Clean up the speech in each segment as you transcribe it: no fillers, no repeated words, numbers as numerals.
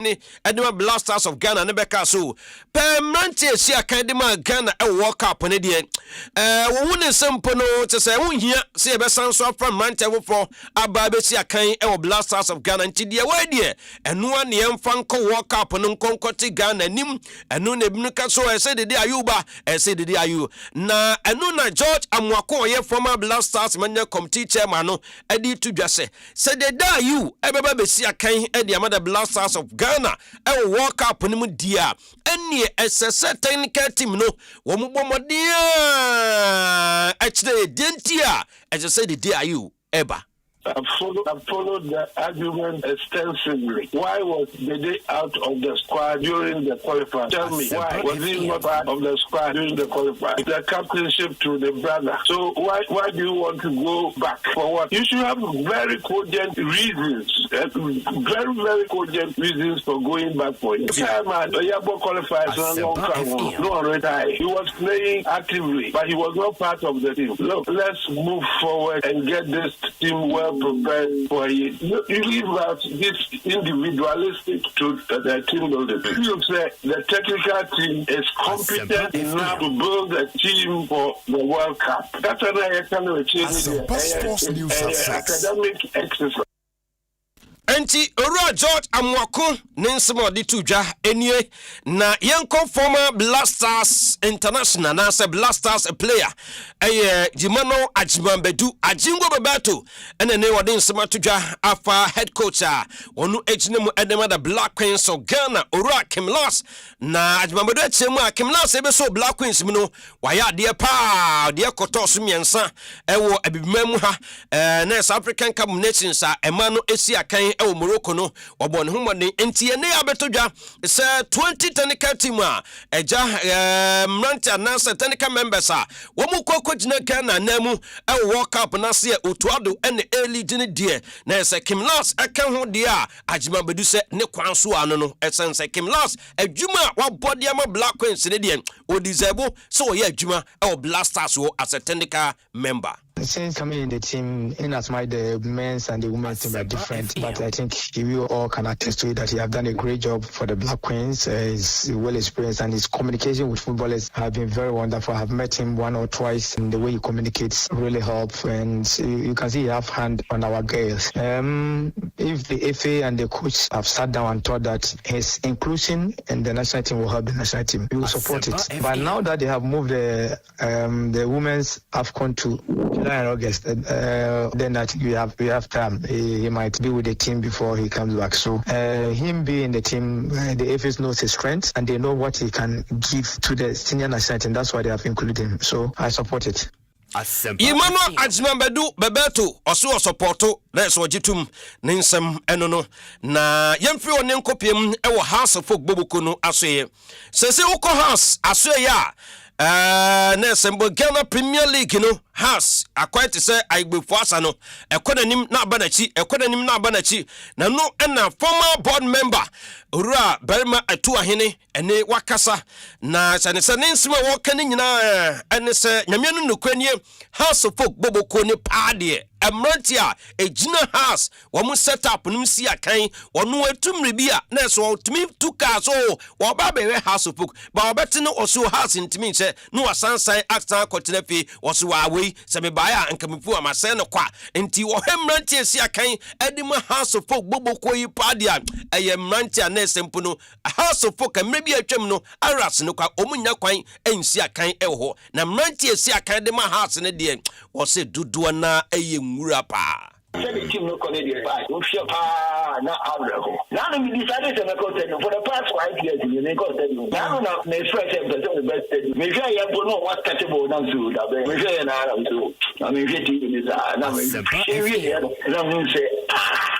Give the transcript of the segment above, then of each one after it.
Edema Blasters of Ghana Nebeka so permanente si akadema Ghana e World Cup ne de wo ne sempo no te se wo hia se be sanso from Manchester for aba be si akan e Blasters of Ghana nti de we de eno a ne emfa nko World Cup no nkonkoti Ghana nim eno na ebinu ka so e se de ayuba e se de ayu na eno na George Amwako ye former Blasters manager committee chairman no edi to dwase se de ayu e be si akan e de amada Blasters of Ghana e World Cup ni mu dia eni esese technical team no wo mo bomodia a chire dentia esese de dia you eba I've followed the argument extensively. Why was the day out of the squad during the qualifier? Tell me, why was he not part of the squad during the qualifier? The captainship to the brother. So why do you want to go back for what? You should have very cogent reasons, very, very cogent reasons for going back for him. Man, the Yabo qualifiers no retire. He was playing actively, but he was not part of the team. Look, let's move forward and get this team well prepared for it. You leave out this individualistic to the team building. You say the technical team is competent enough to build a team for the World Cup. That's what I can achieve. Academic exercise. Enti Ora George Amwako Ninsimo di tuja enye na yenko former Blasters International na se Blasters player Jimano Ajimambedu Ajingo Bebato ene ne wode nsema tuja afa head coach onu ejinemu edema da Black Queens of Ghana Ora Kimlas na Ajimambedu echemu Kimlas ebe so Black Queens mu no waya de pa de kotoso miensa ewo abibimam ha na South African Cup Nations emano esi akan ewo Morocco no obon humane entie ne abetodwa se 20 technical team eja mranta na se technical members wo mu kokogina Ghana namu e World Cup na se otuado ene early dine die na se Kimlas aka ho de Ajima Bedu se ne kwanso ano no esense Kimlas adwuma wa body ama Black Queens ne de o deserve so ye adwuma e Blasters wo as a technical member. Since coming in the team, in as much the men's and the women's team are different, but I think we all can attest to it that he have done a great job for the Black Queens. He's well experienced and his communication with footballers have been very wonderful. I've met him one or twice and the way he communicates really helps, and you can see he have hand on our girls. If the FA and the coach have sat down and thought that his inclusion in the national team will help the national team, we will support it. But now that they have moved the women's AFCON to July and August, then I think we have time. He might be with the team before he comes back. So him being in the team, the FA knows his strengths and they know what he can give to the senior national team. That's why they have included him. So I support it. Imano Ajimambedu Bebeto oso supporto na so gitum ninsem eno no na yemfi one nkopiem e wo House of Folk Bobuko no asoye sese wo ko house asoye na sembo Ghana Premier League no has quite say agbefo asa no ekonanim na abanachi na no na former board member Ura Berma atu ahene ene wakasa na sanese nsema wo kan nyina ene se nyame no kwanie House of Folk Boboko ne paade Emrantia ejina house wo mu set up num si akan wono atumre bia na so tumi tuka so wo ba be House of Folk ba obeti no oso house ntimi nche no wasansan actor kotenafi woso awe se me baya nkamifu amase no kwa enti wo Emrantia si akan edima House of Folk Boboko yi paade eye Emrantia na sempo no House of Folk amre bia atwam no aras no kwa omunya kwan ensi akan eho na Emrantia si akan de ma house ne de wo se dudu na eye Murapa. The team no Canadian fight. We feel not out. Now we decided to make for the past 5 years. You make us now my fresh the best. Me say you don't know what category now to that. Me say na so. I mean get it is now me say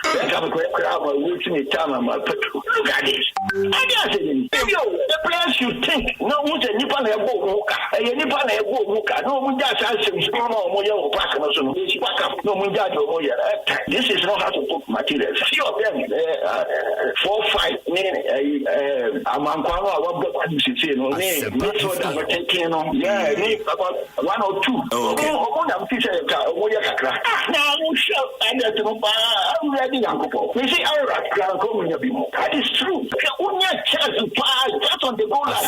I come crowd which me time my petrol. Look at this. I just say the players should think no who say nipa na ego muka. E nipa na ego muka. No mu just say so no mo ya pass no so no mu just this is not how to put materials. Few of them 4-5 I'm going to say, no, yeah, about 1 or 2. Okay. I'm ready, Uncle. You see, that is true. That's on the goal line.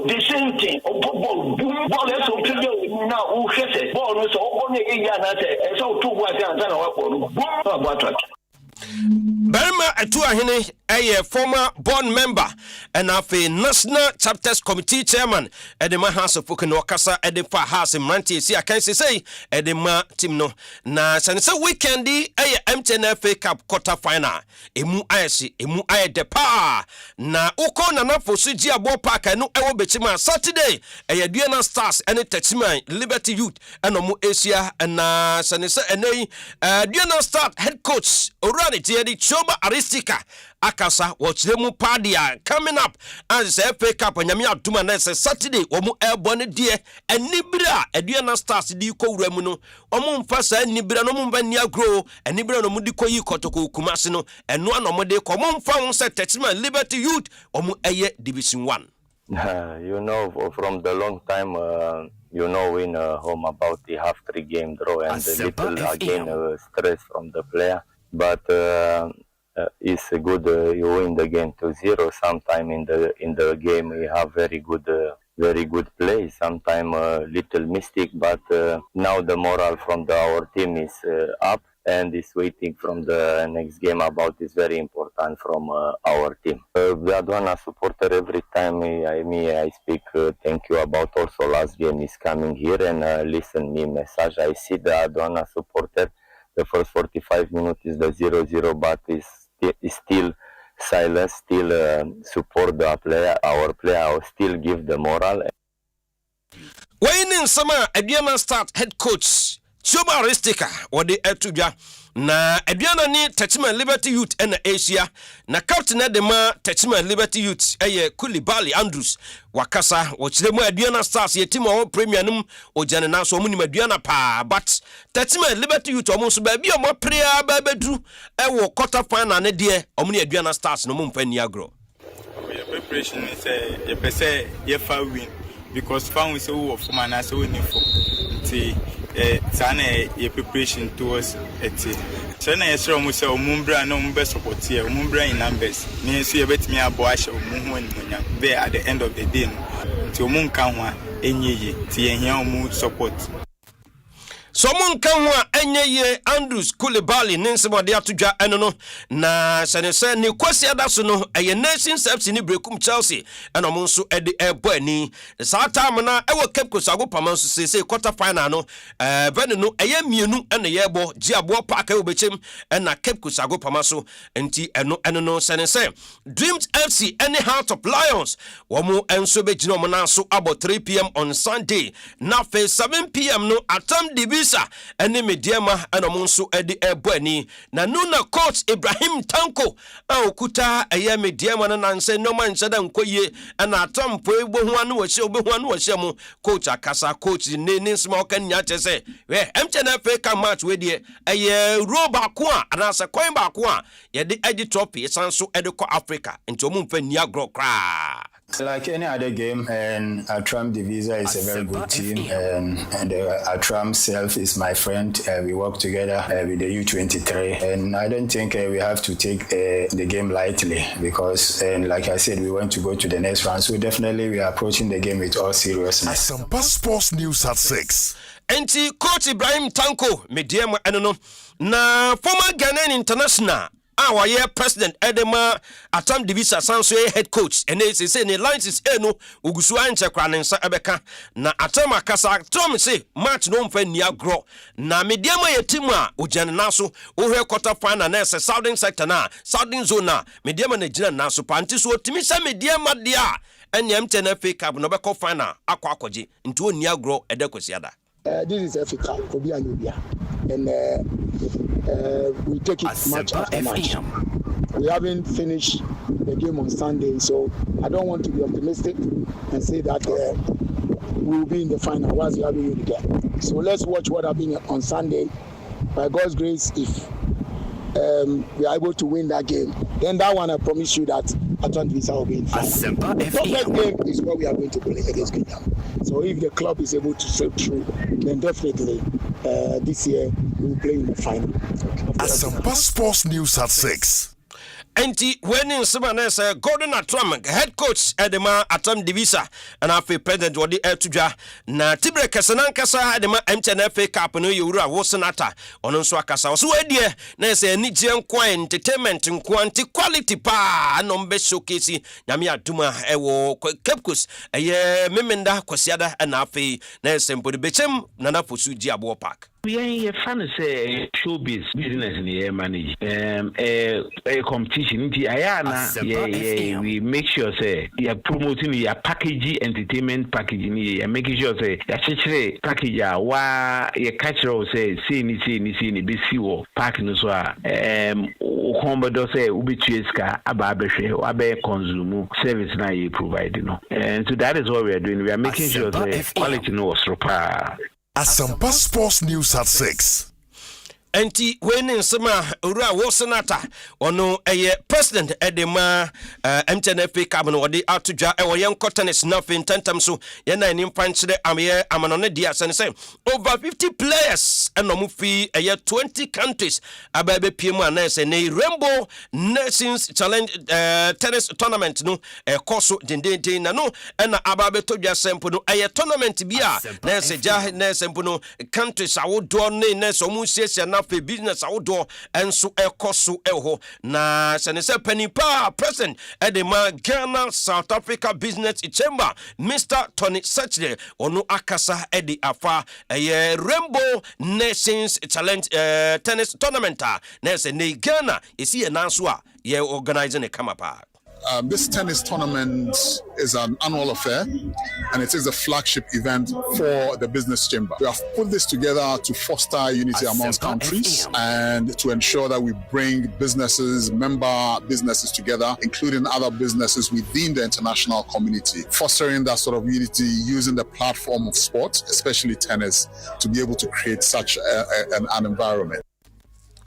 The same thing. Berma Atuahine, a former board member and a National Chapters Committee Chairman, Edema House of Fukinokasa, Edema House in Manti, see, I can't say, Edema Timno. Na Sansa weekendi, a MTNFA Cup quarter final. Emu Ayasi, Emu Ay Depa. Na Uko na for Sujia Bopaka, no Ewo Betima Saturday, a Diana Stars, and a Tetima, Liberty Youth, and Omu Asia, and Sanisa, and Diana Stars head coach, Orani Tiedi Choba Aristika. Akasa watch them party coming up as FA Cup and Yamia Tumanes Saturday omu airborne dear and Nibra Ediana Stars di ko remuno omu mfasa Nibra no mba nia grow and Nibra no mudi ko yi kotoko kumasino and no anомode ko omu mfa won set Tetima Liberty Youth omu eye Division 1. You know, from the long time you know in home about the half 3 game draw and a little again stress from the player, but it's good you win the game 2-0. Sometime in the game we have very good play. Sometime little mistake, but now the morale from our team is up and is waiting from the next game about is very important from our team. The Aduana supporter every time I speak thank you about also last game is coming here and listen me message. I see the Aduana supporter. The first 45 minutes is the 0-0, but is still silent, still support the player, our player, still give the moral. When in summer, Ediana Start head coach Choba Aristika or the Etuja na Ediana ni Tetima Liberty Youth and Asia na captain Edema Tetima Liberty Youth Kulibali Andrews Wakasa watch them Ediana Stars ye team or premium o janana so muni Ediana pa but Tetima Liberty Youth almost baby o mo prayer baby wo quarter final na die omuni Ediana Stars no mumfa niagro. Your preparation is a pese ye fa win because fan we say we for man so we need for Sana your preparation towards it. Sana is from say Mumbra no mbe support here, Mumbra in numbers. Me so you bet me a boy show muhu and munya. There at the end of the day, to mun kanwa enye ti ehia mu support. So mun kanwa enye ye Andrews Kulibali ninsemo de atudwa eno no na senese ni kwasi adaso no eye Nations FC ni brekum Chelsea eno mun so ede ebo ani sa time na ewo Cape Coast agopama so sese quarter final no bene no eye mienu ene ye ebo ji abo park e obechem na Cape Coast agopama so enti eno no senese Dreams FC any Heart of Lions wo mu enso be gino mo na so about 3 p.m. on Sunday na fe 7 p.m. no atam DB ene mediama enomonso edi ebani na nuna coach Ibrahim Tanko okuta eye mediama na nanse no man sada nkoye na atampo ebohu anu wahye obehu anu wahye mu coach akasa coach ne small kan nya chese we MTNFA ka match we die eye roba ko a anasa coin ba ko a ye de edi trophy sanso edi ko Africa nti omumfa ni agro kra. Like any other game, and Atram Divisa is a very good team, and Atram self is my friend. We work together with the U23, and I don't think we have to take the game lightly because, like I said, we want to go to the next round. So definitely we are approaching the game with all seriousness. Asempa Sports News at 6. Enti coach Ibrahim Tanko medium enono na former Ghanaian international. Our year president Edema Atam Divisa Sanso head coach and they say ne lines is eno ugusu anche kwa nensa ebeka na Atam akasa Tom say match no mfa nia gro na mediama ye team a ojane naso ohwe quarter final na southern sector na southern zone na mediama na gina naso panti so otimi sa mediama dia enya MTNFA Cup no beko final akwa akoje nti onia gro edekwesiada. This is Africa for be Anubia and we take it match after match. We haven't finished the game on Sunday, so I don't want to be optimistic and say that we will be in the final once we have a game. So let's watch what happened on Sunday. By God's grace, if we are able to win that game, then that one I promise you that Atlant Visa will be in final. The toughest game is what we are going to play against Kenya. So if the club is able to sail through, then definitely this year we will play in the final. Asempa Sports News at 6. Enti when Samanes Gordon Atram head coach Edema Atam Divisa and afi president wodi etudwa na Tibre Kasanan Kasa Edema MTNFA Cup no yura wo senata ono nso akasa so adie na se anigye nkwa entertainment nkwa anti quality pa no mbe showcase nyame aduma ewo Cape Coast eye memenda kwasiada na afi na se mpodi bechem na na fosu ji abo park. We are fan say showbiz business in the manage a competition ayana we make sure say you are promoting your package entertainment packaging you making sure say ya package wa ya cultural say see ni be siwo pack no so do say ubi tueska aba behwe abe consume service na you provide no, and so that is what we are doing. We are making sure that quality no was proper. Asempa Sports News at 6. Enti when nsema ura wo senata ono eye president edema MTNFA Cup no wode atudwa e wo yenko tennis na fintantam so ye na ni mpanchire amye amanone dia sene say over 50 players eno mu fi eye 20 countries ababe piemu anase ne Rainbow Nations Challenge tennis tournament no koso dendenden na no na ababe todwa sempo no eye tournament bia na se ja na sempo no countries awodo ne na so mu siesia na fe business outdoor enso ekoso eho na senese panipa present edema Ghana South Africa Business Chamber Mr. Tony Sachde onu akasa edi afa Rainbow Nations Challenge tennis tournament na se ne Ghana esi enanso a ye organizing a kamapa. This tennis tournament is an annual affair and it is a flagship event for the Business Chamber. We have put this together to foster unity amongst countries and to ensure that we bring member businesses together, including other businesses within the international community, fostering that sort of unity using the platform of sport, especially tennis, to be able to create such an environment.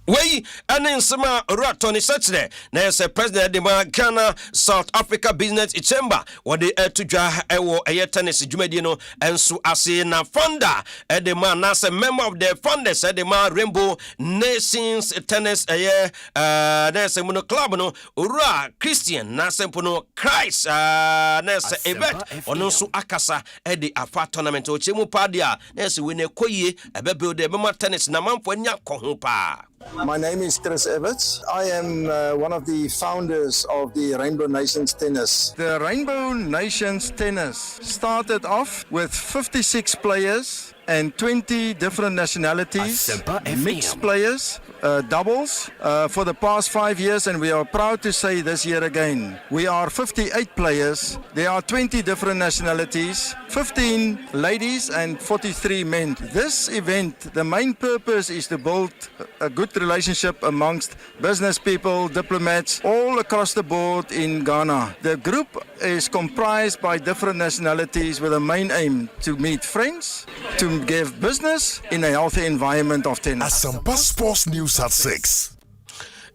We and Sama Ratoni Saturday, there's a president of Ghana South Africa Business Chamber, what they to draw a tennis Jumedino and so as in a founder at the man as a member of the founders at the man Rainbow Nations Tennis there's a mono club no Ura Christian Nasempono Christ there's a event on also Akasa at the Afa tournament or Chemu Padia, there's a winner Koye, a baby the Mama tennis Naman for Nyakohupa. My name is Chris Everts. I am one of the founders of the Rainbow Nations Tennis. The Rainbow Nations Tennis started off with 56 players and 20 different nationalities, mixed players, doubles for the past 5 years, and we are proud to say this year again, we are 58 players. There are 20 different nationalities, 15 ladies and 43 men. This event, the main purpose is to build a good relationship amongst business people, diplomats, all across the board in Ghana. The group is comprised by different nationalities with a main aim to meet friends, to give business in a healthy environment of tennis. Asempa Sports News at 6.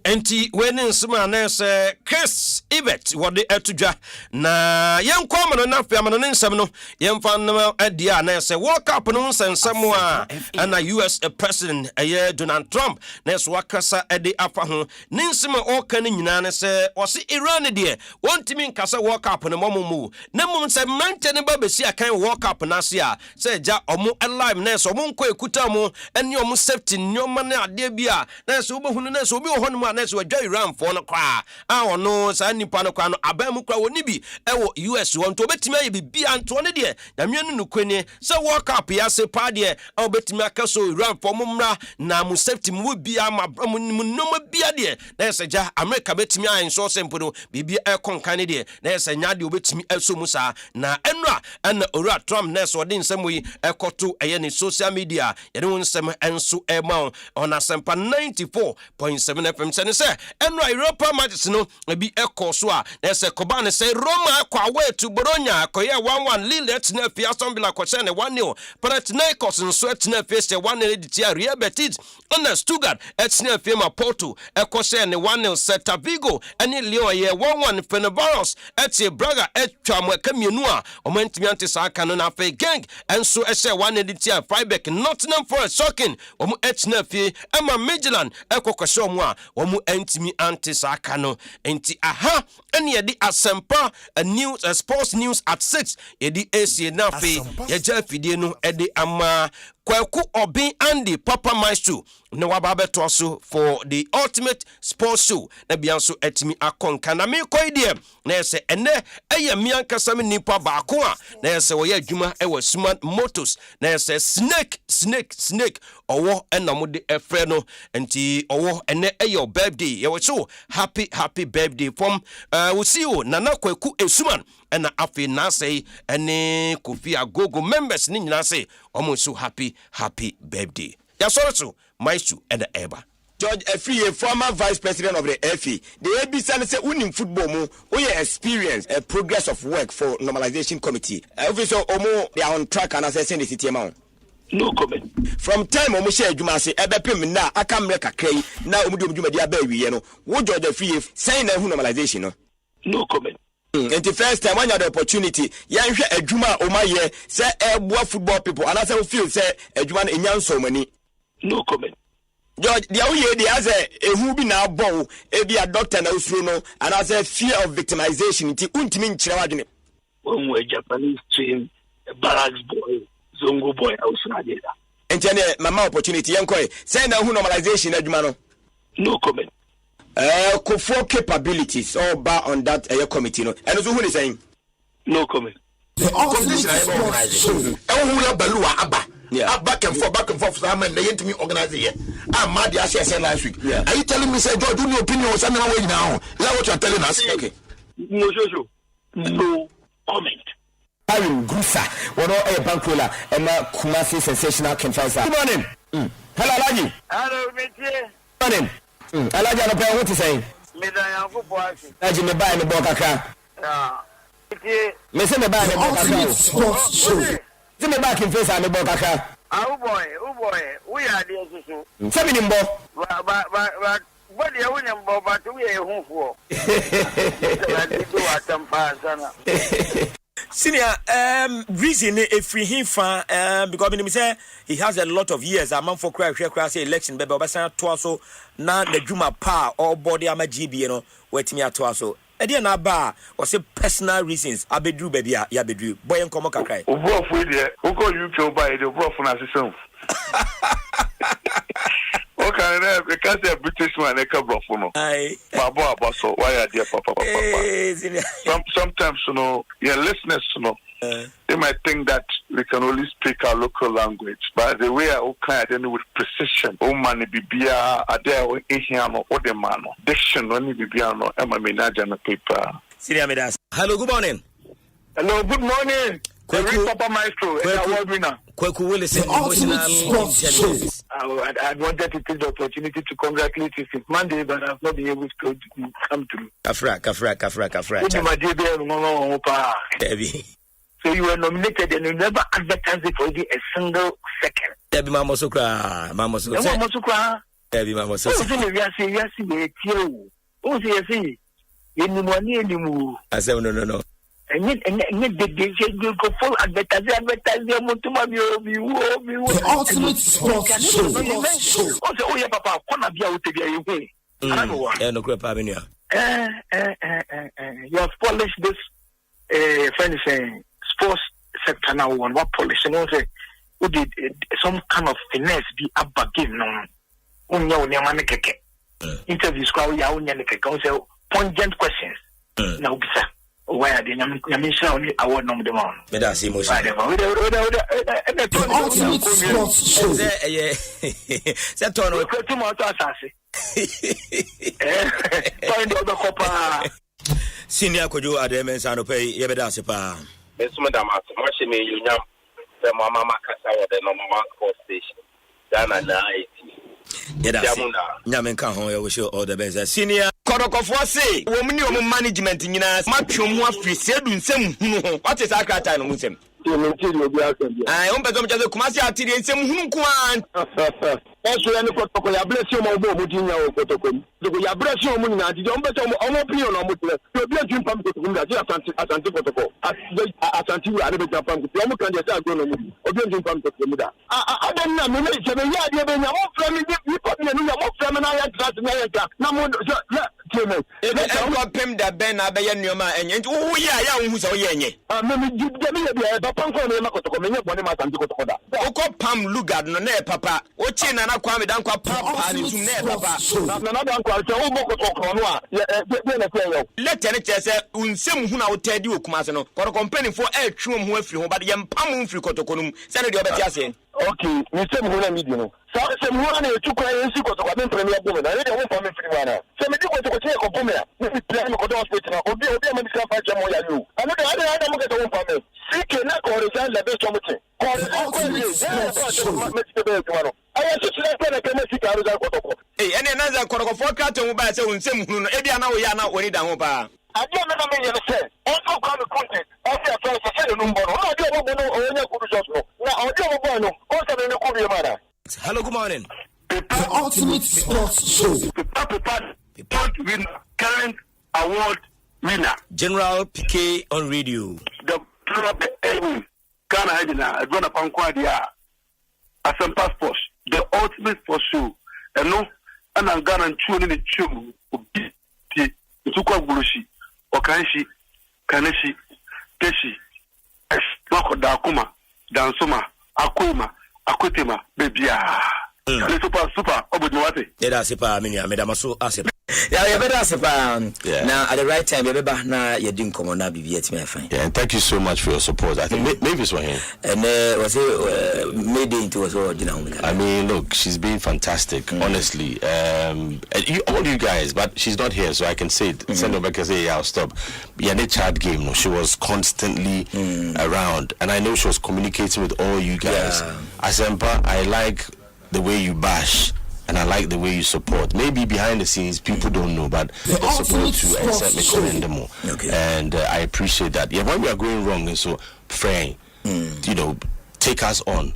Enti when Sima Chris Ibet what the etudwa na yenkwa mano na fia mano nsem no yemfa no adia na se World Cup no nsensem a na US president Donald Trump na so wakasa ede afa ho nsem o kan nyina na se o se Iran de wontimi nkasa World Cup no momumu na mum se mante ne babesi akan World Cup na se a se ja omo alive na so omo nko ekuta mo ene omo safety nyoma na ade bia na so obohunu na so obi ho no na so adwa Iran for no kwa ono sa nipa no kwa no abamu kwa woni bi ewo US won to betimi aye bibia nto ne de na mienu no kwani se World Cup ya se pa de o betimi akaso Iran for mumra na mu safety mu bia ma no bia de na se ja America betimi aye so sempo bibia e konkan de na se nya de o betimi eso musa na enra na ora Trump na so de nsem yi ekoto eye ne social media ye de nsem enso e ma on Asempa 94.7 FM sports and say enra Europa matches no be ekọ so a na say koba ne say Roma kwa away to Bologna koye 1-1 Lille etina fi Aston Villa ko say ne 1-0 Panathinaikos nso etina fi say 1-0 editia Real Betis na Stuttgart etina fi ma Porto eko say ne 1-0 Celta Vigo ene Lyon ye 1-1 Fenerbahce etie Braga etwa mo kamienu a omantimi ante sa aka no na fe gang enso ehye 1-0 editia Freiburg Nottingham Forest shocking omo etina fi ema Midtjylland ekokose omo a omo antimi ante sa aka no enti aha ene ye di Asempa news sports news at 6 ye di AC na fe ye ja fidie no e di ama Kwaku Obin Andy Papa Myxtro na wababeto so for the ultimate sports show na bianso etimi akonka na me koidie na ese ene eye miankasa me nipa baako a na ese wo ye adwuma e wa Smart Motors na ese snake owo enamode efre no enti owo ene eye birthday ye wo so happy birthday from we see you Nana Kwaku Esuman ena afi na say ene Kofi Agogo members ni nyina say omo so happy birthday. Ya sorry to Myxtro and the Eba. George Efie, former vice president of the FA. The ABC say winning football mo, we experience a progress of work for normalization committee. Obviously, omo they are on track and assessing the city amount. No comment. From time omo share adwuma say ebepem na aka mre kakrai na omo de adwuma dia ba wiye no. Wo George Efie saying na hu normalization no. No comment. And the first time when you had the opportunity, you have a Juma or my year, say a football people, and as I feel, say a Juma in young so many. No comment. George, the only idea as a who be now bow, be a doctor no and as a fear of victimization, it won't mean children. When we're Japanese team, a barracks boy, Zongo boy, outside. And then, my opportunity, young boy, send out normalization, Edmano. No comment. For capabilities all bar on that committee, no. And who is saying? No comment. The organization. Yeah. Back and forth. I'm to me organizing. I'm mad. I said last week. Yeah. Are you telling me, say, George, do your opinion on something away now? Is that what you're telling us? Okay. No comment. I'm Gusa. What all a bankola and my Kumasi sensational confessor. Good morning. Hello, Alaji. Hello, Monsieur. Good morning. Alaji, I don't know what to say. Alaji, me buy me bokaka. Me say me buy me bokaka. See me back in face, I'm a bokaka. Oh boy, we are there so. Tell me, Nimbo. But what do you want, but we are home for? Senior, reason if we hear fan, because when say he has a lot of years, a month for crash election, baby, Obasan Twaso, now the Juma Pa or body ama GB, you know, wait me at Twaso. Edia na ba or say personal reasons abedru baby ya bedru boy enkomo kakrai obo of we there uko UK buy the obo of na system okay na because the British man e ka bro for no ai babo abaso why are there papa sometimes you know your listeners you know they might think that we can only speak our local language, but the way I can with precision. Oh man, bibia ade o ehiano o de mano. Diction when bibia no e ma menaja na paper. Senior Medas. Hello, good morning. Hello, good morning. Papa Myxtro, award winner. Kwaku Willis, emotional intelligence. I wanted to take the opportunity to congratulate you since Monday, but I've not been able to come through. Kafra. So you were nominated and you never advertised it for a single second. Debbie Mama Sukra. Debbie Mama I said, no. And you go full advertising. The ultimate sports show. Oh, yeah, Papa, be out you have polished this, friend is saying. Sports sector now one what polish and also who did some kind of finesse be abba game no unya unyama keke interviews kwa unya keke so pungent questions na ubisa why are they nyamisha only award no dem on me da see emotion say turn o ko timo to asase find the copa senior kojo ademen sano pay yebeda sepa Mesuma Damas, Machine Union, the Mama Kasa, the number one sports station, Ghana 90. Nyamen kan ho ya wish you all the best. Senior Korokofo say wo mni o management nyina matwom ho afiri sedu nsem hunu ho. What is akrata no musem? Ai on bezo mjaze kumasi atiri nsem hunu nko an. Also any protocol ya bless you mo mutinya o protocol. So ya bless you mo nyina di on bezo mo opinion no mutile. So bi adwin pam protocol da asante protocol. Asante wu ade be pam ko. Mo kan dey say agro no mu. Obi adwin pam protocol da. Adam na me se be ya de be nya mo fra me ni ko me no mo fra me na ya class na ya ka. Na mo Clement. E go pem da ben na be ye nneoma enye. Nti wo ya hu so ye enye. Me di me ya ba pam ko me ma protocol me nya bone ma asante protocol da. Wo ko pam lugard no na e papa. Wo chi na na kwa me dan kwa papa ni tum na e papa. Na dan kwa se wo boko protocol no a ye na kwa yo. Let any che se unsem hu na wo tadi okumase no. Koro company fo e twom ho afiri ho ba de pam mfiri kotokonum. Se ne de obeti ase. Okay, me say me na media no. So se me na e tukwa ensi kotokwa me premier boom na. They won't permit free one. Se me di kotokwa che ko boom ya. Me plan ko do hospital na. Obi am di kan fa che mo ya you. Ano de ada mo ke do permit. Sike na ko resign la be so much. Ko ene naza korokofo kata mu ba se unsem hunu no ebia na wo ya na woni da ho ba adia me na me ye se onto kwa me kunte ofi afa se no mbo no adia mo no onya kudu shot no na adia mo bo no o se me kudu ye mara. Hello, good morning. The ultimate sports show. The winner, current award winner, General PK on radio. The Ghana Hedina, Adwana Pankwadia, Asempa Sports, the ultimate sports show. And no, and I'm Ghana tuning the tune, the Tukwa Burushi, Okanshi, Kaneshi, Keshi, Mako Dakuma, Dansoma, Akuma, Akutema, Bebia. Super, Obudwate. Yeah, super, Medamaso, Asepa. Yeah, you better Asepa. Now, at the right time, you better now you didn't come on BBT. Yeah, and thank you so much for your support. I think maybe it's for him. And was it made into us all, you know? I mean, look, she's been fantastic, honestly. All you guys, but she's not here, so I can say it. Send her back and say, yeah, I'll stop. Yeah, the chat game, no, she was constantly around, and I know she was communicating with all you guys. Asempa, I like the way you bash, and I like the way you support. Maybe behind the scenes people don't know, but the support you accept me commend them more. And I appreciate that. Yeah, when we are going wrong, and so praying, you know, take us on.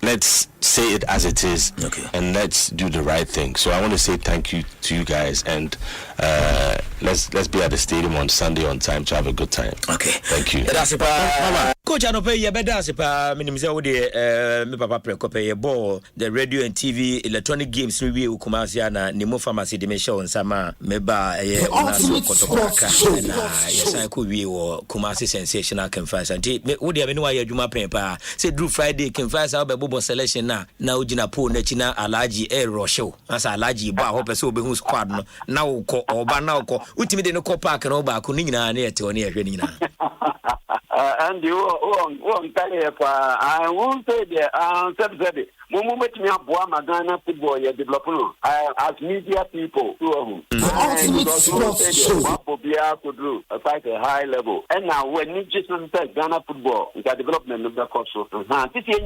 Let's say it as it is, and let's do the right thing. So I want to say thank you to you guys, and let's be at the stadium on Sunday on time to have a good time. Okay, thank you. Coach, I don't pay you better. Me papa prekope ball, the radio and TV, electronic games. We Kumasiana, Nemo Pharmacy Dimension on Sama, Meba, Onaso Kotoka, yes, I could be or Kumasi sensational confess. And would you have any way you might pay? Say, Drew Friday confess our Bobo selection now, Jina Po Nechina, Alaji Air Rosho, as Alaji Ba, hope so be who's squad now, or Banako, ultimately no park and over Kunina near to near Renina. And you won't tell you, I won't say the Moment me up Ghana football you develop as media people could do quite a high level. And now when you just said Ghana football, the development of the course. This is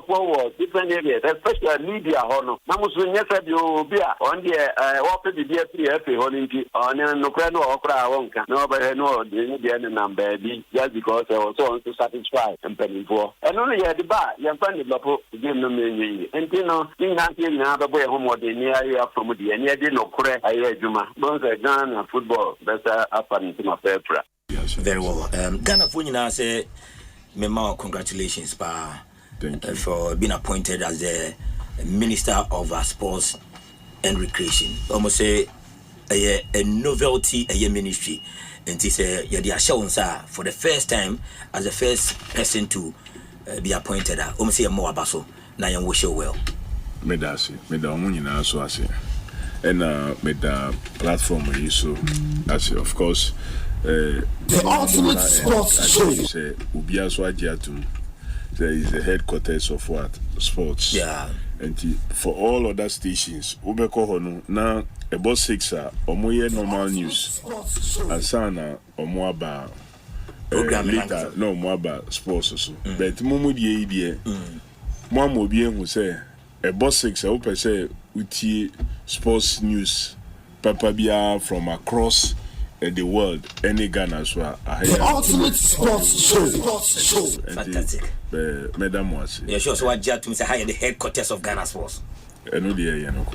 forward different areas, especially media honor. Namusu said you be on the open the DFP holding on no crano or wonka. Nobody know the number just because I was on to satisfy and penny for. And only the bar, young friend develop give them. And you know, in now the boy home the near you from the near no correct. I hear Juma. Both Ghana football. That's up to my paper. Very well. Ghana Funina say, Mema, congratulations, for being appointed as the Minister of Sports and Recreation. Almost say a novelty, a ministry. And it's a assurance for the first time as the first person to be appointed. Almost say more abaso. Na young wish you well. Medasi, Medamuna so as and meda platform so as of course the ultimate sports show. Say Ubia Swajiatum. There is the headquarters of what? Sports. Yeah. And for all other stations, Ubeko Hono now about 6 omoye normal news. Asana omoaba later no moaba sports also. But Mumu die Mwamo bien who say a boss 6 open say utie sports news papa bia from across the world any Ghana so the ultimate sports show. Fantastic. Madam was. Yeah, sure. So what Jat to say higher the headquarters of Ghana Sports. No dear, you know.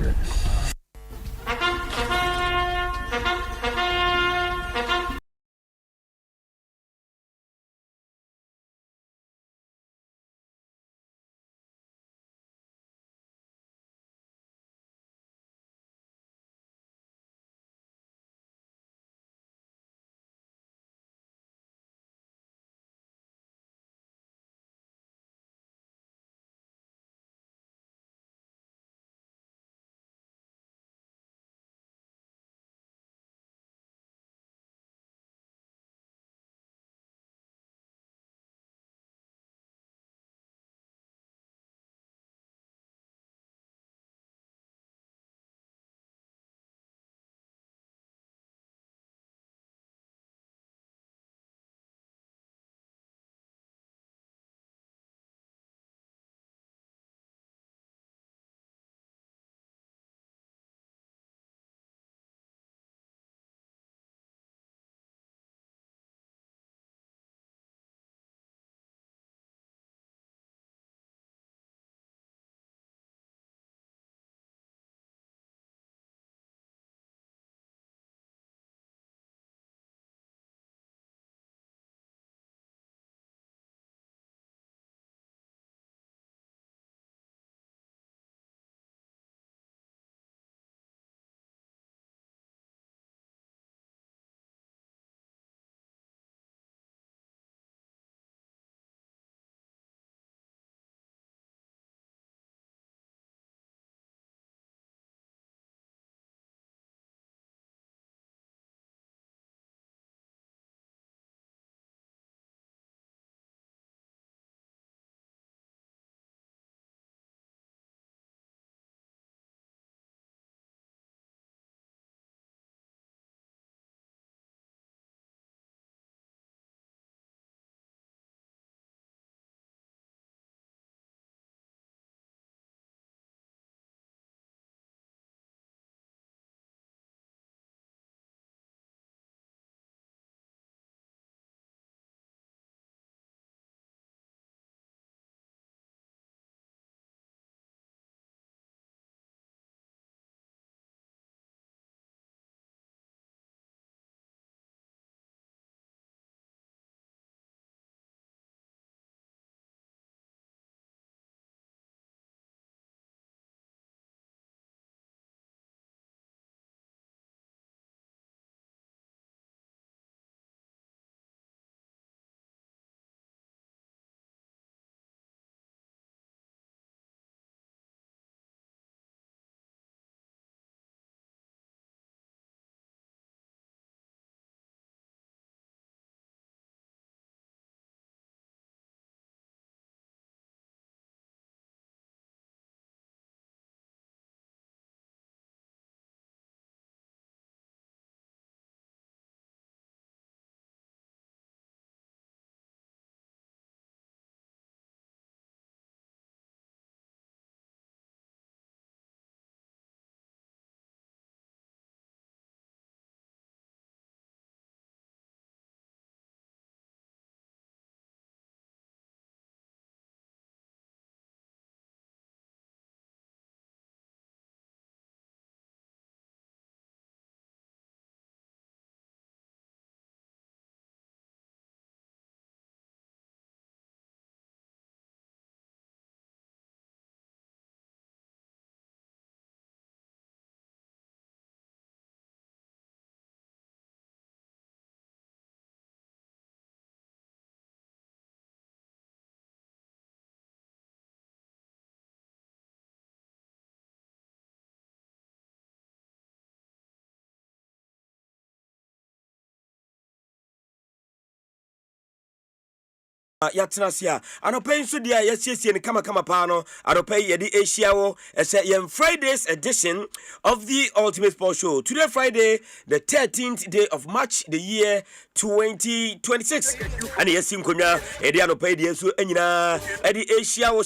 yatrasia anopai so dia yesiesie ne kama pa no anopai ye di Asia wo ese Friday's edition of the Ultimate Sports Show. Today Friday, the 13th day of March, the year 2026. And yesim konya edi anopai di so anyina edi Asia wo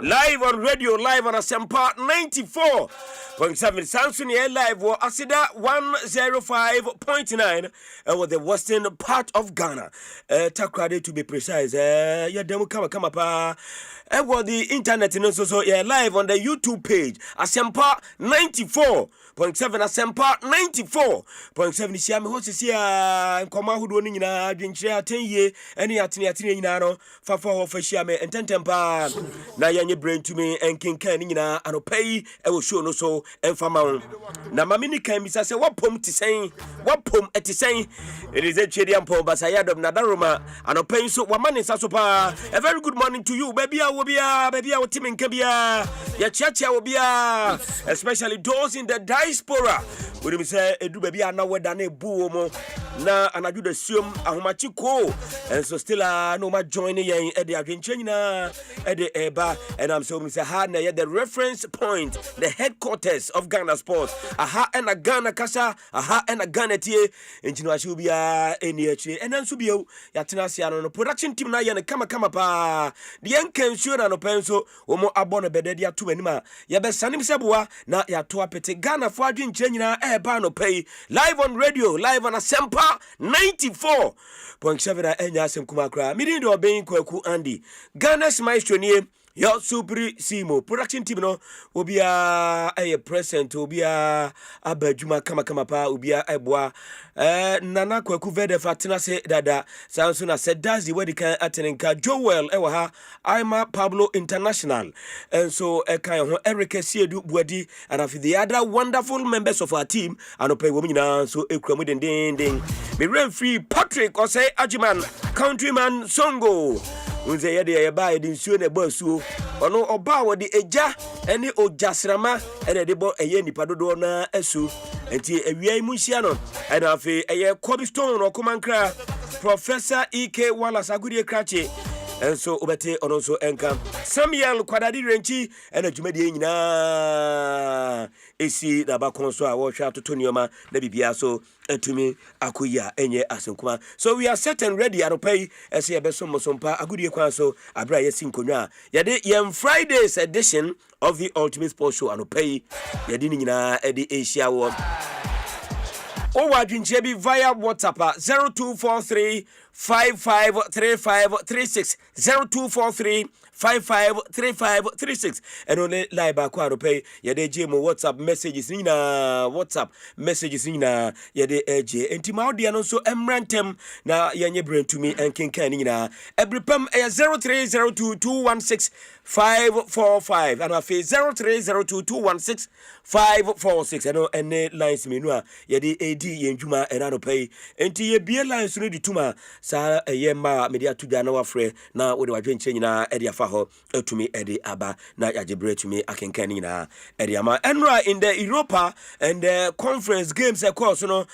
live on radio, live on Asempa 94.7 Samsung Air live wo Asida 105.9 with the western part of Ghana. Takrade to be precise. Yeah, demo kama pa. What the internet and so yeah, live on the YouTube page. Asempa 94.7 Asempa 94.7 Siam host here nkoma hudo ni nyina adwenkyere atenye ene atene nyina no fafa ho fa shiame ententempa na yanye brain to me enkenkan ni nyina anopai e wo show no so enfama na mamini kan bisa se wapom tisɛn wapom etisɛn it is a chediam pom basayadom na daroma anopai so wamane sa so pa. A very good morning to you baby baby timin kabia ya chiachia obia, especially those in the diaspora. We me say edu baby na weda na ebu mo na anaju de siom ahomachi ko, and so still no ma join yen e de adwenche nyina e de eba, and I'm so me say ha na ye the reference point, the headquarters of Ghana Sports. Aha and a Ghana kasa, aha and a Ghana tie enjino ashi obia eni achi and then so bio ya tenase no production team na ye ne kama pa the enken sure na no penso omo abon bede dia to anima ye be sanim seboa na ya to apete Ghana fo adwenche nyina eba no pay live on radio, live on Asempa 94.7 enya asem kuma kra midi do ben kwaku Andy Ghana's Myxtro nie yo supri simo production team no obia present obia abadwuma kama pa obia eboa nana kwaku vede fatina se dada sanso na se dazi wedi kan atenenka Joel ewa ha Ima Pablo International, and so kan ho Eric Siedu Buadi and of the other wonderful members of our team and pay women so ekramu den me referee Patrick or say Ajiman countryman Songo unze yede ye ba edin suo ne basuo ono oba wo de eja ene ojasrama ene de bo eye nipa dodo na asu enti awia mu hia no ene afi eye Cobblestone no komankra Professor EK Wallace agudie krache. And so obete ono so enka Samuel kwadadi renchi ena dwumade nyina esi na ba konso a wo hwa totonioma na bibia so atumi akoya enye asenkuma. So we are set and ready aropai ese yebeso mosompa agudie kwan so abra yesi nkonwa yade yem Friday's edition of the Ultimate Sports Show aropai yade ni nyina edi Asia wo Wadwinche bi via WhatsApp 0243 553536 0243 553536 and only live back kwaro pay yede jemo WhatsApp messages nina WhatsApp messages nina yede eje enti maudia no so emrantem na yenye brain to me enkenkan nina ebripam 0302216545 and afi 0302216546 and ene lines menu a yede edi yenjuma enano pay enti ye bie lines no dituma sa yemma media tuja na wafre na wode wadwenche nyina edi afa ho etumi edi aba na yajebre tumi akenkan nyina edi ama enra in the Europa and the conference games course no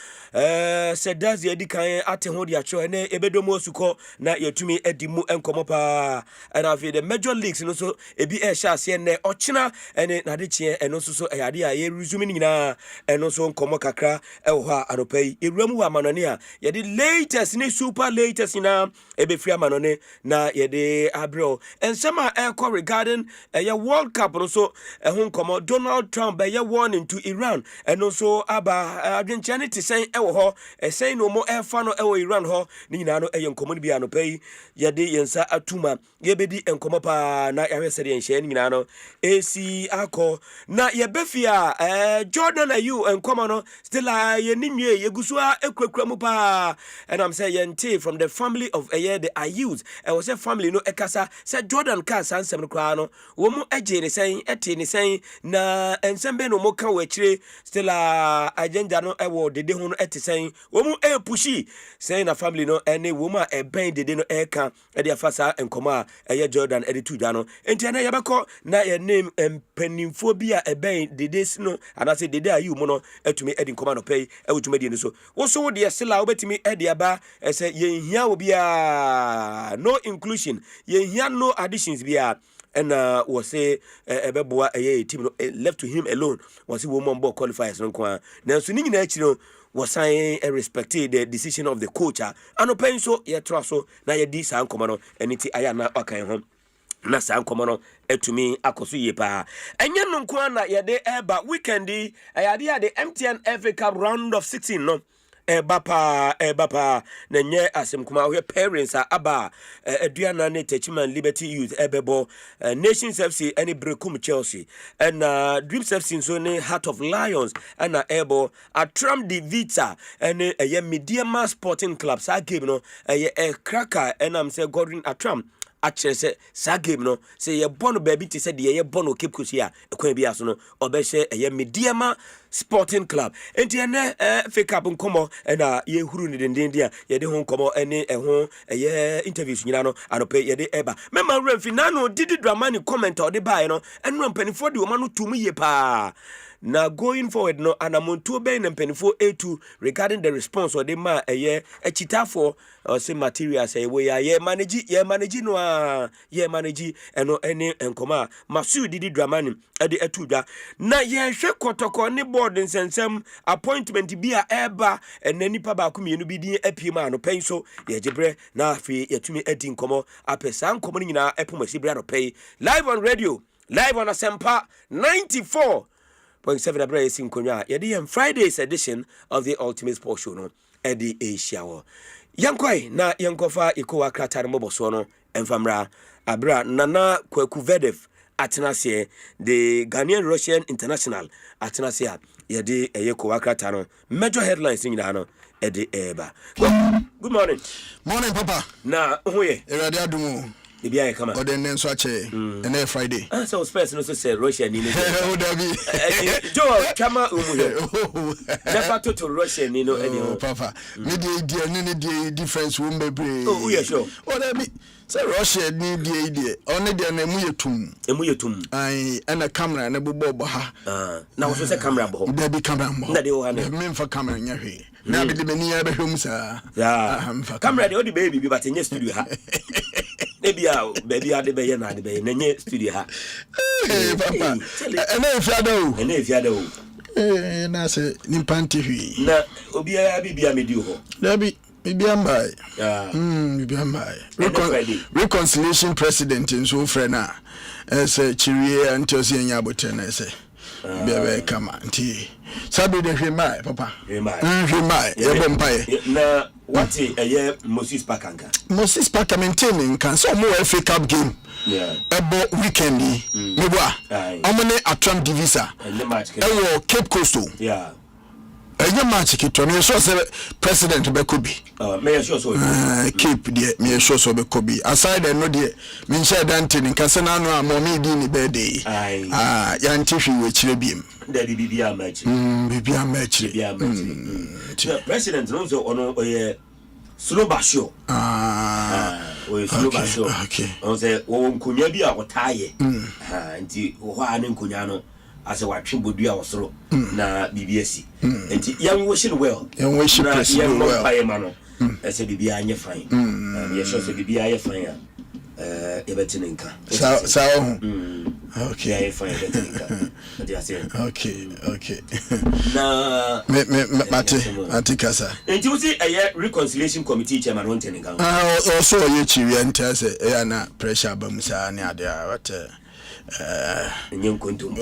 sedazi edi kan ate ho dia cho ene ebedomo suko na yetumi edi mu enkomo pa and afi the major leagues no so ebi shase ne ochina ene na de chie eno so eyade a ye resume nyina eno so nkomo kakra ewo ha anopai ewuramu wa manone a yede latest ni super latest na ebefri amanone na yede abro ensema eko regarding a World Cup no so ho nkomo Donald Trump be warning to Iran eno so aba adwenchane ti sen ewo ho esen no mo efa no ewo Iran ho ni nyina no eye nkomo ni bia no pai yede yensa atuma yebedi nkomo pa na yahwesere yenhye ni nyina no esi akọ na yebefia Jordan ayu nkomo no still ye ninwe yegusua ekwekura mu pa and I'm saying yente from the family of the Ayus was a family no ekasa said Jordan Jordan ka sansem no kwa no wo mu agye ne sen ete ne sen na ensembe no mo ka wo akire still agenda no ewo dede ho no ete sen wo mu pushi sen na family no ene wo mu ben dede no eka e de afasa enkoma eye Jordan e de tudwa no enti na yebekọ na ye name empanimfo bi a ben dede no anase dede ayi mu no atumi e de enkoma no pay e wotumi de no so wo so wo de sila wo betumi e de aba ese ye hia obi a no inclusion ye hia no additions bia and was say ebeboa team no left to him alone was he woman ball qualifiers no kwa na so ni nyina achi no was saying respected the decision of the coach and open so ye trust so na ye di san koma no eniti aya na akan ho na san koma no etumi akoso ye pa enye no kwa na ye de eba weekend ayade the MTN FA Cup round of 16 no Bapa na nye asem kuma we parents aba aduana ne Techiman Liberty Youth ebebo Nations FC any Brekum Chelsea and Dreams FC so ne Heart of Lions and ebo Atram de Vita and a Mediama Sporting Club sa game no a cracker and am say Gordon Atram actually say sa game no say ye bono baby to say ye bono Cape Coast here ekwan bia so no obehye ye Mediama Sporting Club enti ene fake up nkomo na ye huru ni denden dia ye de ho nkomo ene ho ye interviews nyina no anope ye de eba mema remfi na no didi drama ni comment o de bae no enu mpanifo de o ma no tumu ye pa. Now going forward no anamontu be na mpanifo A2 regarding the response or the ma a chita for say material say we ye manage no ye manage eno ene enkoma masu didi drama ni e de atuda na ye hwe kotoko ne board nsensem appointment bi a eba enani pa ba kumienu bi din apima no penso ye gibre na afi yetumi edi nkomo apesa nkomo nyina epomasi bra no pay live on radio live on Asempa 94.7 Abra Yasin Konya, Yadi Friday's edition of the Ultimate Sports Show, no, Eddie Asia. Yankoi, na Yankofa, Ikoa Kratar Mobosono, and Famra, Abra, Nana Kwekuvedev, Atanasia, the Ghanaian Russian International, Atanasia, Yadi Ayekoa Kratano, major headlines in Yano, Eddie Eba. Good morning. Morning, Papa. Na, Oye, Eradia Ibia come or then Swache and Friday. So space no say Russia ni Joe Chama never to Russia ni no any Papa. Media dear difference won't be brave. Oh yeah sure. What I mean say Russia need the idea. Only the emuyetum. I and a camera and a bobo ha. Now was a camera bo. There be camera mo. That you have mean for camera in your way. Now be the many other homes. Yeah. Camera the only baby but in your studio ha. Baby I de be na de be na studio ha. Hey Papa. And if you do. Na say nimpanti hwi. Na obi a bibia medu ho. There be Bibiambai. Reconciliation president in so frena. As a Chirie and Tosi and Yaboten, I say. Bebe come auntie. Sabi de Himai, Papa. Himai. Na what a year Moses Pakanka. Moses Paka maintaining can some more FA Cup game. Yeah. About weekendy. Mewa. Omane Atram Divisa. And the match. Cape Coastal. Yeah. Enya match kito me sure say president be kobi me sure so keep there me sure so be kobi aside no there me share dante ni kase na no amomi di ni birthday ya ntihwi we kire biem daddy bibia match president no so ono oye slow basho we slow basho okay on say wo nkonya bi a wotaye nti wo ha ne nkonya no as a watching Budia or so na BBC. And young wishing well, young wishing well. By a man, as a BBI fine. Yes, also BBI fine. Evertinka. So, okay, fine. Okay. Now, Matikasa. And you see a reconciliation committee chairman on Tenica. Also, you chivian tells a pressure bumsa near there. What? Young Kuntum.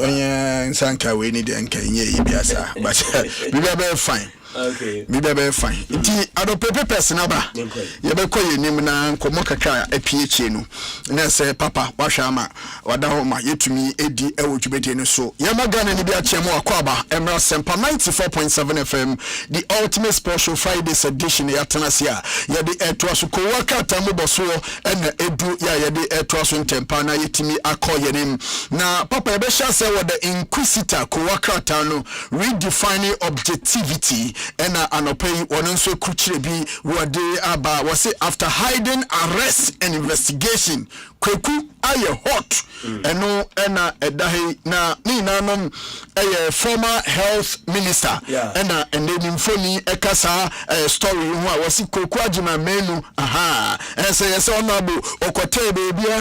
Sanka, we need and can ye biasa, but we are very fine. Okay. Me be fine. Nti ado pepe person ba. Ye be kɔ yenim na nkomo kakra aph no. Na say papa wahwa ama wada ho ma yetumi edi ewo dwubede no so. Ye magana ni bi a chemo akwaba Emra Asempa 94.7 FM the ultimate sports show Fridays edition ya tenasia. Ye de eto aso ko wakata mo boso na edu ya ye de eto aso ntempa na yetimi akɔ yenim. Na papa ye be sha say what the inquisitor ko wakata no redefining objectivity and anopay one nso kuchire bi wode aba was after hiding arrest and investigation kweku aye hot eno ena edahe na ni nanom former health minister ena enimfoni ekasa story hu a was kweku agima menu aha say yes honorable okote bebia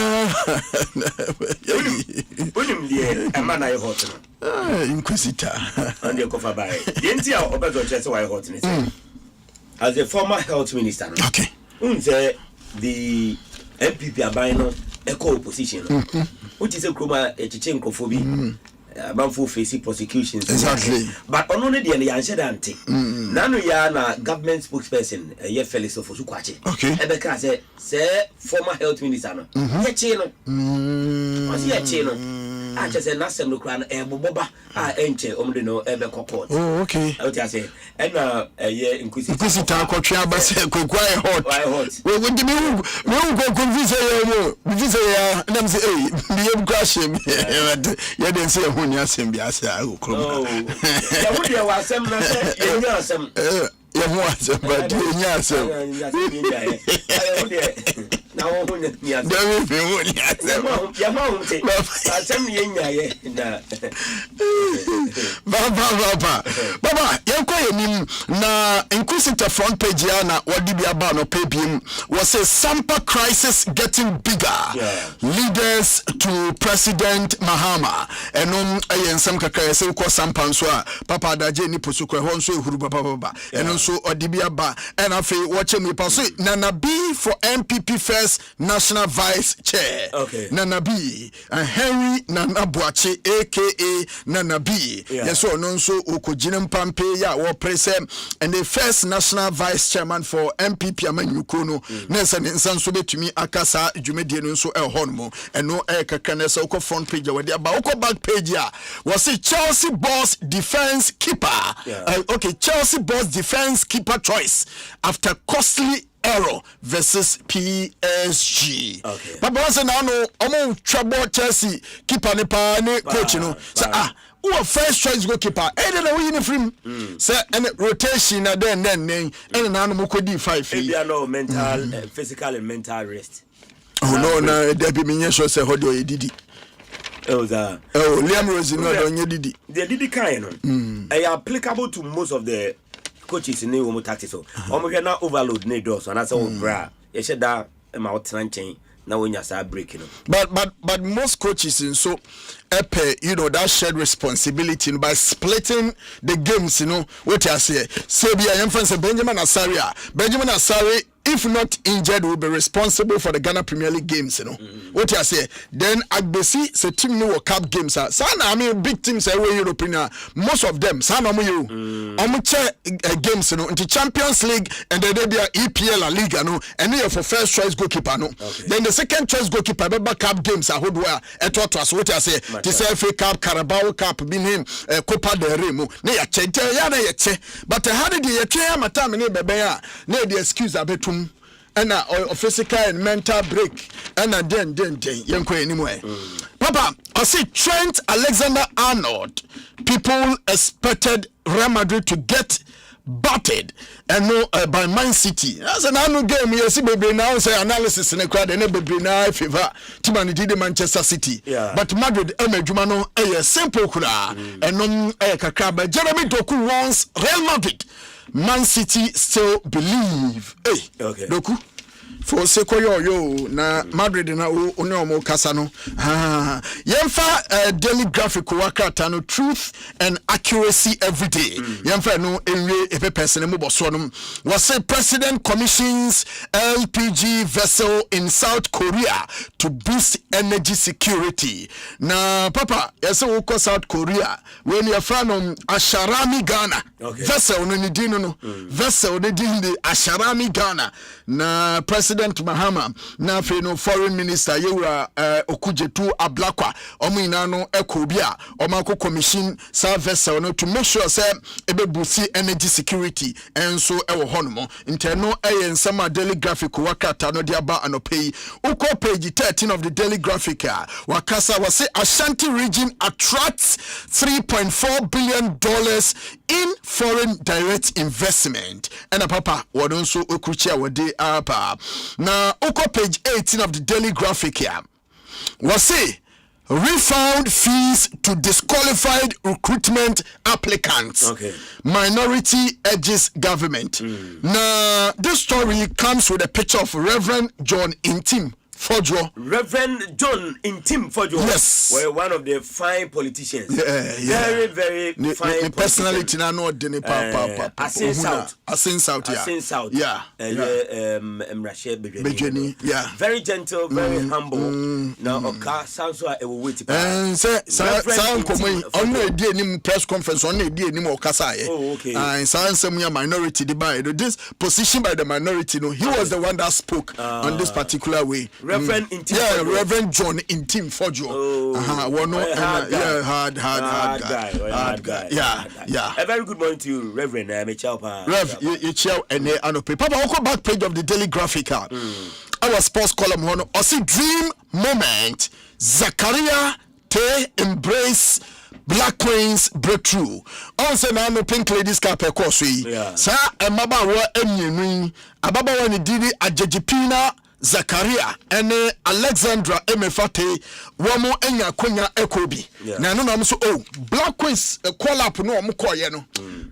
unim die amana ye hot inquisitor and you cover by the entire obezo chese why hot as a former health minister okay unze the MPP abino eco opposition which is a kroma echiche nkofo manfo face prosecutions exactly but only the answer dante nanu ya na government spokesperson ye Felix Ofosukwache okay ebe ka say former health minister no ye che no wasi ye che no a che say na sem no kra na eboboba a enche omde no ebe court oh okay what you say na ye inquisitor akotwa ba say kwekwa hot we would me go convince you visa ya nam say eh be crash me ye den say ni asem bi ase a okrom ya wo de wa asem na say ye nya asem ya mo asem ba de nya asem na wo hu ni asem da me be wo ni asem ya ma hu te asem ye nya ye na baba yanko yenim na inquisitor front page ya na wodi bia ba no pebiem was a Asempa crisis getting bigger leaders to President Mahama enom ayensam kakra se ko Asempa nso a papa daje ni posukwe ho nso ehuru baba eno nso odi bia ba ena fe watch me pass Nana B for MPP first national vice chair Nana B and Henry Nana Boache aka Nana B yes so no nso okojine mpampe ya wo presem and the first national vice chairman for MPP amanyuko no nesa nso betumi akasa dwumedie no nso ehonmo eno kakra nesa uko front page wadi aba uko back page ya was Chelsea boss defense keeper okay Chelsea boss defense keeper choice after costly error versus PSG. Okay. But once now no omo trouble Chelsea keeper ne pa ne coach no. So who first choice goalkeeper? Then we uniform. Say and rotation na then and now no kodi 5. Maybe no mental physical and mental rest. Oh no na there be me sure say how do you didi. Liam Rose no don you didi. The didi kind no. Applicable to most of the coaches in the tactics so na overload ne do so na say bra ye she da ma otranchen na wonya sa break no but most coaches in so that shared responsibility by splitting the games what you say Sabia Yemfan Benjamin Asari if not injured will be responsible for the Ghana Premier League games what you say then Agbesi se team no cup games sana I mean big teams away European most of them sana you games into Champions League and then they are EPL La Liga and they for first choice goalkeeper then the second choice goalkeeper cup games are what what you say this FA Cup, Carabao Cup, him Copa del Rey mu. Ne ya che ya na ya che. But how did you che amata me ne bebe ya? Ne the excuse abetum. Na physical and mental break. Na then yenko anymore. Papa, I say Trent Alexander-Arnold. People expected Real Madrid to get battered and by Man City. As an annual game, you see, baby now say analysis in a crowd and baby now favor Timani did Manchester City. But Madrid, Jumano, a simple kura and non a kakaba. Jeremy Doku wants Real Madrid. Man City still believe. Doku. for sekoyo yo na Madrid na one omo kasa no yemfa Daily Graphic wakata no truth and accuracy every day yemfa no enwe epe person mo boso no was president commissions LPG vessel in South Korea to boost energy security. Na papa yese wo ko South Korea when you from Asharami Ghana vessel no ni dino no vessel no di Asharami Ghana na President Mahama na fe no foreign minister Yewura Okujetu Ablakwa omo ina no ekobia omako commission sa vessel no to make sure say ebebusi energy security enso ewo honomo interno ensema Daily Graphic wakata no dia ba anopei uko page 13 of the Daily Graphic wakasa wase Ashanti region attracts $3.4 billion in foreign direct investment and papa wadonso okuchia wade apa na uko page 18 of the Daily Graphic here wase refund fees to disqualified recruitment applicants. Minority edges government. Now, this story comes with a picture of Reverend John Intim Fojo. Reverend John Intim Fojo. Yes. Were one of the fine politicians. Very, very fine personality. I know the Asin South. Asin South, yeah. Asin South. Yeah. Mrashe Bejeni. Yeah. Very gentle, very humble. Now, okay, sounds like a wait. And say, sound coming on the press conference on the day anymore. Oh, okay. And some minority divide. This position by the minority, no, he was the one that spoke on this particular way. Reverend Intim. Yeah, Reverend John Intim Fojo. Hard guy. Yeah. A very good morning to you, Reverend Mechaupa. Rev, you chill and anope. Papa, I'll go back page of the Daily Graphic. Our sports column one. I see dream moment. Zakaria te embrace Black Queen's breakthrough. Also now no pink ladies cap course. Sir, and Maba wa emyenu. Ababa wa ni didi Ajejipina Zakaria ene Alexandra Emefate wamo enya konya ekobi na no na so Black Queens call up no omo koye no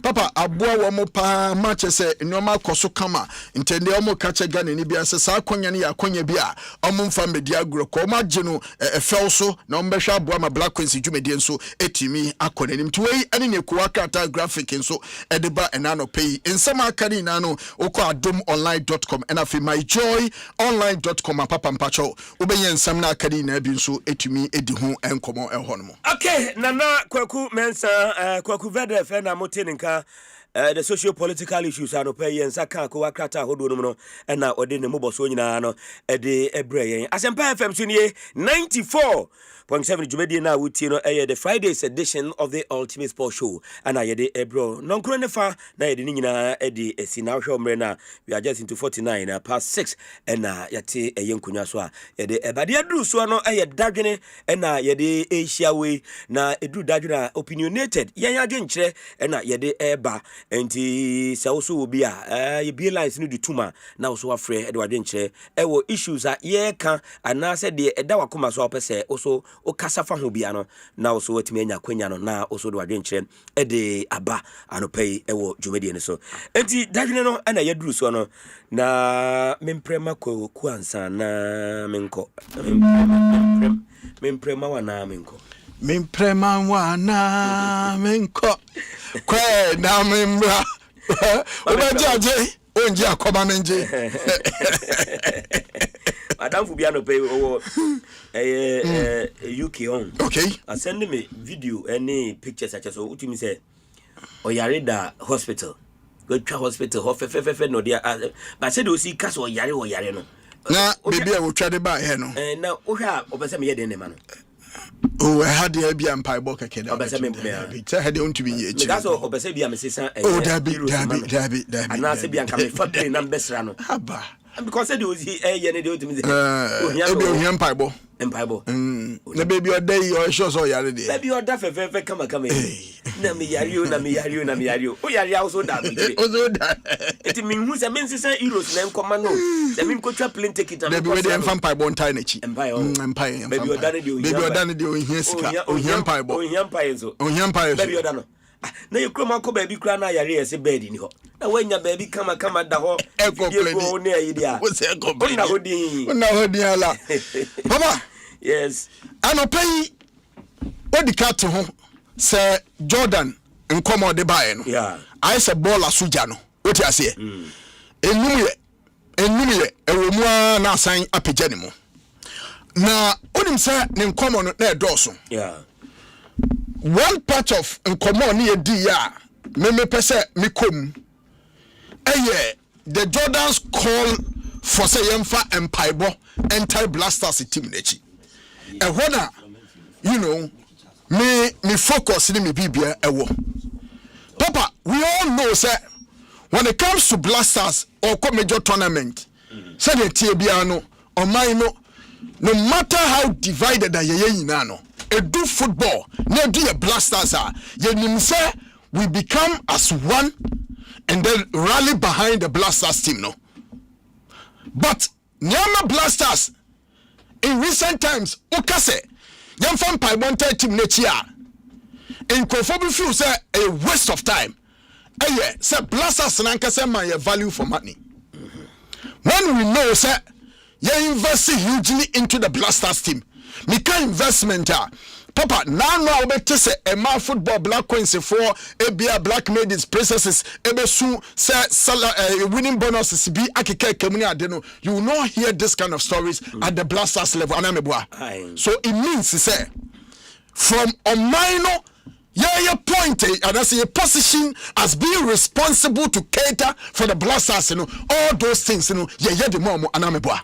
papa aboa wamo pa match se nyoma koso kama intende omo kache Ghana ni bia se sa konya ni ya konya bia omo mfa media gro ko ma gye no efel so na omo behwa aboa ma Black Queens dwumedie nso etimi akone nim tuwei ene ne ko akata graphic nso edeba enano pay nsema akani na no okọ adomonline.com and afi my joy online.com papa mpacho ubenye nsam na akadi na bi nso etumi edi ho enkomo ehonmo. Okay, nana kwaku mensa kwaku vede fe na moteninka the socio political issues are no pay yensa kan ko wakrata hodo no no na ode ne moboso nyina no de ebre yen Asempa FM so nie 94.7 Jumedi na wuti no the Fridays edition of the Ultimate Sports Show and I de ebro non kro ne fa na ye de nyina de esina hwe omre na we are just into 49 past 6 and yate yenkunya so a ye de ebade aduru so no dadwene na ye de Asia way na eduru dadwene opinionated yen adwenkyere na ye de eba enti se also obi a ye be lines no di tuma na also afre de adwenkyere ewo issues a ye ka ana se de eda wakoma so opese also o kasafa ho bia no na also watimi anya kwanya no na also de adwenkyere de aba anopei ewo dwumedie ne so enti dadwene no ana ye duru so no na memprema ko ansa na menko memprema wana menko memprema wana menko kwe na membra obajaje onje akoma menje Madam Fubiano pay UK on. Okay. I send me video any pictures such as what you say Oyareda hospital. Go to hospital ho no dia but said o see case oyare no. Na baby I will try the buy here no. Na o hwa obese me ye den ma no. Oh, I had the Abia and Piebok again. Obese me I had on to be here. That's all obese bia me sesa. Oh, Dabi. And na se bia come for play number no. Haba. Because said was he ye ne de otimi say. Obi Piebo. Empire. Na baby or day or shows or yare day. Baby or da fe come. Na me yari o. O yari also da me. Also da. It mean who say men say euros na nkoma no. Say me go try plane ticket and baby we dey fan Piebo on tie na chi. Empire. Baby or da ne de o. Baby or da ne de o hia sika. O hia Piebo. O hia Empire so. O hia Empire. Baby or da no. na yekro ko baby kra na yare ese bed ni ho na wanya baby kama da ho go na yidia wo se go na hodin ala papa yes anopai odika to ho se Jordan nkomo de bae no yeah I say ball asuja no what you say enum ye ewomua na asan apagya ne mu na onim say ne nkomo no na edoso yeah one part of nkomo ne yedi ya me pese me kom the Jordans call for say yemfa empaibo enter Blasters team nechi ehona you know me focus ni me bibia ewo papa we all know say when it comes to Blasters or major tournament say the tie bia no o man no matter how divided are ye nyina no do football na do your Blasters are ye nim say we become as one and then rally behind the Blasters team no but Nyama Blasters in recent times okase yamfam paibonta team nechia in Kofobi feel say a waste of time say Blasters nanka say my value for money when we know say you invest hugely into the Blasters team mika investment papa now obete say a football Black Queens for ABA Black Maidens princesses ebesu say winning bonuses be akeke kemuni ade no you will not hear this kind of stories at the Blasters level anamebua so it means say from a minor point and I say a position as being responsible to cater for the Blasters, all those things, the more anamebwa.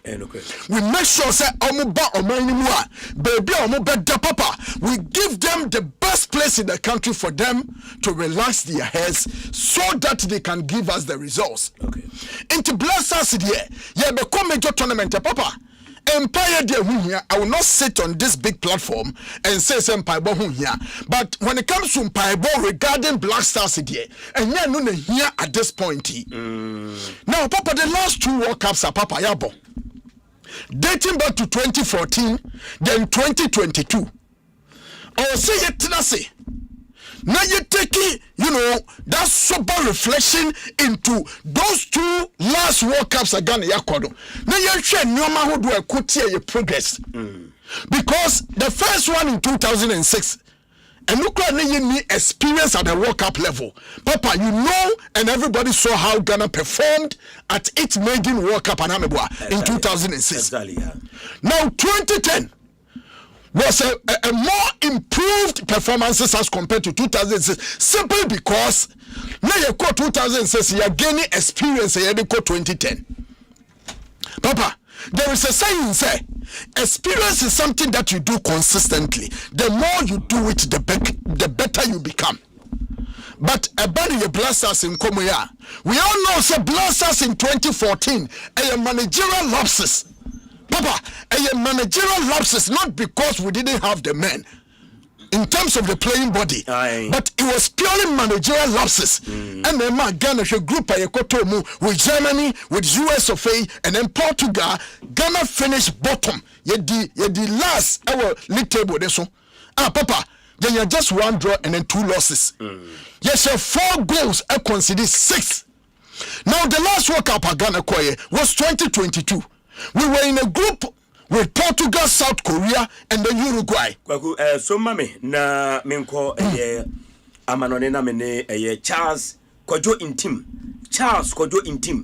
We make sure say omuba omainimua, baby omuba papa. We give them the best place in the country for them to relax their heads so that they can give us the results. Okay. Into Blasters here, become major tournament, papa. Empire de here, I will not sit on this big platform and say Empire here. But when it comes to Empire regarding Black Stars here, and yeah, no here at this point. Now, Papa, the last 2 World Cups are Papa Yabo. Dating back to 2014, then 2022. I will say it now you take that sober reflection into those 2 last World Cups again. Now you share Nyoma who do a your progress. Because the first one in 2006, and look at you experience at the World Cup level. Papa, you know, and everybody saw how Ghana performed at its maiden World Cup in 2006. Exactly, yeah. Now 2010 was a more improved performances as compared to 2006 simply because now you call 2006 you are gaining experience you call 2010. Papa, there is a saying say experience is something that you do consistently. The more you do it, the better you become. But about the Blasters in Komoya, we all know say Blasters in 2014 a managerial lapses. Papa, a managerial lapses not because we didn't have the men in terms of the playing body, but it was purely managerial lapses. And then my Ghana group with Germany, with US of A, and then Portugal. Ghana finished bottom. The last our league table. This one, Papa, then you just 1 draw and then 2 losses. Yes, 4 goals. I consider 6. Now the last World Cup Ghana was 2022. We were in a group with Portugal, South Korea, and then Uruguay. So, mami, na minko amanone na mene Charles Kojo Intim. Charles Kojo Intim.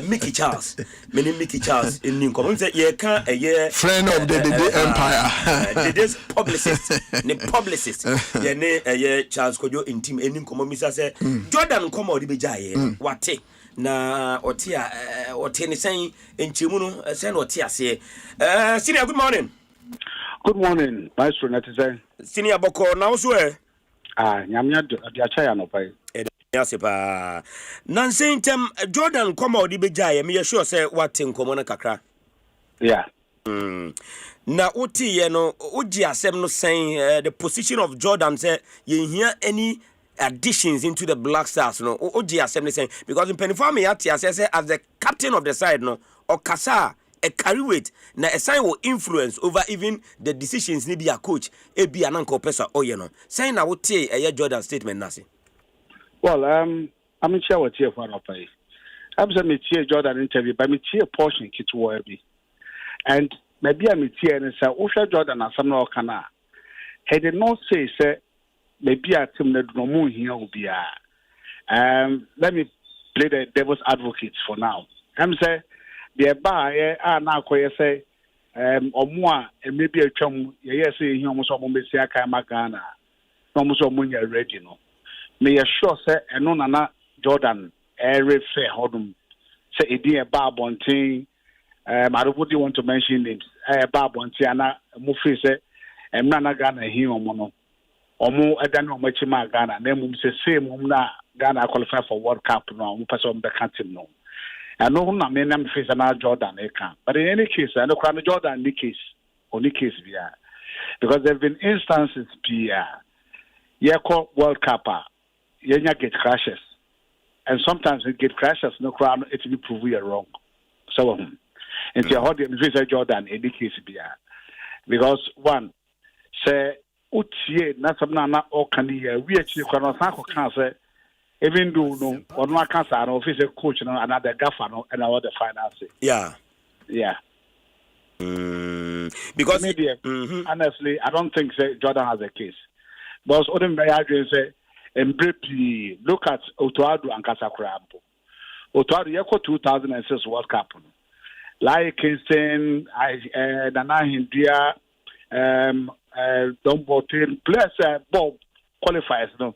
Mickey Charles. Mene Mickey Charles in Ninko. Say ye can friend of the Empire. This publicist. Ne publicist. Ye ne Charles Kojo Intim. Ninko misa say Jordan komo di bejaye. Wate. Na otia saying enchimu no say no otia say senior good morning Myxtro netizen senior boko na so nyamya de acha no pai yes pa na sentem Jordan come odi bejaye me sure say what nkomo na kakra yeah na oti ye no oji asem no saying the position of Jordan say ye hear any additions into the Black Stars no oji assembly saying because in Penifami Atia say as the captain of the side no or Kasa a carry weight na a sign will influence over even the decisions ni be a coach e be an uncle pesa or you know saying na wote a Jordan statement nasi Well, I'm sure what here for pay. I'm saying me Jordan interview, but me portion kit be. And maybe I'm here and say, Osha Jordan as some no kana. He did not say maybe a team that no more here will be let me play the devil's advocate for now. I'm say the buy now say or more and maybe a chum yes he almost almost say Ghana. Almost almost ready no. May assure say and no na Jordan every fair hodum say it be a bar bonting. I don't want to mention names. Bar bonting and Mufi say and Nana Ghana here on Omo Adano Machima Ghana, name say same na Ghana qualify for World Cup no, person the country no. And no na me name face na Jordan but in any case, I know Jordan in the case because there have been instances World Cup get crashes. And sometimes it get crashes no crown it will prove you wrong. So and you hold the Jordan in the case because one say utie na sabna na okani we actually kwano sanko kan say even though no or no cancer no officer coach no another gaffer no and our the finance because maybe honestly I don't think say Jordan has a case but odem by adwen say embre look at Otuado and Kasakrampo Otuado yeko 2006 World Cup like Kingston Nana Hindia don't vote players Bob qualifiers no.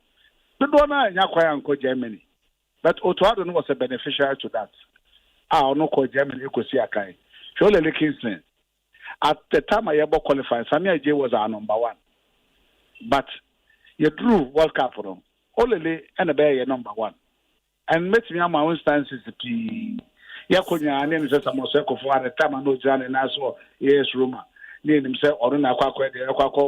The donor Yakwaya and Germany. But Otuado was a beneficiary to that. No call Germany you could see a kind. Surely Kingston. At the time I ever qualified, Samia J was our number one. But you drew World Cup for them. Only and a bear number one. And met me on my own stances to Yakunya and then just a more circle for the time I know John and I saw yes rumor. Near himself or not quite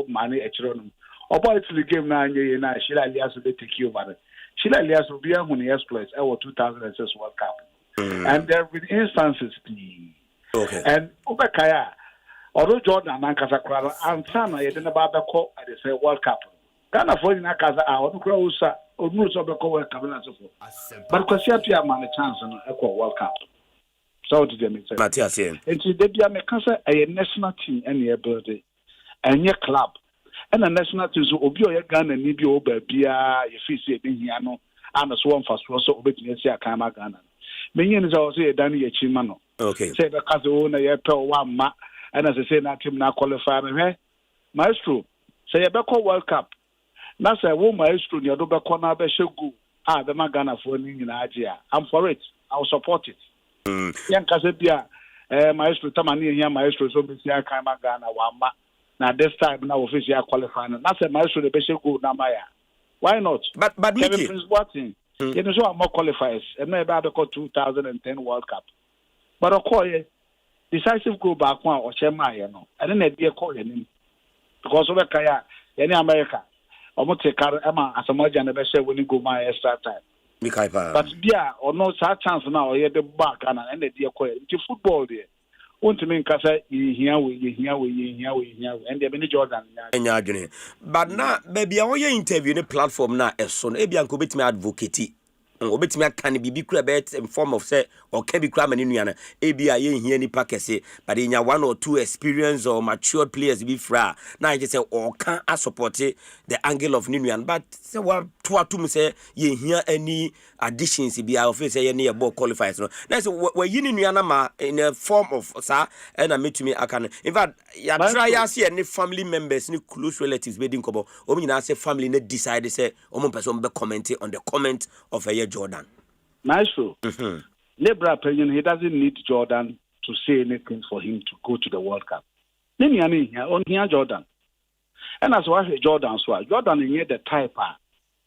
money at Ronum. Or boy to the game 9 years and Sheila Elias will take you over it. Sheila Elias will be on the exploits our 2006 World Cup. And there have been instances. Okay. And Obakaya, although Jordan and Kasakra and Sana, you didn't about the call at the World Cup. Ghana for in Akaza, I want to grow or moves of the call cabinet. But because you have man a chance on a World Cup. So did you say? Matthias, and so they be a mechanisa a national team and your birthday and your club. And a national team so obi oya Ghana ni bi oba bia ye fi se be hia no and so on fast so obetumi esi akama Ghana. Menye ni so say dan ye chima no. Okay. Say the cause o na ye pe o ma and as say na team na qualify me Myxtro say ye be call World Cup. Na say wo Myxtro ni odo be call na be shegu be ma Ghana for ni nyina age a. I'm for it. I will support it. Yan kase bia Myxtro tamani hia Myxtro so be si akama Ghana wa ma. Now this time now officially qualifying. That's a Myxtro the best go na Maya. Why not? But Kevin Prince Boateng. You know so more qualifiers. And maybe I call 2010 World Cup. But of course, decisive go back one or Chema, you know. And then they call him because of Kaya, any America. I'm not take Emma as a Mojan the best when you go my extra time. But yeah, or no such chance now, or the back and the dear call into football there. Want to mean Casa here and the many Jordan. But now, maybe our interview in a platform now, as soon as you could me advocate. Obetimi can be crabet in form of say or can be cram in Indiana. ABI here any package, but in your 1 or 2 experience or matured players be fra. Now I just say or can I support the angle of Ninian, but say what to say ye hear any additions be our face any about qualifiers. No, that's where you in a form of sir and I meet to me I can in fact ya try see any family members, any close relatives being couple. Or you say family ne decide say one person be commenting on the comment of a Jordan. Myxtro. Liberal opinion, he doesn't need Jordan to say anything for him to go to the World Cup. Then on here Jordan. And as well as Jordan, Jordan is the type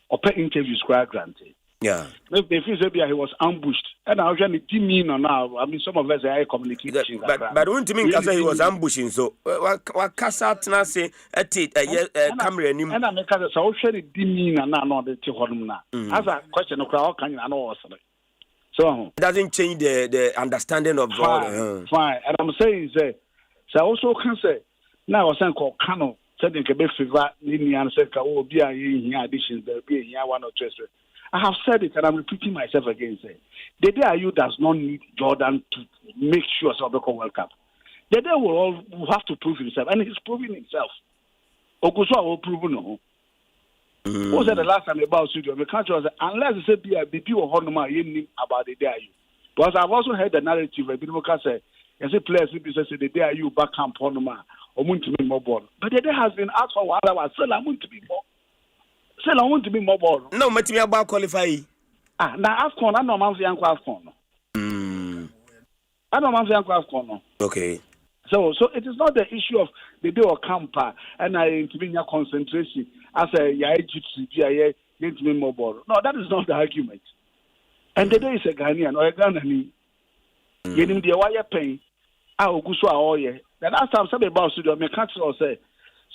of interviews granted. Yeah. If he was ambushed, and I was trying to demean now. I mean, some of us are communicating. But when to me, he was ambushing. So, what Cassat now say at it, camera and him. And I'm because I was trying to demean and now the Tijuana. As a question of crowd, can you know? So, doesn't change the understanding of God. Fine. And I'm saying, say, so I also can say, now I was saying, called Kano, said in Quebec, Linean said, oh, be a additions, there be 1 or 2. I have said it and I'm repeating myself again. Say, the day Ayew does not need Jordan to make sure Sobeko World Cup. The day will have to prove himself, and he's proving himself. Oguswa will prove no. Who said the last time about studio? The country was unless they say BB or Honoma, you knew about the day Ayew. Because I've also heard the narrative where people can say, "Yes, players will be say the day Ayew back camp Honoma or want to be more ball." But the day has been asked for 1 hour. Still, I want to be more. Still, I want to be more ball. No, but me about qualify. Now AFCON, I know man's young AFCON. I know man's young AFCON. Okay. So it is not the issue of the day or camper and I to be in your concentration as a Yaiji to more ball. No, that is not the argument. And the day is a Ghanaian or a Ghanaian. Getting the wire pain. I will go so all year. The last time somebody about studio, my country say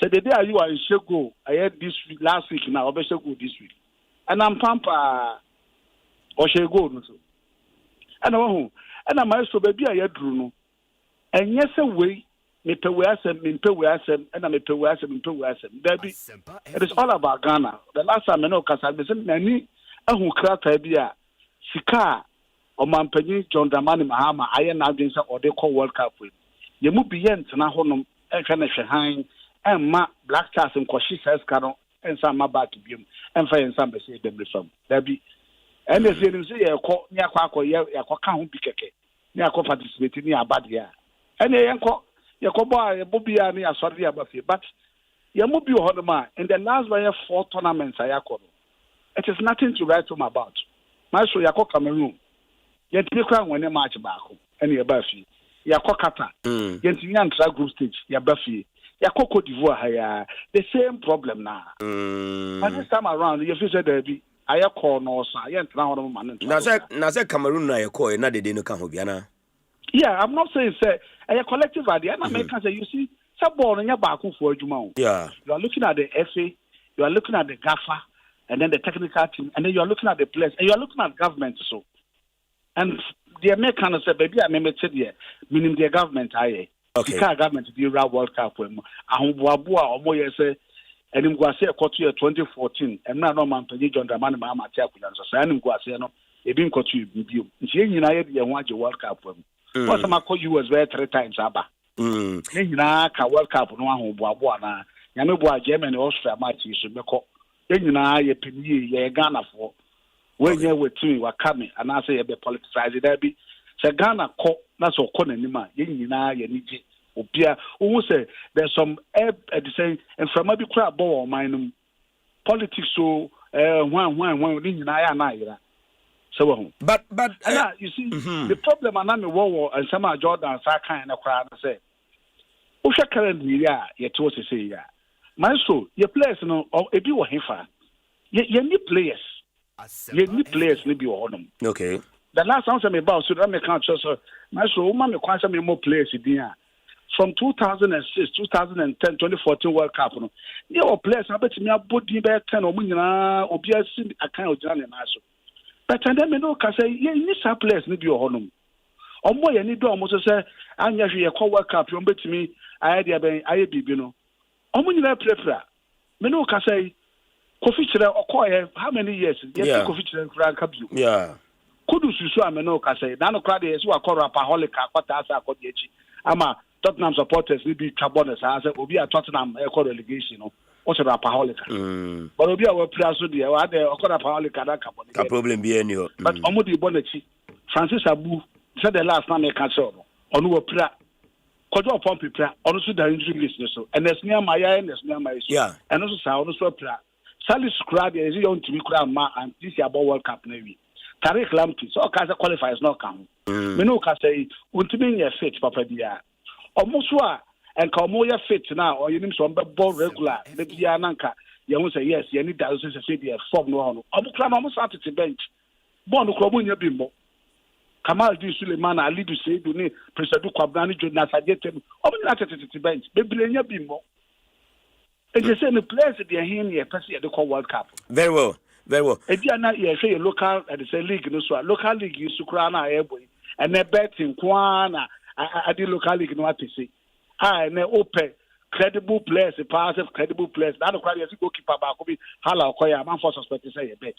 the day you are in Shego, I had this week, last week now, I'll be Shego this week. And I'm Pampa or Shego. And I'm also baby, I had Bruno. And yes, away, me pay and I may pay Debbie, it is all about Ghana. The last time I know, because I was in any who cracked idea, Sika or Mampany, John Dramani Mahama, I am now doing or they call World Cup with. You move beyond Honum, and Fanash and Ma Black Stars and Koshi says Caro and some back to Bim and Fire and some say them from Debbie. And they say, near Quaco, Yaquacan Piquet, near co participating near Badia. And Yakoba, Bobia, near Sordia Buffy, but Yamubi Hodoma in the last 4 tournaments, Ayako. It is nothing to write home about. My show Yako Cameroon. Yet you can win a match back and your Buffy. Yako Kata, yet you can't try group stage, your Buffy. Yako Cote d'Ivoire, the same problem now. But this time around, you feel that I call no, I ain't now on man. Naza Cameroon, I call another day no Cahobiana. Yeah, I'm not saying, say, a collective idea. And I make say, you see, some ball in your back for Juma. Yeah. You are looking at the FA, you are looking at the GAFA, and then the technical team, and then you are looking at the players, and you are looking at government. So, and the Americans say, baby, I remember said, yeah, meaning the government, okay. The government, the World Cup, and Wabua, or more, say, and in Guasia, Cotu 2014, and now no man, John Dramani Mahama, so I'm Guasia, no, a being Cotu, you, United, you want your World Cup. What's my call you was there 3 times, Abba. Then World Cup, no one who Boana, Yamabua, Germany, Austria, Mighty, should be called. Then you know, you pay ye Ghana for when you were 2 were coming, and I say a bit politicized. There be Sir Ghana call, that's all Conanima, you know, you need it. Opia, who say there's some ebb at the same, and from maybe crab ball, mine politics so when you know, so, but you see, the problem I'm a war and some of Jordan are kind of crowd say, Usha currently, you told to say, yeah. My soul, your players, no, or if you were Hifa, you need players. You need players, maybe all them. Okay. The last time I'm about, so that may count, so my soul, man, you can't me more players in from 2006, 2010, 2014 World Cup. You know, players, I bet me a body better 10 or obviously a kind of journey. But then me no can say you need some players need your honum. Or more you need almost say and you call World Cup you bet me I be no. Or when you play. Me no can say Kofi Chire or how many years? Yes, Kofi Chire Frank you. Yeah. Kudu susu am no can say na no crowd is who are call rapaholic akota asa akodi echi. Ama Tottenham supporters will be carboners as obi at Tottenham e call relegation no. What's a rapaholic? But obi our players so there are the rapaholic that carbon. A problem be any. But Omodi Bonechi, Francis Abu said the last time I can't show on who pra Kojo Pompi pra on also the injury list so and there's near my eye and there's near my yeah and also sound also pra Sally Scrab is on to be crown ma and this year about World Cup Navy. Tariq Lamptey so Kaza qualifiers not come. Me no can say ultimately fit Papa Dia. Almost and Kamoya fit now or you need some ball regular the Biananka. You won't say yes, you need that to say the form no one. Almost out to bench. Born Krobunya Bimbo. Kamal D. Suleiman, Ali to say, do need President Kwabrani, Jonas, I get him. Open to bench, baby, Bimbo. And you say the players that they are here, especially at the World Cup. Very well, very well. If you are not here, say local at the league, no, so local league is Sukrana Airway, and they're betting Kwana, I did local league, no, what to say. And they open. Credible players, passive credible players. That requires you goalkeeper back. Hala Okoya, man for suspect to say a bet.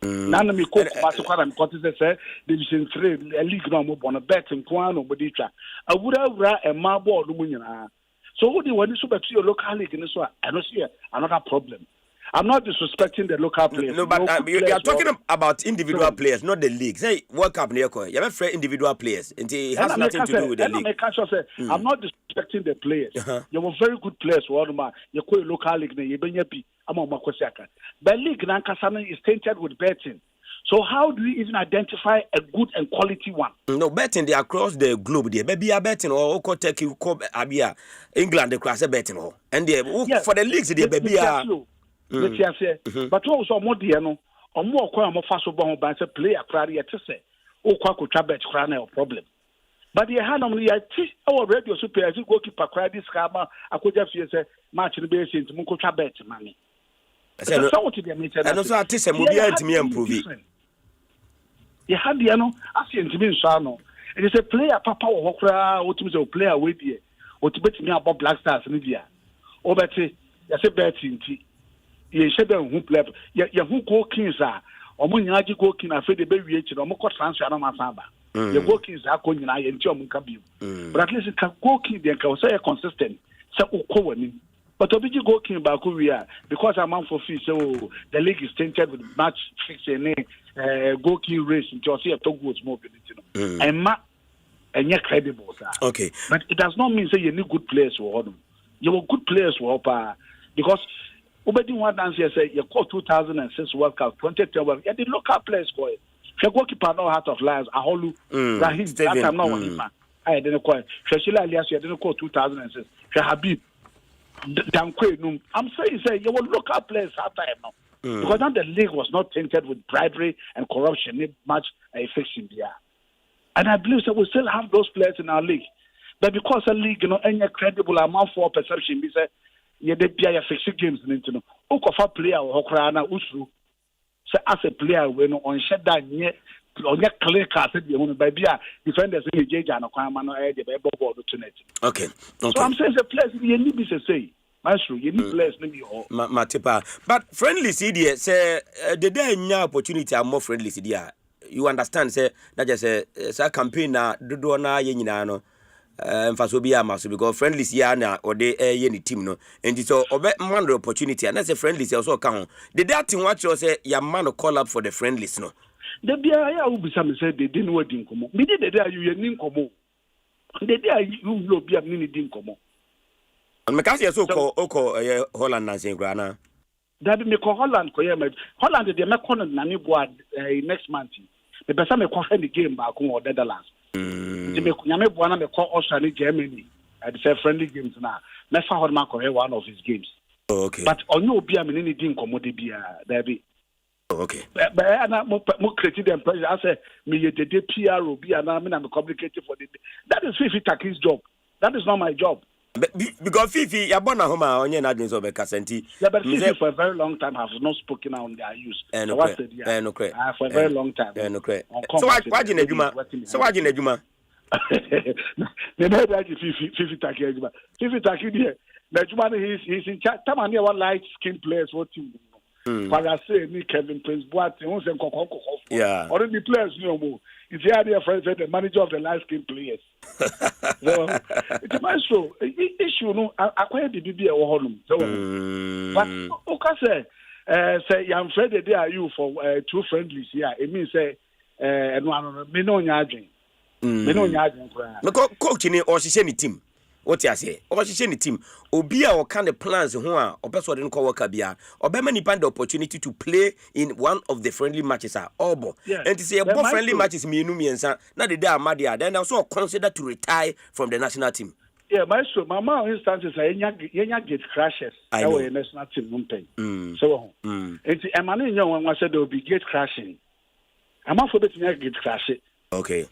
Nana me ko kwara me kote say division 3 league no mo bon bet nko no bodi twa awura e ma board mu nyina so who the one so beto your local league ni so I don't see another problem. I'm not disrespecting the local players. No, but you are talking about individual players, not the league. Say World Cup near you have a individual players, and it has nothing to do with the league. I'm not disrespecting the players. You were very good players. You call local league, you be the league is tainted with betting. So how do you even identify a good and quality one? No, betting they across the globe. There maybe a betting or Turkey, Abia, England, the class betting or and for the leagues they maybe are. But also more dear no or more quite more fast over by a player crowd yet to say oh quite bet crane problem. But the hand only I teach our radio super as you go keep a crowd this scammer I could just say match in the basin to Munko bet money. And also I teach a movie to me improve it. You had the ano as you intimate Sano. It is a player papa or Hokra what is a player with you or to bet me about Black Stars in India. Or Betty, that's a betting tea. You said who play ya who go kings are or when you go king afraid the baby or more transfer on my samba. The go kings are going in I enjoy Munkabu. But at least it can go king then can say consistent. So but Obiji go king Bakuria because I'm on for fee so the league is tainted with match fixing go king race in Josie a Togo was more and yet credible, sir. Okay. But it does not mean say you need good players for them. You were good players for because Ubedi one dance here say you call 2006 World Cup 2010 World Cup. Yeah, the local players for it. The goalkeeper no Heart of Lions. Aholu. Rahim. That time no one. I didn't call. Shashila Elias. You didn't call 2006. Habib. Dankwe Num. I'm saying say you were local players at time now. Because now the league was not tainted with bribery and corruption. It much a fixing there. And I believe that we still have those players in our league. But because the league, any credible amount for perception, we say. You did be a fixed games in it. Okofa player or Hokrana Usru. So as a player, when on shut down yet on your clear card, you want to be a defenders in the J and Okamano, the Bible to net. Okay. So I'm saying the players you need to say, Master, you need players maybe all. Matipa. But friendly CD say the day now opportunity are more friendly CD. You understand, say that just a campaign na do na yenino. Mfaso bi amaso because friendlies ya na ode ye ni team no and so obe man the opportunity and that's a friendlies also can the that thing what you say your man call up for the friendlies no the bia ya ubisa me say they didn't word in komo me dey there you nin komo the day you no bia me ni din komo and me ka say so ko Holland na say gra na that me ko Holland ko ye me Holland dey me ko na ni board next month me pesa me ko the game back on Netherlands. Nyame Buana me call Australia Germany at the friendly games now. Never heard man one of his games. Oh, okay. But on no be a mini din commodity be there be. Okay. But I mo created the impression I say me the PRO be and I'm complicated for the that is Fifi Taki's job. That is not my job. Because Fifi ya bona homa onye na adwin so be kasenti. Yeah, but Fifi for a very long time have not spoken on their use. No for a very long time. No credit. So why you nedjuma? So why you nedjuma? Me know that Fifi Taki edjuma. Fifi Taki there. Nedjuma he's in charge. Tam ane one light skin players what team. Para say ni Kevin Prince Boateng won say kokoko. Yeah. Already players no more. It's the friend the manager of the light skin players. So it's my show. Issue no akwa the BB e wo honum. So but oka say I'm afraid they are you for two friendlies here. It means say no me no nya adwen. Me no nya adwen kra. Me coach ni o hihye ni team. What you say? O hihye ni team. Obi a o kan the plans ho a opeso de nko work bia. Obema ni the opportunity to play in one of the friendly matches are obo. And to say a friendly matches me enu miensa na the day amadia then also consider to retire from the national team. Yeah, Maestro, my mom instances are yenya gate crashes. I know national team umpen. So it's Emmanuel Young when said there will be gate crashing. I'm not for the gate crashing. Okay.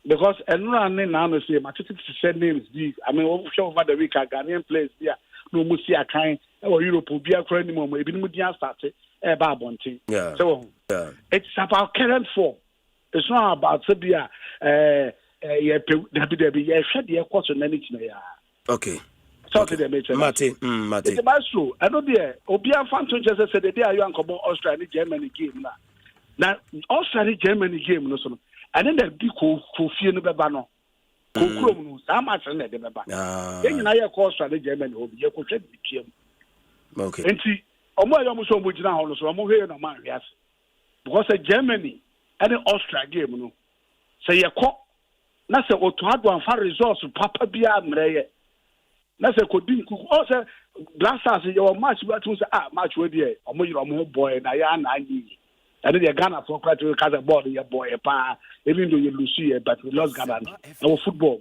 Because everyone now say my to send names. I mean, over the week, Ghanaian players there. No musi akan or Europe will be a friend anymore. Maybe Mudian started a babonti. Yeah. So it's about current form. It's not about Sabia. Okay. Talk to them, Mate. It's true. I know there. Obia Fanton just said the day you uncle Australia Germany game now. Now, Australia Germany game no so. And then the big Kofi no beba no. Kokrom no sa match na de beba. Then na ye call Australia Germany obi ye ko hwe di tiam. Okay. Enti omo ayo mo so mo gina ho no so omo hwe no man hwe ase. Because Germany and the Australia game no. Say ye ko na se otoado anfa resource papa bia mreye. Na se ko din ku o se Blasters ye match we to say match we dey omo yiro omo boy na ya na anyi. And the Ghana for quite to cast a ball your boy even though you lose here, but we lost Ghana. Our football.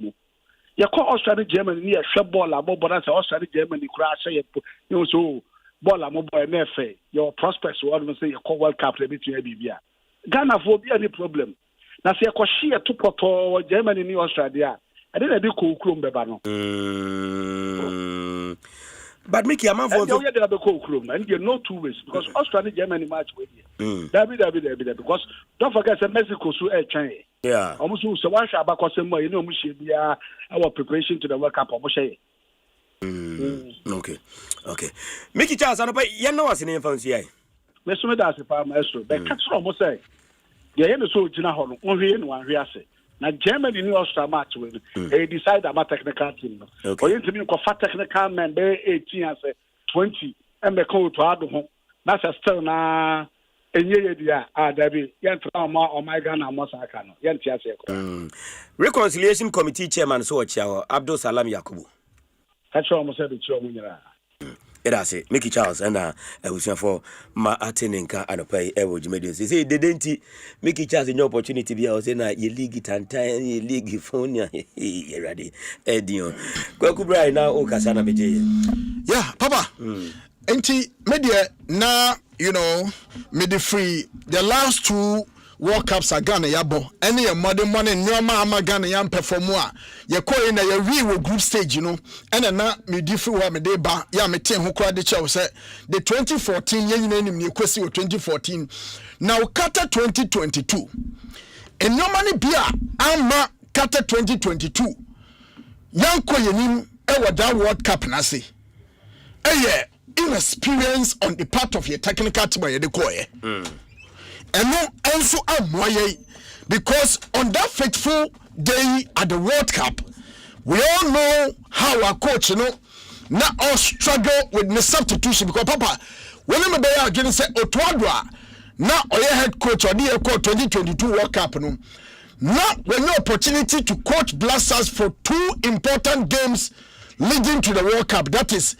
You call Australia Germany near shot ball, but that's Australia Germany crash. You know, so ball, a mobile NFA. Your prospects, what we say, you call World Cup, let me to Libya. Ghana for be any problem. Now, say, a share to Porto, Germany, New Australia. I didn't do cool, Bebano. But Mickey, I'm for the and you know 2 ways because Australia Germany match with you. Because don't forget Mexico so China. Yeah. Almost so one shot back you know our preparation to the World Cup almost. Okay. Mickey Charles, I know what's in the influence here. Mesome da se pa maestro. But catch almost say. Yeah, you know so Gina Holo. One say. Now Germany New Australia match with they decide about technical team. Okay. You to me for technical men be 18 and say 20 and be call to ado ho. That's still na enye dia David yentra my Ghana Mosaka no. Yentia se. Reconciliation Committee Chairman so Chiao Abdul Salam Yakubu. Catch almost say the Chiao munyara. Edase Mickey Charles and was for ma atenenka anopai ewo jimedio say they didn't Mickey Charles in your opportunity be I say na ye league tantan ye league phone ya ready edion kwaku brai na o kasa na beje yeah papa enti media na you know made free the last 2 World Cups are Ghana yabo any modern money nyoma ama Ghana yam perform a ye call in a real group stage you know and na me different wa me dey ba ya me ten ho kra de chew say the 2014 ye nyina nim ne kwesi 2014 now kata 2022 and no money bia ama kata 2022 yanko yenim e wada World Cup na say inexperience on the part of your technical team ye de call and no also amoye because on that fateful day at the World Cup we all know how our coach you know not all struggle with the substitution because papa when me be again say Otuadwa now oye head coach or the 2022 World Cup no now we no opportunity to coach Blasters for 2 important games leading to the World Cup, that is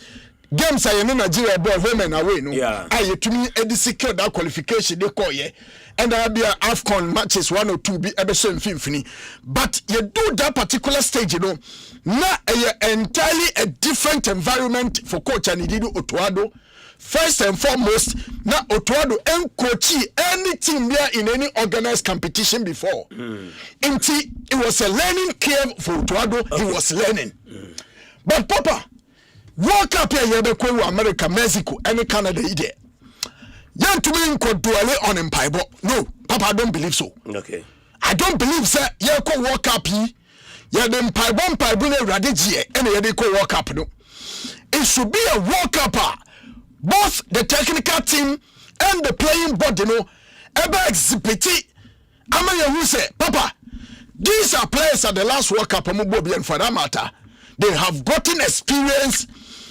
games are in Nigeria ball home and away no I to me edi secure that qualification they call ye and there be AFCON matches 1 or 2 be ebesem fimfini but you do that particular stage you know now entirely a different environment for coach and Ididu Otuado. First and foremost now Otuado and coachy any team there in any organized competition before it was a learning curve for Otuado. He was learning but papa World Cup here yebe America, Mexico, and Canada ide. Yan to me ko dwele on empaibo. No, papa I don't believe so. Okay. I don't believe say ye ko World Cup yi. Ye dem empaibo ne radijie and ye ko World Cup no. It should be a World Cup. Both the technical team and the playing body no ebe exhibit ama ye who say papa these are players at the last World Cup and for that matter they have gotten experience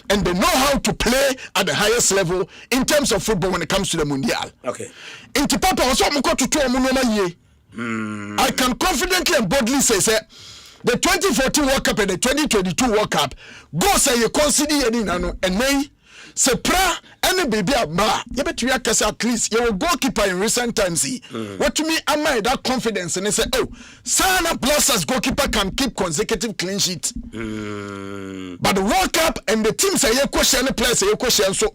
and they know how to play at the highest level in terms of football when it comes to the Mundial. Okay. Inti papa also mko to I can confidently and boldly say the 2014 World Cup and the 2022 World Cup go say you consider nano and may se pra any baby ma you bet you at least your goalkeeper in recent times what to me am I that confidence and they say oh Sana Blasters goalkeeper can keep consecutive clean sheets but the World Cup and the team say you question the players say you question so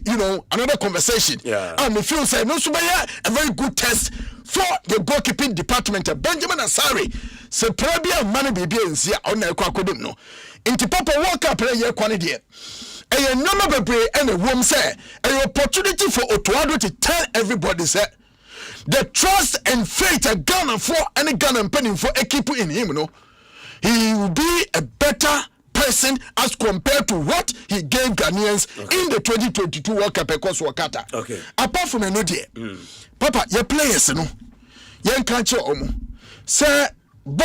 you know another conversation and if you say no so a very good test for the goalkeeping department Benjamin Asari se probably money baby and see on na kwakodum no inti papa World Cup play ye kwani de a number bebre and a woman say an opportunity for Otuado to tell everybody say the trust and faith a Ghana for any Ghana penny for a keeper in him no he will be a better person as compared to what he gave Ghanaians in the 2022 World Cup across Wakata. Okay. Apart from another, Papa, your players, no, you can't show omo. Sir, you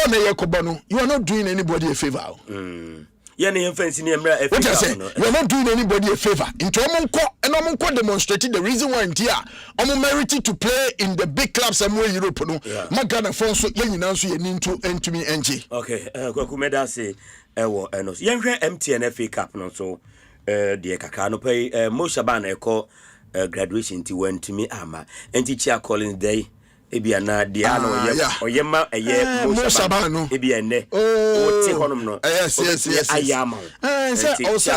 are not doing anybody a favor. You are not doing anybody a favor. Into Omonko demonstrated the reason why India Omo merited to play in the big clubs somewhere Europe. No, Magana Fonso, Yeninasu, Yeninto, and to me, NG. Okay, Kwakumeda say, Enos, Yangra MTNFA Cup, no, so, dear Kakano pay, Moshaban, echo graduation to went to me, Ama, and teacher calling day. Ebiana diano oyema Mosabano ebiane o te honom no yes ayama also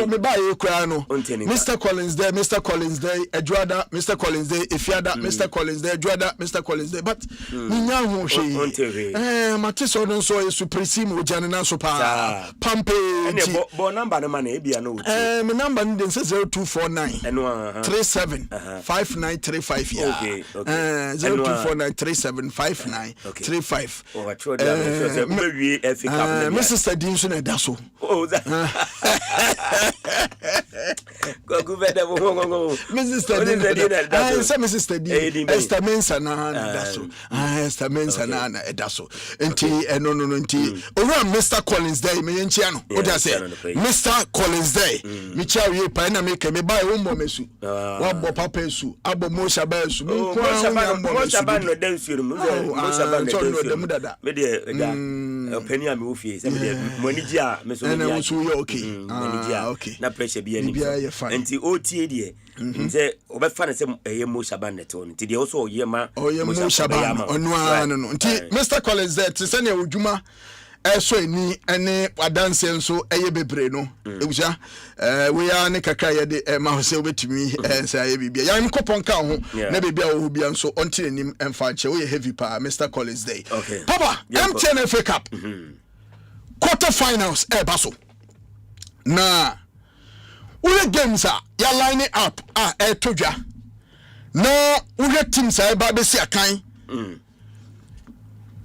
me buy no Mr. Collins there Edwada Mr. Collins there Ifiada Mr. Collins there Edwada Mr. Collins there but nya ho hwe Matiso no so supreme ojane na so pa pampe bo number no man ebia no me number no 0249 37 5935 okay 0249375935. Mrs. Stadin so na da so. Oh that. Mrs. Stadin. Mrs. Stadin. Esther Mensa na da so. Esther Mensa na da so. Enti no enti. Ora Mr. Collins there me yenchia no. O da say Mr. Collins there. Me cha wie pa na me ke me buy wo mo mesu. Wa bo papa su, abo mo shaba su. Mo shaba no dance you mo shaba no dance me de openi am wo fie say me de moniji a me so na wo so okay moniji na pressure bi ani enti otie de say obefa na say eye mo shaba net on enti de also oye ma mo shaba no enti Mr. Collins there to say na odwuma so ni ene wadanse nso eye bebre no ebusa we are ne kakra ye de ma ho se obetumi say ye bibia ya nkopon ka ho na bibia wo bia nso onti enim emfa che we heavy pa Mr. Collins Day Papa MTN FA Cup quarter finals baso na we games ya line up todwa na we teams ba be si akan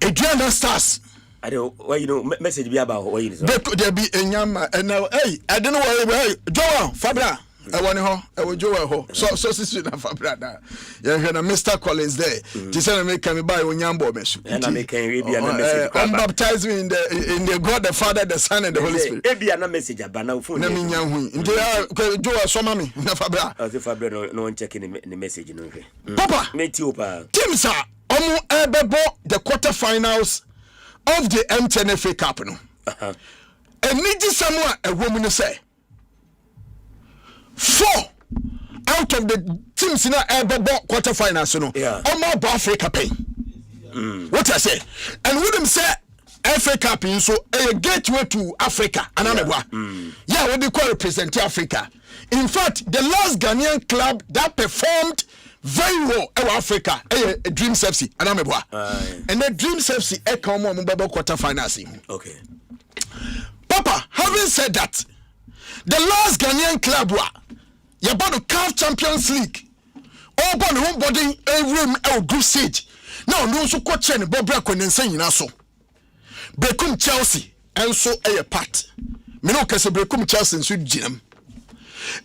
Adriana Stars I don't why you know message be about why you know there be enyama and now hey I don't know why Joel Fabra I want ho Joel ho so sister na Fabra na ya na Mr. Collins there he said make me buy onyambo mesu and I make can be na message I'm baptized in the God the Father the Son and the Holy Spirit e be na message aba na phone na me nya hu nti Joel so mami na Fabra Fabra no checking the message no Papa me ti opa teams are omo ebebo the quarterfinals of the MTN FA Cup no. And niji samwa a woman say 4 out of the teams in the quarterfinals no. Omo ba Africa pay. What I say? And with them say FA Cup in so a gateway to Africa and yeah, what they call represent Africa. In fact, the last Ghanaian club that performed very well in Africa, Dreams FC, and the Dreams FC come on quarter finals. Okay. Papa, having said that, the last Ghanaian club you about to CAF Champions League. All born home body a room group stage. Now no so coach and Bob Bracken and saying so. Brekum Chelsea and so a part. Minoka Brekum Chelsea and Sweet Jim.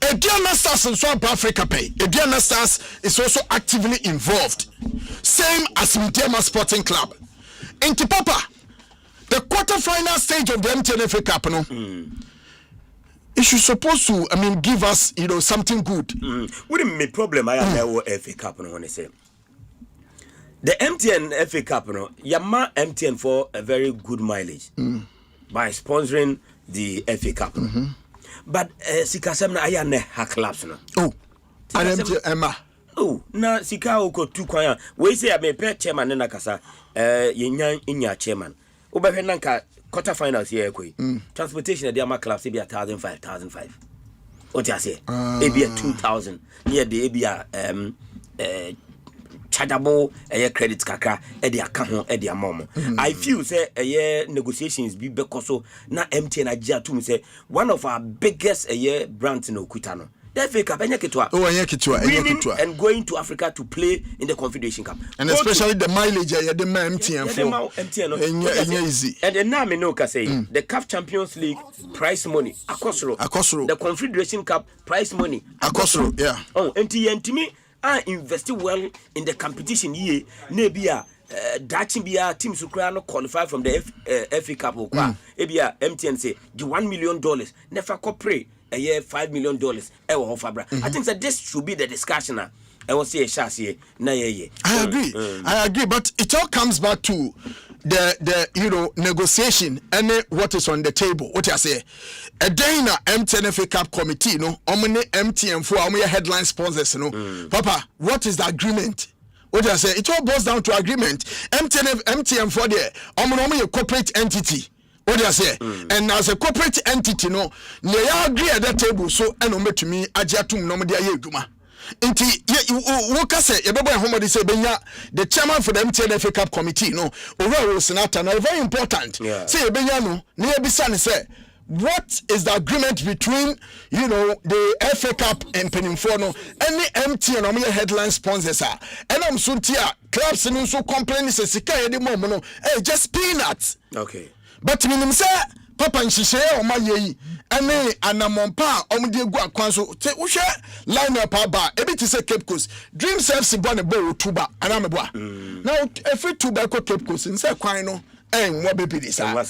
Ediana Stars in South Africa pay. Ediana Stars is also actively involved. Same as Mutema Sporting Club. In Papa, the quarter-final stage of the MTN FA Cup, no? It should supposed to, give us, something good. Wouldn't be problem I have there FA Cup, no one say. The MTN FA Cup, no, Yama MTN for a very good mileage by sponsoring the FA Cup. But sikasem na aya ne ha clubs no. Oh. Emma. Oh, na sika oko tu kwan. We say me pe chairman na kasa yenya inya chairman. Obehwe na nka quarter finals here ekoi. Transportation dey ama clubs be 1,500. What you say? E be 2,000. Here dey be chargeable credit kakra e dey aka ho e dey amom. I feel say negotiations be because so na MTN agya to me say one of our biggest brands in Okuta no The FA Cup, winning and going to Africa to play in the Confederation Cup. And especially the mileage, the MTN easy. And the name no can say the CAF Champions League prize money, Akosro. The Confederation Cup prize money, Akosro. Yeah. Oh, and me, I invested well in the competition. Ye, nebia. Daching be a team Sukrano qualify from the FA Cup. Ebia MTN say the $1 million never cooperate a year $5 million. I think that this should be the discussion. I will say a chassis. I agree, but it all comes back to the negotiation and what is on the table. What I say, a day na MTN FA Cup committee, MTN for our headline sponsors, Papa, what is the agreement? What I say, it all boils down to agreement. MTN for the a corporate entity. What I say, and as a corporate entity, they agree at that table. So, and to me, Ajatum no media yeguma. Inti woka say yebeba homodi say benya the chairman for the MTN FA Cup committee over senator now very important. Say benya no na yebisa ne say what is the agreement between the FA Cup and Penimfono any MTN or headline sponsors are and I'm suntia clubs and so complain say sika yedi mo just peanuts. Okay. But minim say Papa nshishe o ma yeyi ene anamompa omde gu akwanso te wo hwe line up aba ebi ti say Cape Coast Dreams FC born bo tuba anameboa now every tuba ko Cape Coast nse kwan no what baby this say no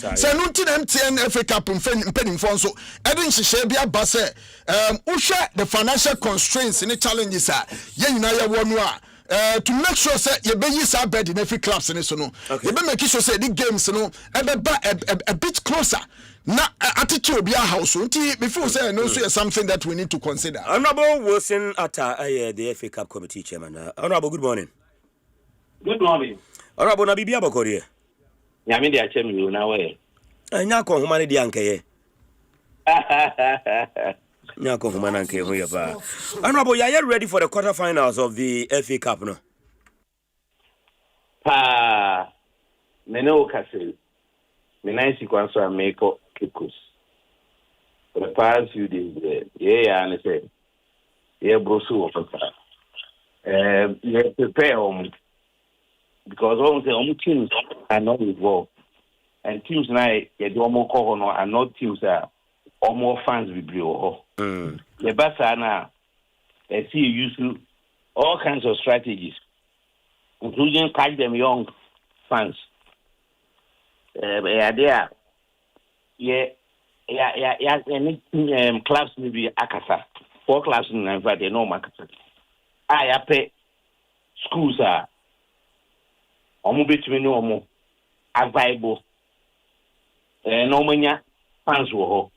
tin MTN FA Cup mpeni fonso edin hihye bia ba say uhwe the financial constraints and challenges ye nyina ye wo no to make sure say you be use our bed in every clubs in so no you be make sure say the games a bit closer na attitude be a house before say no so something that we need to consider. Honorable Wilson Atta the FA Cup committee chairman. Honorable, good morning. Good morning. Honorable na bibia bokori. Nyame dia chairman you na we. Nya ko humane dia nkeye. Nyako humana nke ho yaba. Honorable, are you ready for the quarterfinals of the FA Cup no? Meno kase. Menaisi kwanso ameko kikus. For the past few days, and say, brosu offer. You prepare because all the teams are not involved, and teams now you do more corner are not teams that or more fans will be the Basana see using all kinds of strategies, including catch them young fans. There, any clubs maybe Akasa, 4 clubs in Nigeria, no market. I pay schools are almost between no available. No many fans were.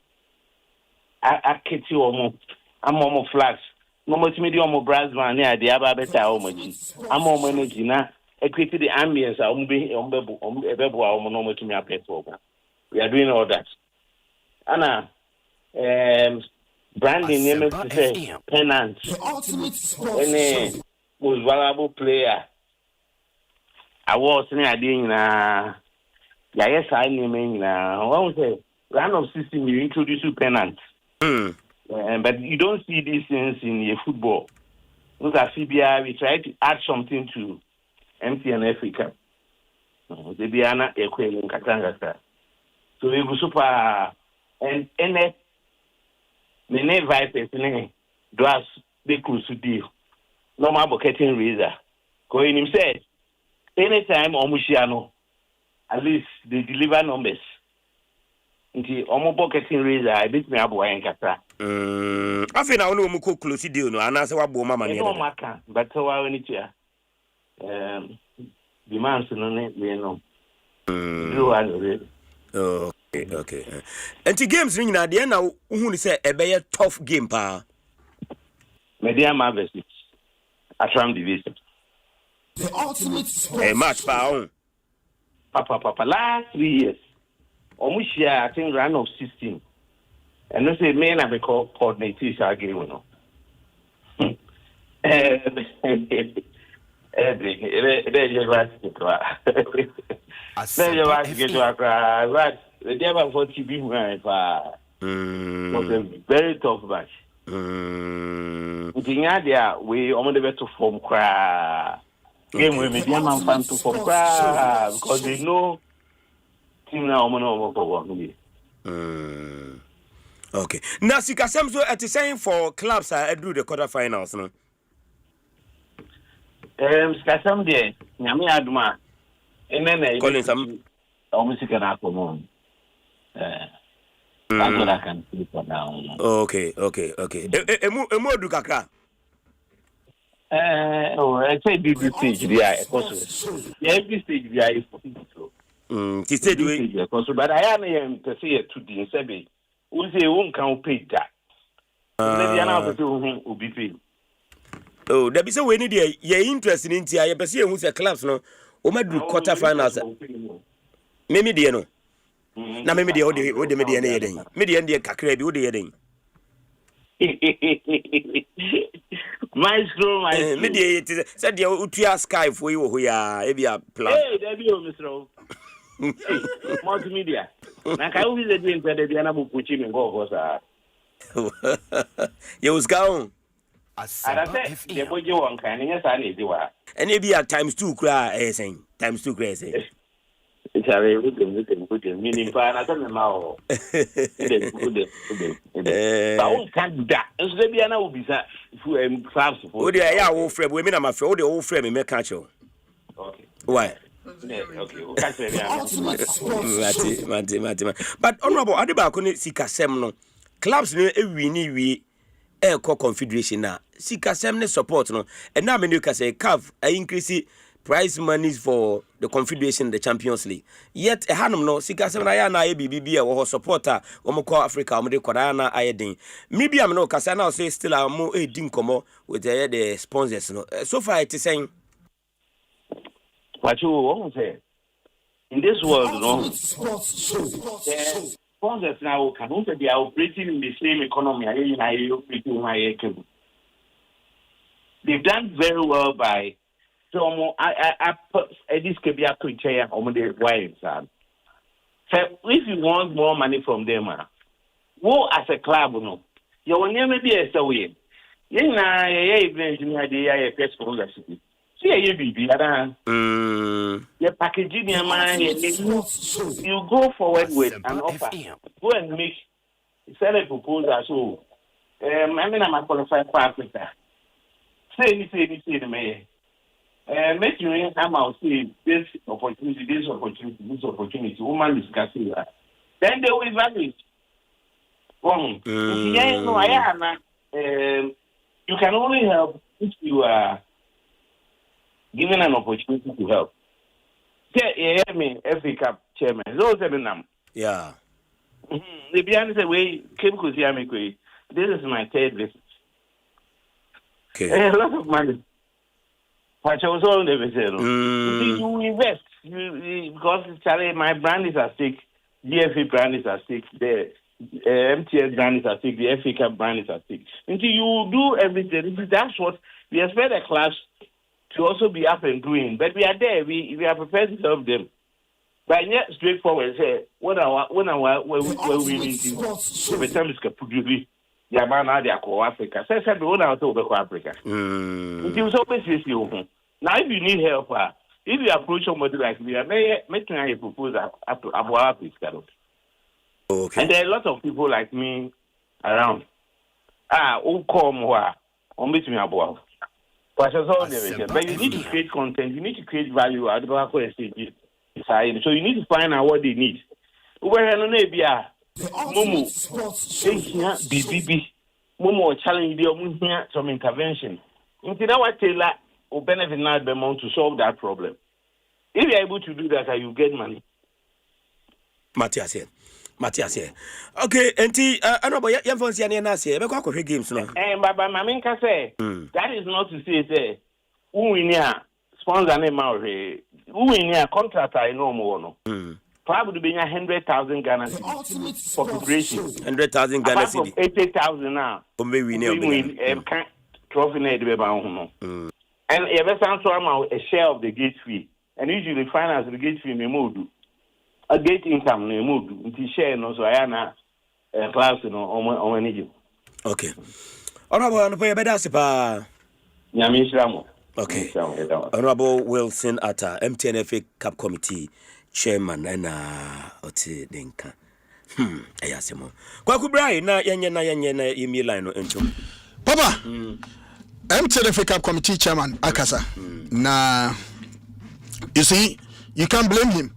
I kitty almost. I'm almost flags. No much medium of Brazman near the Ababeta Omaji. I'm more energy now. I created the ambience. I won't be on the to me. We are doing all that. Anna, branding name to say Pennant. Any most valuable player. I was doing yes, I name one say round of 16 you introduce to Pennant. But you don't see these things in the football. Look at CBI, we try to add something to MTN Africa. The Biana equating Katanga. So we go super and many vipers glass they could deal. Normal bucketing razor. Going him said anytime Omushiano, at least they deliver numbers. Nti omo bucketing razor I bit me abo en kata. Afi na onu mu ko close deal no ana se wabo mama ne. No maka but wa woni tia. Demands no ne no. Do one. Okay. Enti games ni na de na hu ni say ebe ye tough game pa. Media Marvels. Atram division. The ultimate sports. Match pa on. Papa last 3 years. I think round of 16. And they say men have called coordinators again, no. The devil for TB was a very tough match. Ntinya dia we omo de beto form kra. Game we media man fan to form kra because they know team na omo no omo for Okay. Now Sikasem so at the same for clubs I do the quarterfinals no. Sikasem there nyame aduma enene calling some omo sika na akomo. That's what I can say for now. Okay. Emu do kakra. I say this stage there because every stage there is so. Ti stage we because but I am to say to the sebe. We say won can pay that. Maybe I now to obi pay. Oh, there be say we need your interest in India. You person who say clubs no. O ma do quarterfinals. Memi de no. Na memi de o de me de na yeden. Me de ndie kakra bi o de yeden. Myxtro. Me de said de utua sky for you ho ya e bia plan. Hey, there be o Myxtro. Multimedia. Na kai we dey doing better dey na bu puchi me go sa. You was gone. Ada say dey boje won kan nya sa na edi wa. And e bia times 2 kra saying. Times 2 kra saying. Chare we dem meaning pa na say me ma o. Ba on kan da. Enso dey bia na obisa clubs for. O dey ya wo frame we me na ma frame o dey wo frame me ka cho. Okay. Why? Okay, Mati. But honorable Adeba ne Sikasem no clubs no wi confederation na Sikasem ne support no and now me say CAF increase prize monies for the confederation the Champions League yet hanum no Sikasem na ya na BBB e wo supporter wo ko Africa wo de kwara na ayedin maybe am no kasa na say still am din komo with the sponsors no so far it is saying what you want to say in this world, no. Sponsors now can they are operating in the same economy. They've done very well by so this could be a quick chair on the wives. So if you want more money from them, go as a club, no. You will never be a way. You know, yeah, baby. Your packaging, your mind, you go forward with an offer. Go and make sell a proposal. So, I mean, I'm qualified for Africa. Say anything, the mayor. Make you come out, see this opportunity. Woman discussing that. Then they will evaluate. You can only help if you are given an opportunity to help. Yeah, FA Cup chairman. Those are the numbers. Yeah. The behind the way came to see this is my third visit. Okay. A lot of money. But I was all the visit. You invest because my brand is at stake. DFA brand is at stake. The MTS brand is at stake. The FA Cup brand is at stake. Until you do everything, that's what we expect the clubs to also be up and doing, but we are there. We are prepared to help them. But yet, straightforward, say when we need to, the time is completely. The man are there call Africa. Say we want to go Africa. It is always you. Now, if you need help, if you approach somebody like me, I may making a proposal up to our Africa. Okay. And there are a lot of people like me around. Who come on between about. But you need to create content, you need to create value. So you need to find out what they need. Momo, Momo challenge some intervention. Until now, Taylor will benefit now to solve that problem. If you're able to do that, you get money. Matthias here. Okay, enti anobo yam fancy ani na se be kwa games no. Baba mama nka say that is not to say who win here sponsor na ma we win here contractor no mo no. Probably be 100,000 Ghana cedis for preparation. 100,000 Ghana cedis. 80,000 now. Be win can't trophy na be ba ho no. And you be sound so a share of the gate fee. And usually finance the gate fee me do. A gate income no move until share no so I na class no on energy. Okay. Honorable Bedasipa. Nyamishramo. Okay. Honorable Wilson Atta, MTNFA Cup Committee Chairman and Oti Denka. Ayasemo. Kwaku Brai na yenye imi line entum. Papa. MTNFA Cup Committee Chairman Akasa. Na you see, you can't blame him.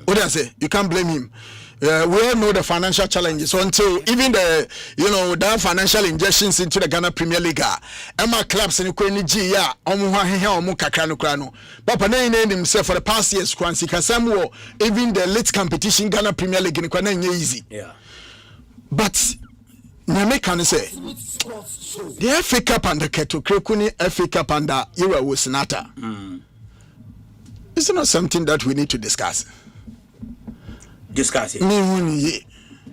What do I say? You can't blame him. We all know the financial challenges until even the financial injections into the Ghana Premier League. Emma clubs in Ukraine G Papa named himself for the past years even the late competition Ghana Premier League in Ukraine easy. Yeah. But Nyame can say the FA Cup and the Ketokrekuni FA Cup and the Ira Wusinata. It's not something that we need to discuss. Discuss it.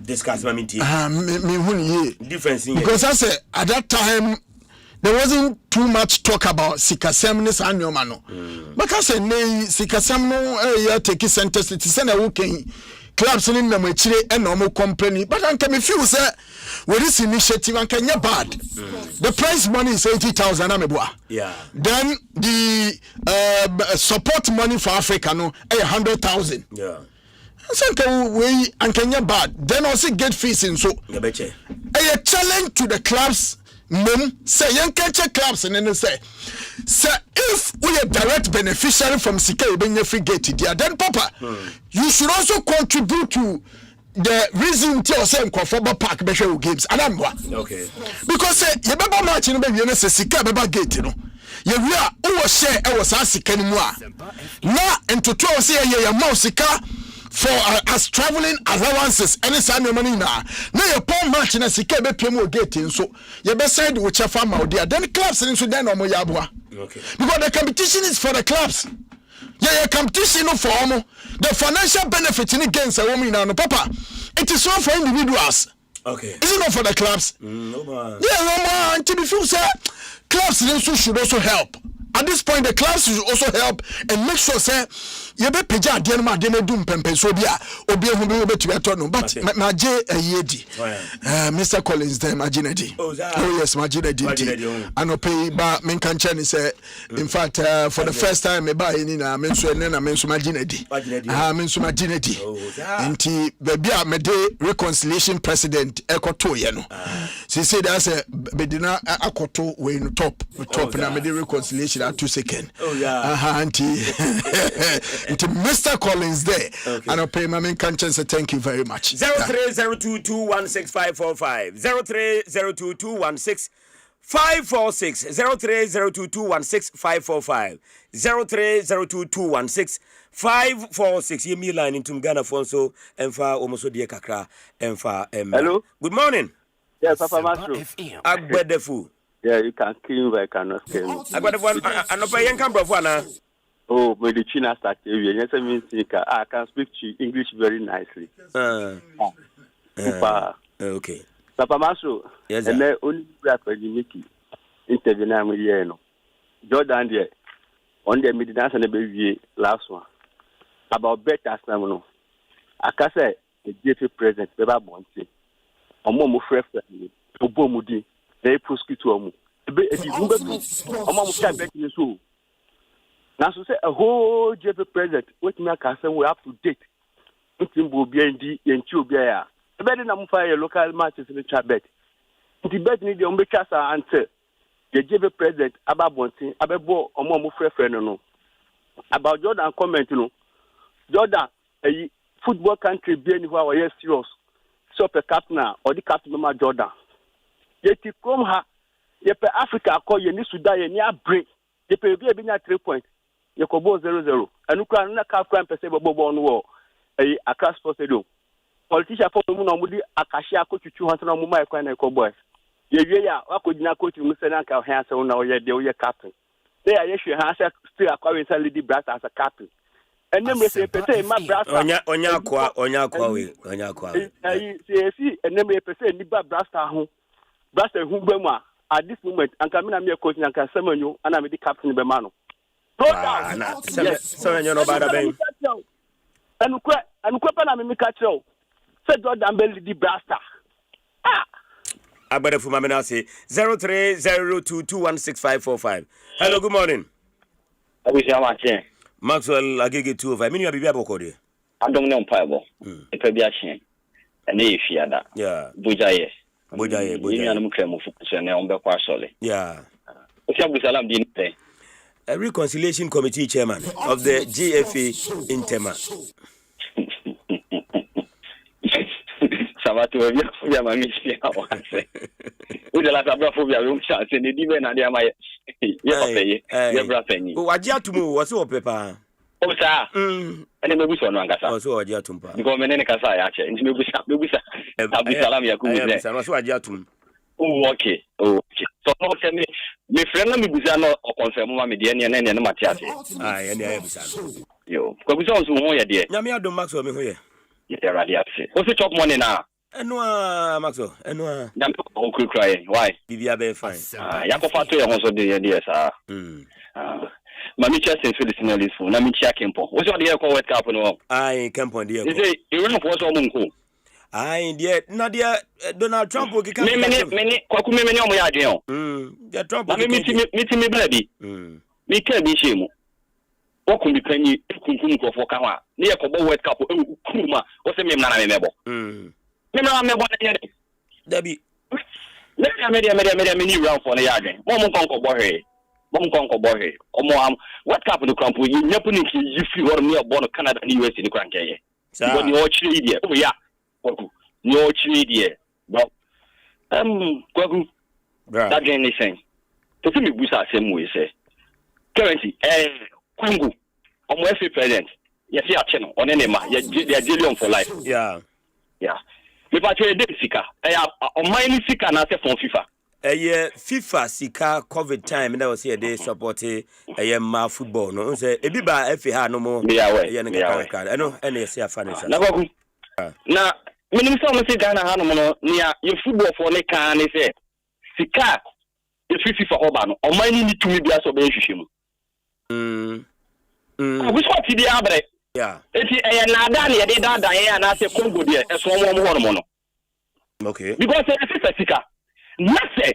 Discuss my difference in because I said at that time there wasn't too much talk about Sikasemnis and Yomano. But I said nay Sikasemno take center city send a working clubs in the Machile and normal company. But I can feel say with this initiative and can bad. The prize money is 80,000 amebwa. Yeah. Then the support money for Africa no 100,000. Yeah. So we and Kenya bad. Then also get fees in so. A challenge to the clubs. Say young catcher clubs and then say if we are direct beneficiary from Sika Ubenya free gate there, then Papa, you should also contribute to the reason to say Kwafaba Park Besho games. Okay. Because you better match in the Sika Baba gate, you know. You are share was asking anymore. Now and to try say your mousika for us traveling allowances any time money now your poor match in a sika be pemo getting so you be said whichever farm out there then clubs in Sudan or Moyabwa. Okay. Because the competition is for the clubs. Yeah, competition for the financial benefit in against a woman now, Papa. It is all for individuals. Okay. Is it not for the clubs? No man. Yeah, no man. To be fair, sir, clubs should also help. At this point, the clubs should also help and make sure, sir, you be peja denma dene dum pempe so bia obi ehun be obetu eto but maje ayedi Mr. Collins them maginedi. Oh yes, maginedi. Anope ba menkan chani say in fact for the first time me ba ni na menso ene na menso maginedi. Menso maginedi. Nti baby a me de reconciliation president ekoto ye no. She said that's a bedina akoto we no top na me de reconciliation at 2 seconds. Oh yeah. Into Mr. Collins there. Okay. And I'll pay my main conscience. Thank you very much. 0302216545 0302216546 0302216545 0302216546 Ye me line into Ghana phone so emfa omoso die kakra emfa Hello. Good morning. Yes, Papa Master. Agbedefu. Yeah, you can kill me, I cannot kill me. Agbedefu anopa yen kan brofo ana. Oh, medicina start yes, I mean, I can speak to English very nicely. Okay. Papa Maso, yes, and then only for the Mickey interview now with you. Jordan, there on the midnight and the baby last one about better stamina. I can say the JP president, Beba Bonte, or more fresh family, Obomudi, they push to Omu. If you remember, Omo betting so. Now, so say a whole JP president, what me can say we up to date. Nothing will be in the Chubia. The better than fire local matches in the chat bet. The bet need the Umbekasa answer. The JP president about Bontin, about Omo friend no. About Jordan comment, you know. Jordan, a football country being who are serious. So per captain or the captain of Jordan. Yet you come ha, ye per Africa call you need to die and ya break. Ye per be a 3 points. Yakobo 0-0. And you can not have crime per se bobo on war. A class for stadium. Politician for Mudi Akashia coach 200 on my boys. Yeah, I could not coach you Musanaka hands on our year captain. They are actually still acquiring Lady Brass as a captain. And then we say, my brass Onyakwa. See, and then we say, Niba Brasta home. Brasta Humbema at this moment, and Camina me coaching and can summon you, and I'm the captain Bemano. Sorry, you know about that. And Quepana Mikacho said, Jordan Belly the Brasta. Agbada Fumamina say 0302216545. Hello, good morning. Maxwell Agege 205. Mini Abibi Abokode. I don't know Pabo. A Pebiashin. And if you had that. Yeah. Bujaye. Yeah. A reconciliation committee chairman of the GFA in Tema. Sabato, we are my mission. With the last Abraphobia, room chance, and the demon and my Wajatumu was so paper. Oh, sir. And then maybe so long as I was so Wajatumpa. Go many Kasai, actually, and maybe Salam Yaku. Was Wajatum. Oh, okay. Okay. So, no, tell me, my friend, me Buzano or confirm Mamadian and Matias. Aye, and I have yo. Because we also know your dear. Yamia do Max over here. Yeah, right. What's the top money now? And no, Maxo, and no, I'm crying. Why? Bibia be fine. Yakofato, also the idea, sir. Mamicha says Philistine for Namicha Campo. What's your dear call? What happened? I camp on dear. Is it you run for some uncle? I dear, Nadia Donald Trump will come. Many, Quakumini on my idea. The Trump meeting me, baby. Me can't be shame. What could be penny for Kawa? Near Cobo Wet Couple, Kuma, what's the name? Debbie. Let me many round for the yard. One conquer boy. One conquer boy. Or more, what couple to crumple? You never need to you feel near born of Canada and US in the cranky. When you're idiot. Oh, yeah. No idiot. Well, that game is saying. To me, we are same way, say. Currently, Kwangu, I'm FA president. Yes, yeah, channel on any man. You're Jillion for life. Yeah. Yeah. If I tell you, Sika, on my Sika, and I say from FIFA. FIFA Sika COVID time, and I was here, they supported a ma football. No, say, a biba FA no more. I know, and they say a funny. Now, Minister of Ghana Hanumono, near your football for the can, they say, Sika, the FIFA Obano, or my need to be as obeying. Which what the Abre? Yeah. It's a Nadani, they don't die, and I say, Congo, dear, as one mono. Okay. Because it's a Sika. Not say,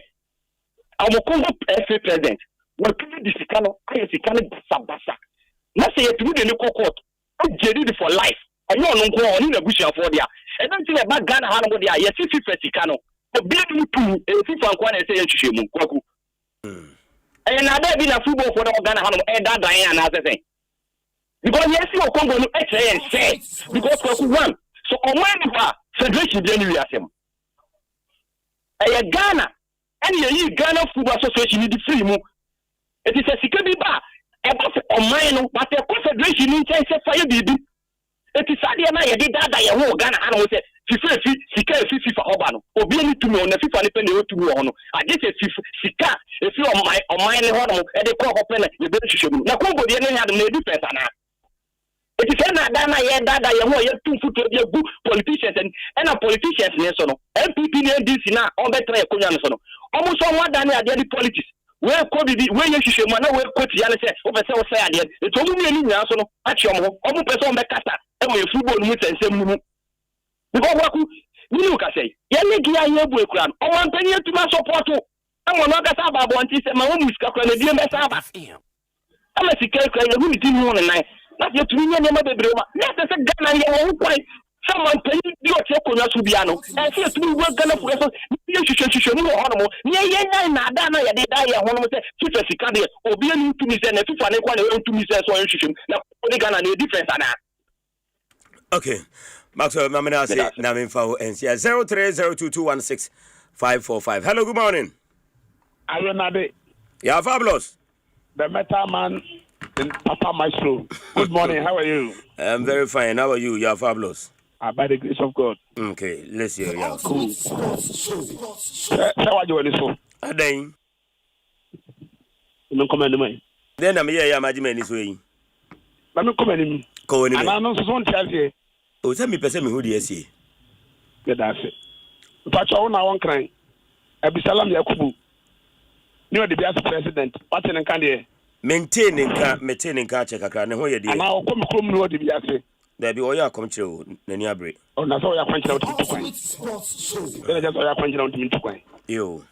I'm a Congo FA president. When people discano, I am Sikano Sabasa. Not say, to the local court, I'm jaded for life. I know no go on in the bush for there. I don't think about Ghana Hano there. Yes, if Sikano, but be able to, if you and say, Kwaku. And I been a football for the Ghana Hano, and that Diana, as I say. Because yes, you are Congo, and say, because Kwaku won. So, on my federation, then we ask him. Ghana, and you Ghana Football Association in the free move. It is a security bar. On mine, but a confederation in China fire baby. It is Sadia Maya did that I whole Ghana and was a FIFA Obano, or being to me on the FIFA penny to me on. I just a Sika, if you are on mine, and they call open the bench. Now, Congo didn't have the defense. It is not that I am two foot good politicians and a politicians, yes, or no. MPP and this now, all better, almost someone than the politics. Where could be where you should man, where could you say, over so sad, it's only a new answer, actually, almost person back at and we football meets and same. Because you look, I say, Yannick, I will crown. I want penny to my support. I want not get about one piece and my own miscalculate the DMS. I'm a secret, who didn't want a night. Not yet to me, never be broken. Let us a gun and your point. Someone pay you a check on your Subiano. And see to work gonna for you should know animal. Yeah, Nadana, they die. I want to say, Super Sicadi, or be a new to me, and if you find one to me, so you should now only gonna do difference. Okay, Maxwell Mamina say, Naminfo and 0302216545. Hello, good morning. I am Yeah, fabulous. The Meta Man. Papa Myxtro. Good morning. How are you? I'm very fine. How are you? You are fabulous. By the grace of God. Okay, let's hear you. Cool. How are you? Then. You don't come anymore. Then I'm here. I'm at this way. Let me come anymore. Go anymore. And I know someone tells you. Oh, tell me, person who do you see? That's it. But I want crying. Abisalam Yakubu. You are the best president. What's in the country? Maintaining car check a car and where you did. And I'll come home. No, did you say? There be all your come to Nania break. Oh, that's all you're pointing out to me. Then I just all you're pointing out to me to Yo.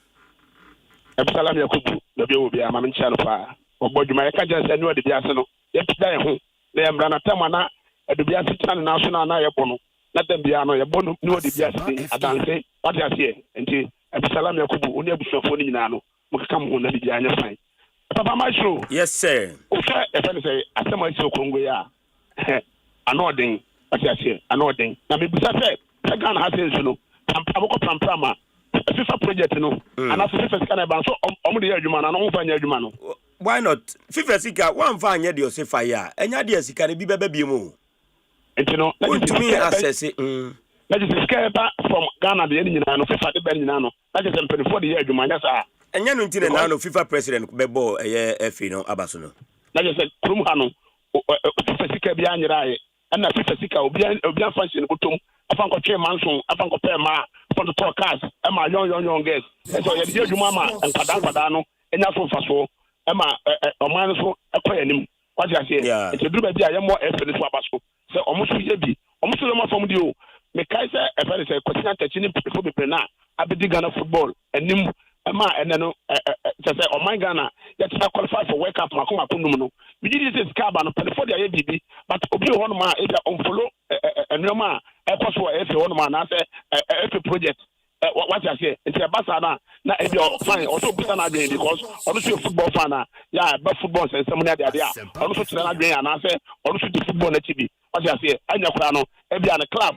Absalom Yakubu, the Bill will be a man chalfa. Or Bodjuma Kajan said no the Biasano. Yet die home. They am Rana Tamana at the Biasitan National Nayabono. Let them be no Yabono, no the Biasi, I don't say what I say. And Absalom Yakubu, only a phone in Nano, will come on the Biana fine. Papa Myxtro. Yes, sir. Okay, if I say, I tell myself, Congoya. Anording, what I say, anording. Now, maybe I say, I can't have this, you know. Pamprama. FIFA project, you know. And after FIFA can have so only a human and over a human. Why not? FIFA Sika, one fine year, you say fire, and Yadia can be baby more. And you know, to me, I say, that is a scare from Ghana, the enemy, and FIFA, the Benino. That is a 40 year human. And Yanutin and Nano FIFA president, Bebo, a Fino, Abasuno. That is a Krumhano, FIFA Sika behind your eye, and a FIFA Sika will be a function. I found a chair mansion, I found a pair from the podcast, and my young guest. And so you mama and Padano, and that's what for Emma, a minus a prayer. What I say, it's a good idea. I am more effort for Basco. So almost from you. Mekaisa, if I say, question touching before the Pena, I be the Ghana football, and Nim, Emma, and then just say, oh my Ghana, that's not qualified for wake up, Makuma Punumuno. We did this carbon for the ABB, but Obi one man is on follow and no man, a possible if you want man, I say, a project. What I say, it's a basana, not if you're fine, also Busana Day, because also a football fan, yeah, but football and some other idea. Also, Day, and I say, also the football at TV. What I say, I know, every other club,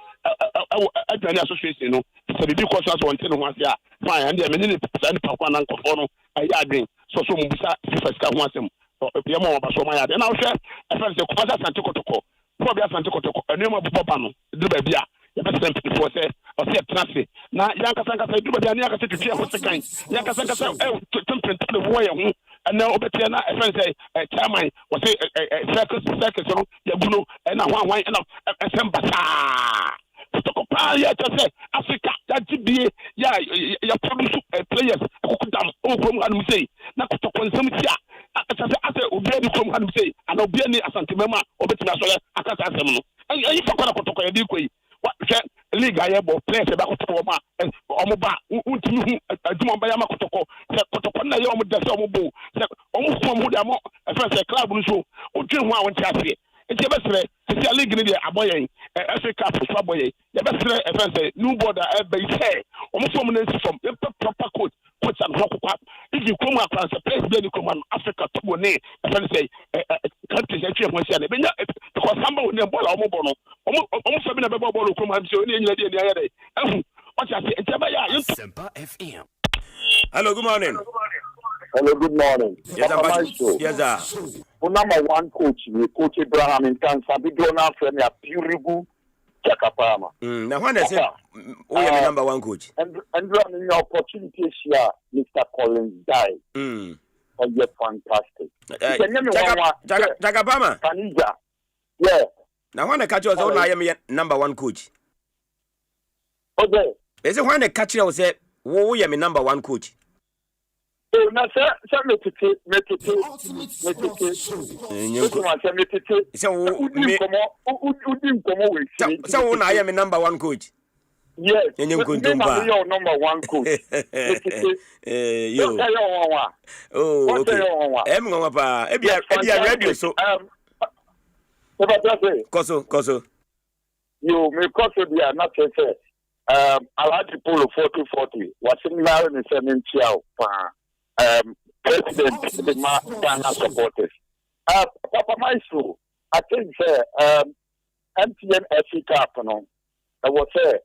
any association, you know, so the big questions one thing once, yeah, fine, and the minute and Papa and Kofono, a yard so Musa, FIFA wants him, or Piamo, so my yard. And I'll say, if I say, Kwasa Santicotoco, probably Santicotoco, a name of Popano, do baby. Before say or say transfer. Now Yankasanka say do the Yanka to cheer what's the kind. Yankasanka say the warrior and now Obetiana a friend say chairman was a circus Yabuno and one wine and Asempa. Yeah, just say Africa that be yeah your produce players from and say not to consume I say Obedi from and say and Obiani Asantimema Obetina Soya Akasa. And you forgot to what league I have players about Toma and Omoba, Jumba Yamakotoko, Kotokona Yom Desomo, almost from Mudamo, a first club show, or Jim Wow and Chassi. It's your best it's a league in the Aboye, Africa for Subway, the best first new border, they say, almost from the proper coach, coach and rock up. If you come across a place, then you come on Africa to one name, and say, countries actually was saying, because somebody will never almost having a bubble come and show you the other day. What I say, it's Asempa FM. Hello, good morning. Hello, good morning. Yes, sir. Number one coach, Coach Abraham in Kansas, big donor friend, a Puribu, Jakapama. Now, when I say, we are the number one coach. And running your opportunities here, Mr. Collins died. Oh, you're fantastic. Jakapama? Kanija. Yeah. Now, when I catch you, I am number one coach. Okay. Is it when I catch you, I say, we are number one coach? Na sɛ metete so wo na I am number one coach. Yes, you're number one coach. You. Oh, okay. Ebia radio so. Koso. You me koso dia na say Alhaji Polo 4040 was similar in 70 president the Ghana supporters. Papa Myxtro, I think MTN FC Cup, no, I was said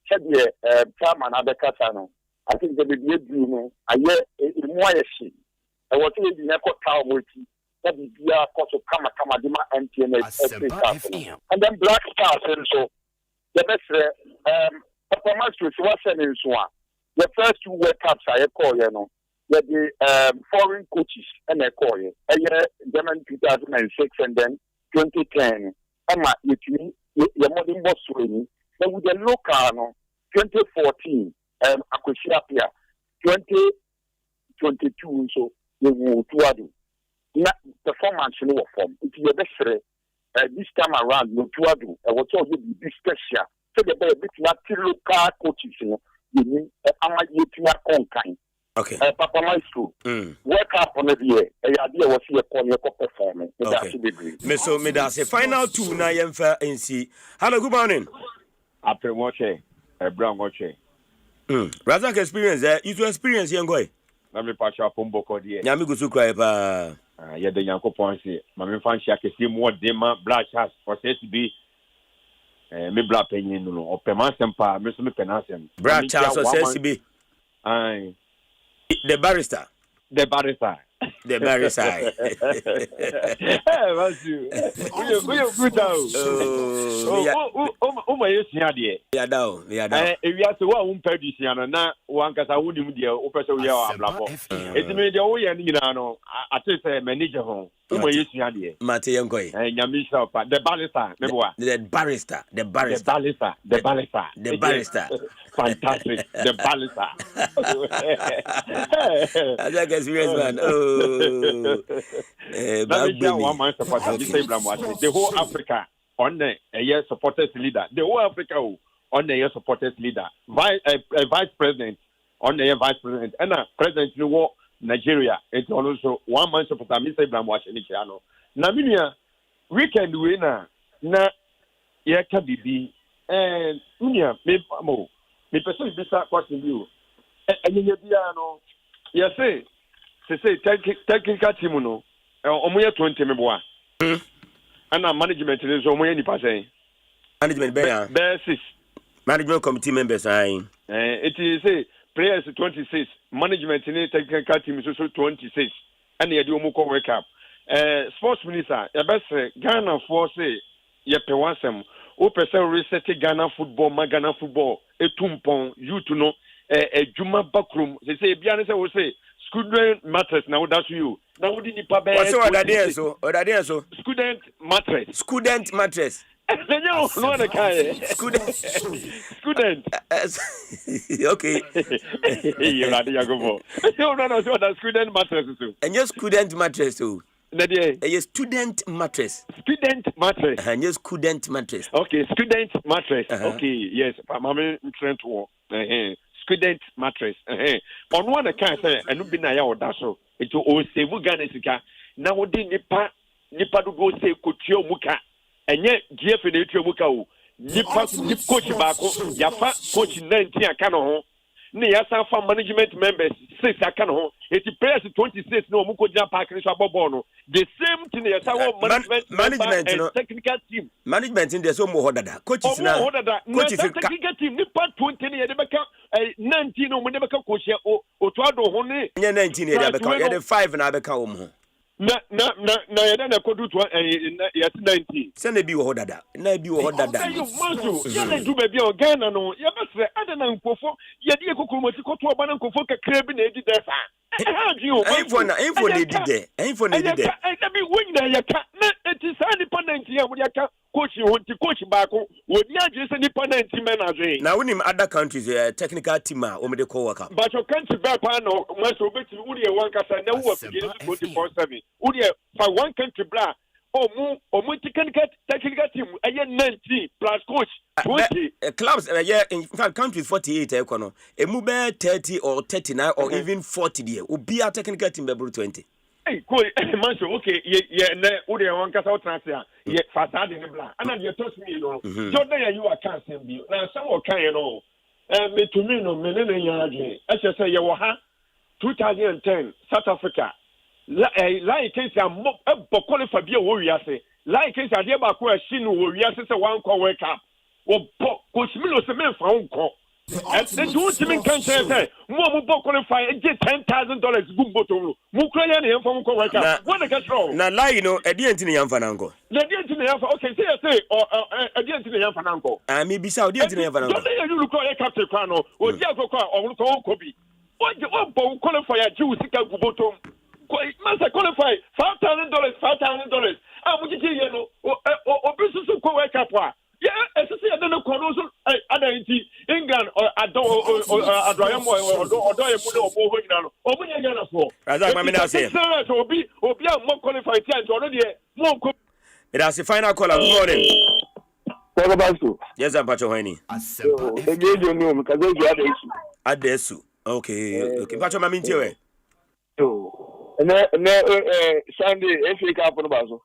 chairman Abekasano. I think they will be doing a year in Moyashi. I was in the Echo Town with that is the course of Kama Dima MTN FC Cup. And then Black Stars and so the best Papa Myxtro was sending one. The first two World Cups I call you know. The foreign coaches and they call it. German 2006 and then 2010. Emma, your modern boss winning. Then with the local 2014, Akosia 2022, so you will do not performance in our form. It's your best this time around, you do. I will tell you this special. So the bit not local coaches, you know. yeni ama yetua konkan. Okay. Papa Myxtro. Work up on the year. A idea was here for your performance. Okay. So me da say final 2 na yemfa NC. Hello, good morning. After watching a brown watching. Razak experience you to experience young boy. Na me pa sha pombo ko die. Nyame go so cry pa. Ye de Yankopon say, ma me fan sha kesi mu dema black has for say to be me black penyin no o pema sempa me so me penasem. Black Charles so say to be. Aye. The barrister. The barrister. The barrister. Eh, what's you? We good now. Oh, my yesia de. Ya daw. We are so one pedician na one kasa wudi de o pese we are ablafo. Etime de o ye ni na no, ate say manager ho. My yesia de. Mate yankoi. Nyami sha pa the barrister, me boa. The barrister. Fantastic. The barrister. I like experience, man. Oh, the whole Africa on the year supporters leader. The whole Africa on the year supporters leader. Vice president on the year vice president. And president in Nigeria. It's also 1 month supporter. Mr. Ibrahim Washington. Naminia weekend winner. Na yeka bibi. And me person bisa question you. Enye bia no. You say technical team no. Omoye 20 meboa. Ana management is omoye ni pasay. Management be 6. Management committee members ai. It is say players 26. Management ni technical team is also 26. And ye do omoko wake up. Sports minister, ya best Ghana for say ye pe wansem. O person reset Ghana football etumpon you to know Juma backroom say bia say we say student matters now that's you now we need pa be what's other so student mattress no the kai student okay you are the go no so that student mattress so and your student mattress so a student mattress. And yes, student mattress. Okay, student mattress. Okay, yes. Mama trend to student mattress. On one account, and no be na ya odaso. It o save Ghana sika. Na wodi nipa do go say kotio muka. Enye GF na etio muka o. Nipa coach baako, ya fa coach 19 aka no ho. Ne ya san fa management members 6 aka no ho. It players 26 no muko jina park ni so abobo no. The same thing ya san management and technical team. Management in there so mo hodada. Coaches na. Coaches technical team ni part 20 ni ya de beka 19 no mo de beka coach o to ado ho ni. Nye 19 ya de beka ya de 5 na beka wo mo. Na ya de na kodu to ya 19. Se na bi wo hodada. Na bi wo hodada. You must ya na do be bi o Ghana no. Ya bese adana nkofo ya de kokromoti koto oba na nkofo kakra bi na edi there sa. Info they did there. I mean, when they are it is independent here. We are coach back. We are just independent manager. Now, when in other countries, technical team are over the co-worker. But your country back, no, must obey to Udia one casa, no work 24/7. Udia for one country black. Or technical team, 19 plus coach 20. Clubs, in fact, countries 48, a move 30 or 39 or even 40 there. Will be a technical team level 20. Hey, cool, okay, Udia one casa transfer, yet facade in the black. And you told me, you know, Jordan, you are canceling you. Now, some kind of know. Me to me, no, Menene, as I say, you were 2010, South Africa. Like case a qualify be a warrior say like case a dear back where she warrior say one call wake up or coach Milo se men found call and the two team can say more qualify get $10,000 boom bottom Mukrayan and from call wake up what the get wrong now lie you know a dear in Yan Fanango the dear in the okay say or a dear in the Yan Fanango maybe Saudi in the Fanango don't you look like Captain Crano or Diago or look all Kobe what you want qualify a Jew sick bottom Master qualify $5,000. Would you say or business of wake up? Yeah, as I say, I don't know. Other England or Adrayam or when you're gonna fall. As I say, or be a more qualified chance already. More. It has a final call. Good morning. What about you? Yes, I'm Pacho Honey. Adesu. Okay. Pacho mami ntiwe. So, Sunday FA Cup no bazo.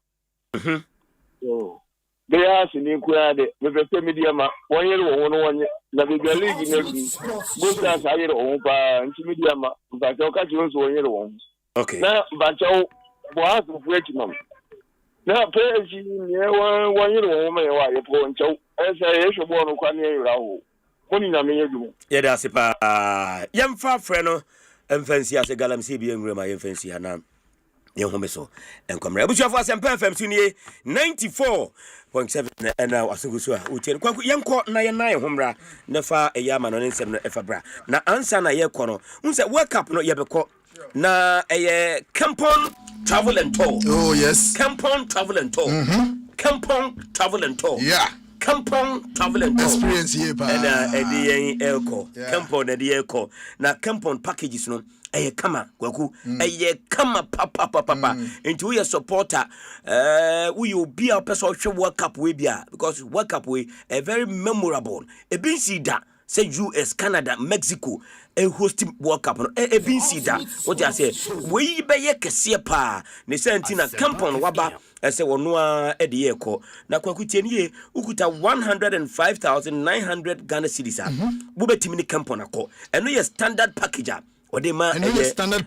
So, they are sini kuya de me media ma one year one na be league next. Both are say on pa nti media ma ba ka ka so one year one. Okay. Na ba cha bo has of wait no. Na pay ji ni one year one ma wa ye po ncha. Say ye shobo no kwa ni yira ho. Moni na me yedu. Ye da se pa yemfa frɛ no mfansi ase galamsi bi enwure ma yemfansi ana ye home so enkomra abusuafo Asempa FM so nie 94.7 na wasungusu a utie kwaku yenko na ye na ye homra na fa eyama no nsem no efa bra na ansa na ye kɔ no unse World Cup no ye bekɔ na Kampon Travel and Tour. Oh yes, Kampon Travel and Tour. Kampon Travel and Tour. Yeah. Kampon Travel and Tour. Experience here pa. And edi elko. Kampon edi elko. Na Kampon packages no kama kwaku kama papa into we supporter we you be a person World Cup we bia because World Cup we a very memorable e bin see that say US, Canada, Mexico hosting World Cup no bin see that what you say we be ye kese pa ne sentina Kampon waba say wono e de yeko na kwaku tienie ukuta 105,900 Ghana cedis wo betimi ni Kampon akọ eno ye standard package standard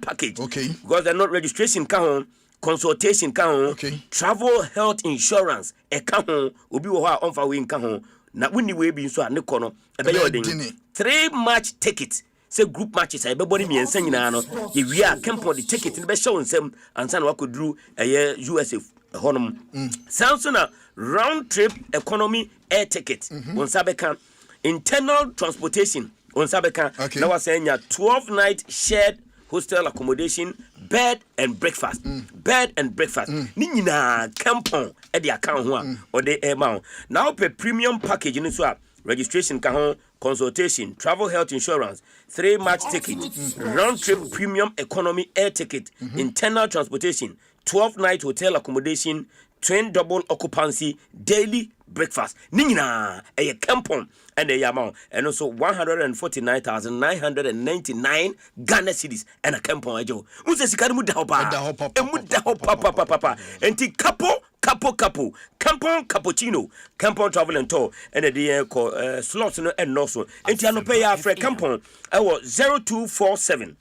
package. Okay. Because they're not registration count, consultation count, travel health insurance count, obi wo ha on fa we count. Na wini we bi so ane kono e be yodin 3 match tickets. Say group matches everybody me ensa nyina no ye wi a Kampon the ticket ne be show nsem ansa na wakoduru USA honum. Samsung round trip economy air ticket. Won sabeka internal transportation on Sabeka, now was saying 12-night shared hostel accommodation, bed and breakfast. Bed and breakfast. Nina Kampon at the account or the amount. Now pay premium package in swap. Registration consultation, travel health insurance, 3 match ticket, round trip premium economy air ticket, internal transportation, 12-night hotel accommodation, twin double occupancy, daily breakfast. Nina a Kampon and a amount and also 149,999 Ghana cedis and a Kampon ajo. Unse sikari muda papa. Enti couple Kampon cappuccino, Kampon travel and tour and a slots and no so. Enti ano pay ya for Kampon. I was 0247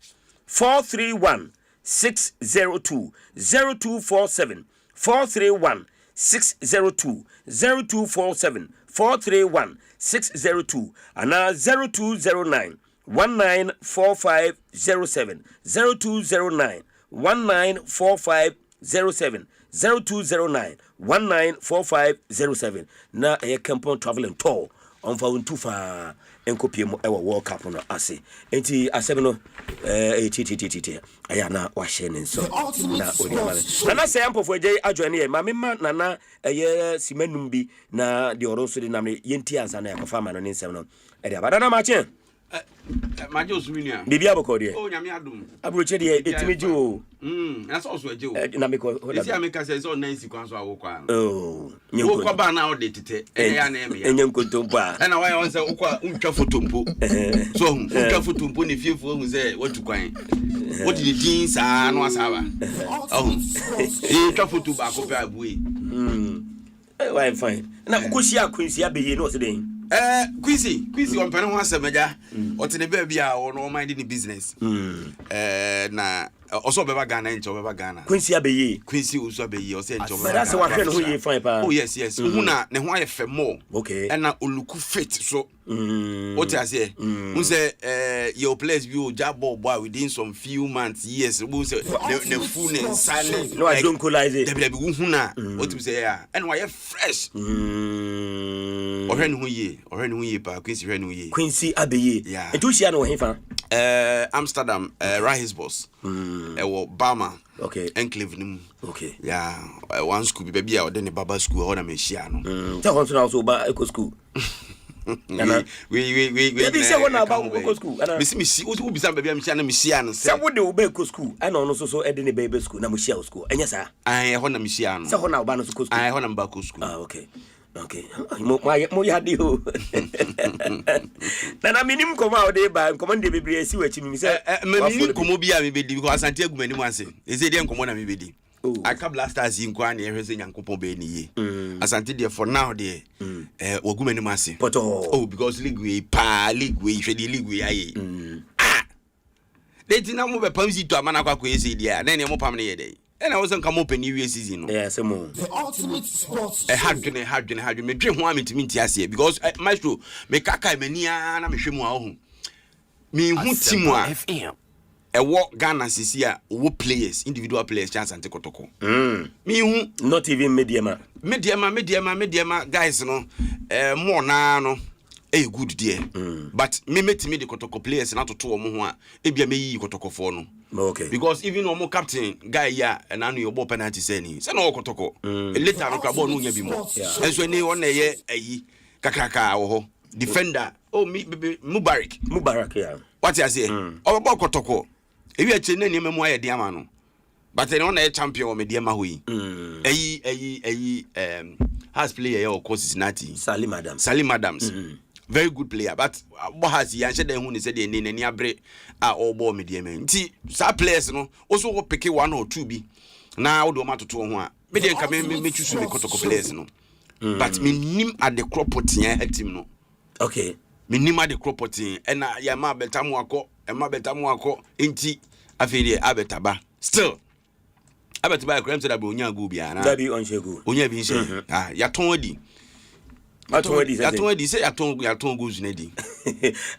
431 602 0247 431 602 0247 431 602 and 0209 194507 0209 194507 0209 194507 na Kampon travel and tour on found too far enkopiem ewa World Cup no ase enti asem no aya na wa hye ne so na odiamale na say ampofo agye adwane ye ma mema nana simanum bi na de oro so de na me yenti ansa na yakofa ma no ne nsem no ede abada na ma che maje osumia bibia bokode o nyame adum abroche de etimi o na so agye o na me ko esi ameka say so nancy kwanso awokwa oh nyenko ko ba na o de tete ya na eme ya nyenko tompa na why on say ukwa untwa fotompo so untwa fotompo ne fiefo hu say watu kwan what did the jeans no asaba oh untwa foto ba ko pe abue why fine na koshi akunsi abeye no so den Quincy on pen ho asemaja otene ba bia o no mind the business na also beba Ghana encho beba Ghana Quincy abeye uso abeye o se encho beba that's what no ho fine pa oh yes hu na ne ho ayefe mo okay and na oluku fit so what you say who say your place be o jabo boy within some few months years who say the full and silent no I don't collize it the hu na what you say ya and why fresh Oren hu ye pa Quincy abeye etushia no hefa Amsterdam Rahis boss ewo Bama okay enclave nim okay yeah one school be bia o de ne baba school ho na me hia no tell us now so ba eco school we be say one about eco school me see wo bi san bia me hia na me hia no say wo de wo be eco school ana ono so e de ne baby school na mo hia school enya sa ho na me hia no say ho na ba no school ho na ba school okay mo ya di ho na minim komo a ode ba komo de bebre esi wachi mi say minim komo bia me bedi because asante agumani mu ase ese de komo na me bedi aka blasters yi nkwa na ehwese nyankopon be ni ye asante de for now de wagumani mu ase because league we hwe de league we aye they tina mo be pam si to amana kwa ese dia na ne mo pam ne ye dey and I wasn't come up in new season. Yes, the ultimate sports. A hard me dream one minute here because Myxtro me kaka mania na me hwemu aho. Me hu timwa FM. E wo Ghana sisia wo players, individual players chance ante kotoko. Me hu not even mediama guys no more na no good there. But me metimi de kotoko players na toto omo ho a e bia me yi kotoko fo no. Okay. Because even omo captain guy ya and anu your ball penalty say ni say no kotoko later no crabo no nya bi mo enso ni won ye ayi kakaka wo ho defender Mubarak yeah what you say o ball kotoko e wi ache na ni memu aye de ama no but then on champion o me de ma ho yi ayi has player o course Cincinnati Salim Adams very good player but what has he answered who said the name any abre all ball media men nti sa players no also go pick 1 or 2 bi na wo do matoto ho a me dey nka me choose me kotoko players no but me nim at the crop potin team no okay me nim at the crop potin and ya ma betamu akọ nti afede abetaba still abetaba crime said abonya go bia na dabi on shego onya bi nse ya ton adi Aton say aton goes nedi.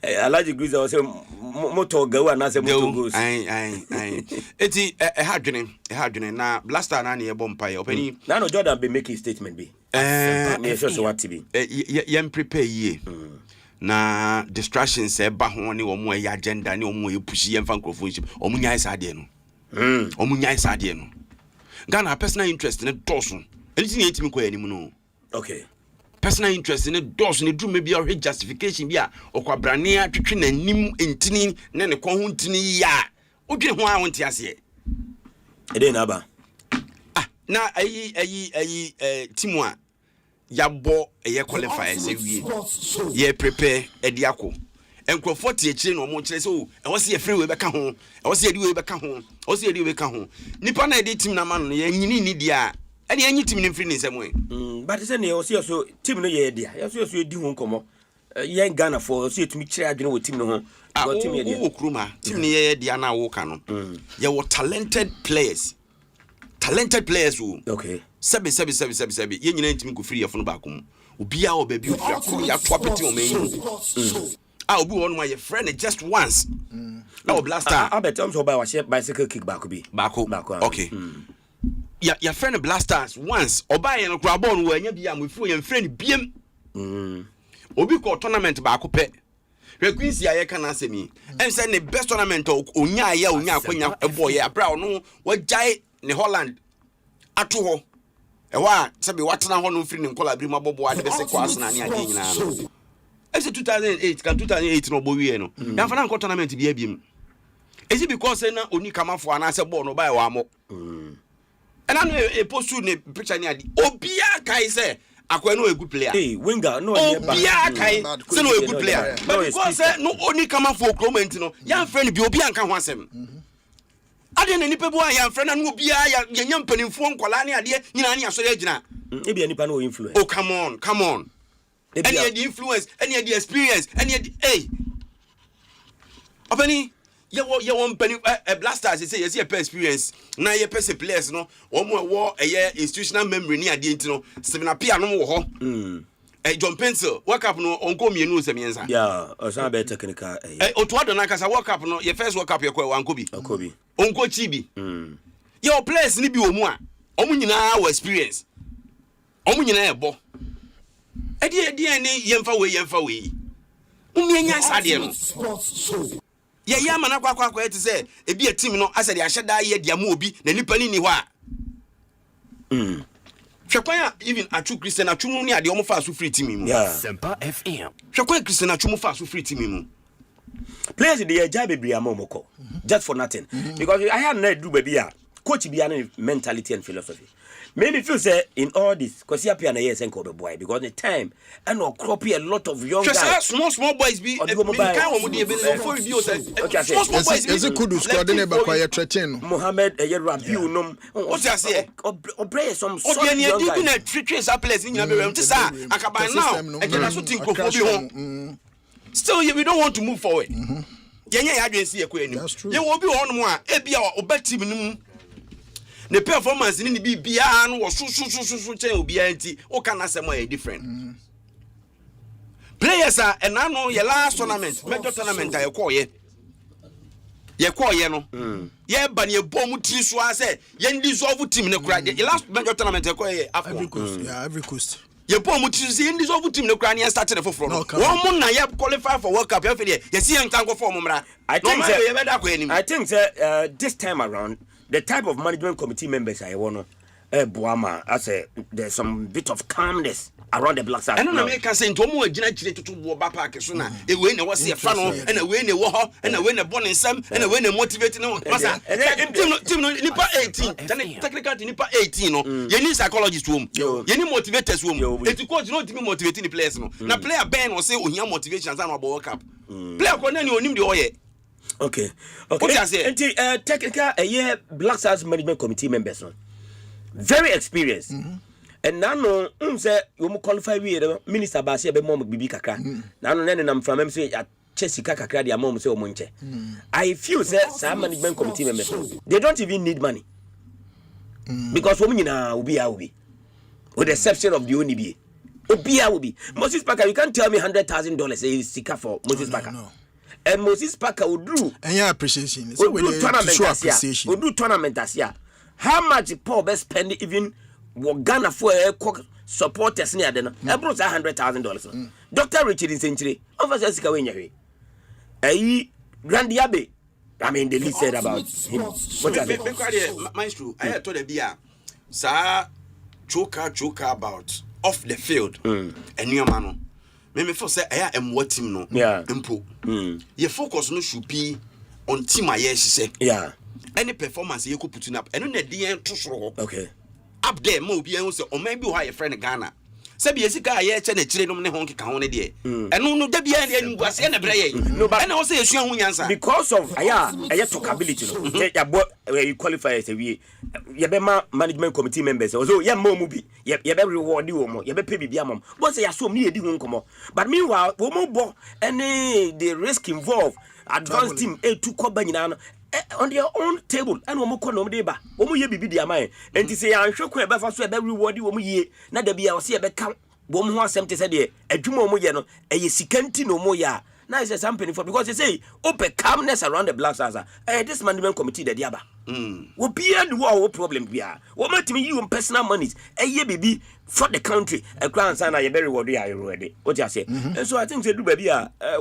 Alaji Griza was say moto gawa na say moto goes. Ai. Eti e hadwene na blaster na na e bompa opani. Na no Jordan be make a statement be. Me sure so what be. Yem prepare ye. Na distractions e ba ho ne omo e agenda ne omo e push yem fan microphone omo nyai sade no. Omo nyai sade no. Ghana personal interest ne doso. Anything yetimi ko anim no. Okay. Personal interest in a dozen ne drum maybe or justification bia okwa brania twetwe nanim entini ne ne kon ho ntini ya odwe ho a wonte ase e dey na ba na ayi team a ya bo ye qualify se wie ye prepare ediako enkrofo tie kire no mo kire se o e wo se ye free we beka ho e wo se ye di we beka ho e wo se ye di we beka ho nipa na e team na ma no ye nyini ni dia any any team in free in some way. But it's any also team no ye dia. You also di ho komo. Ye Ghana for so to me kire adwene with team no ho. Got team ye dia. Okruma. Team ne ye dia na wo ka no. Ye were talented players. Talented players who. Okay. Sebi. Ye nyina team go free ye fo back mu. Obi a oba bi ofia ya to apeti o me. Obi won my friend just once. Blaster. I bet I'm so by wa bicycle kick back be. Back. Okay. Your friend blasters once obaye no kura ball no anya bia mo fu your friend biem obi ko tournament ba ko pe Quincy aye kana asemi and say the best tournament onya akwanya eboy abra no wajai ne Holland ato ho e wa sabi watena ho no free ne nkola bi mabobo ade be se kwa Arsenal ne ade nyina no ese 2008 no bo wie no ya fa na nko tournament bia biem is it because na oni kamafo ana se ball no ba e wa mo and I know a post ne picture near the Obia Kai say Aquano a good player. Hey, winger, no, Obia Kai say no a good player. But because no only come out for comment, no, young friend be Obia and can want him. I didn't any people young friend and Obia, young penny phone Kolani idea, Nani Asojina. Maybe any pano influence. Oh, come on. Any of the influence, any of the experience, any of the hey. Openi. You want penny blasters you say you see a experience na you person players no omo wo institutional memory ni ade ntino seven apia no wo ho John Pencil World Cup no onko mienu se miensa yeah osan be technical oto ado na kasa World Cup no your first World Cup yakwa wanko bi onko chi bi your players ni bi omu a omu nyina wo experience omu nyina ebo edi ni yemfa we umienya sade no ye yama na kwa eti say e bi a team no asede aheda ye dia ma obi na nipa ni ho a hwekwan even atu Christian atu mu ni ade o mo fa so free team mu Asempa FM hwekwan Christian atu mu fa so free team mu players dey ja bebre amomoko just for nothing because I had na do baby a coach bi an mentality and philosophy Maybe feel say in all this, because you appear in a year and call boy because the time and no copy a lot of young guys. Small boys be small boys is it could squad in a quiet tretin Mohammed Rabiu num what you say or pray some treacherous apples in your room to say akaba now and so think still we don't want to move forward. That's true. You will be on one ebia obetim the performance in the BBA was so obianti o can asem different. Players are and I know your last tournament, major tournament I call ye. Ye call ye no. Ye ban ye bomb tri so I say ye dissolve team no cry. The last major tournament I call ye Africa Coast. Yeah, every coast. Ye bomb tri so ye dissolve team no cry and started for front. One month na ye qualify for World Cup. You see am tango for mumra. I think this time around the type of management committee members I want Boama, I say there's some bit of calmness around the Black Stars. I don't know make say to mo agina kire to Boba Park so na e we na wase fa no and e we na wo ho and e we na born nsam and e we na motivate no masa team no nipa 18 technical nipa 18 no you need psychologists wo you need motivators wo et coach no team motivate the players no na player ben will say ohia motivation san about World Cup player ko na ni onim de oye. Okay. Technical Black Stars management committee members no very experienced. And now no say you qualify we minister ba say be mom bibi kakra. Now no na from am say Chesika kakra dia mom say o monche. I feel say some management committee members they don't even need money. Because women nyina obi a obi. With the exception of the Onibi. Obi a obi. Moses Parker, you can't tell me $100,000 is sika for Moses Parker. No. And Moses Parker would do and your appreciation. So we do tournament as ya. How much Paul best spend even Ghana for supporters near them? I brought $100,000. Dr. Richard in Century. Officer Sikawenya. Grandi Abbey. I mean, the least said about him. What are they? Myxtro, I told the Bia, sir, choker about off the field. And your man. Me for say I am what team no. Yeah. Impo. Your focus no should be on team she say. Yeah. Any performance you could put up and on the DN to show. Okay. Up there mo be say or maybe why your friend Ghana. Say be sika ye che na chire no ne honki ka hone de. And no da bia de nu guase na breye. No but and also yesua hu nyansa. Because of talkability no. Ya bo you qualify as a we ye be management committee members. So ye mo bi ye be reward you mo. Ye be pay bibia mom. But say aso me edi hu nkomo. But meanwhile wo mo bo any the risk involved advanced team to cover nyina no on their own table and wo mo kono de ba wo mo ye bibi dia man enti say anhwe ko e be fa so e be reward wo mo ye na da bia wo se e be ka wo mo ho asem te se de adwuma wo mo ye no e ye sikanti no mo ya na is something for because they say open calmness around the Black Stars this management committee the diaba wo bia the wo problem bia wo matimi you personal monies ye bibi for the country a crown sana ye very reward ya already what you say and so I think say do baby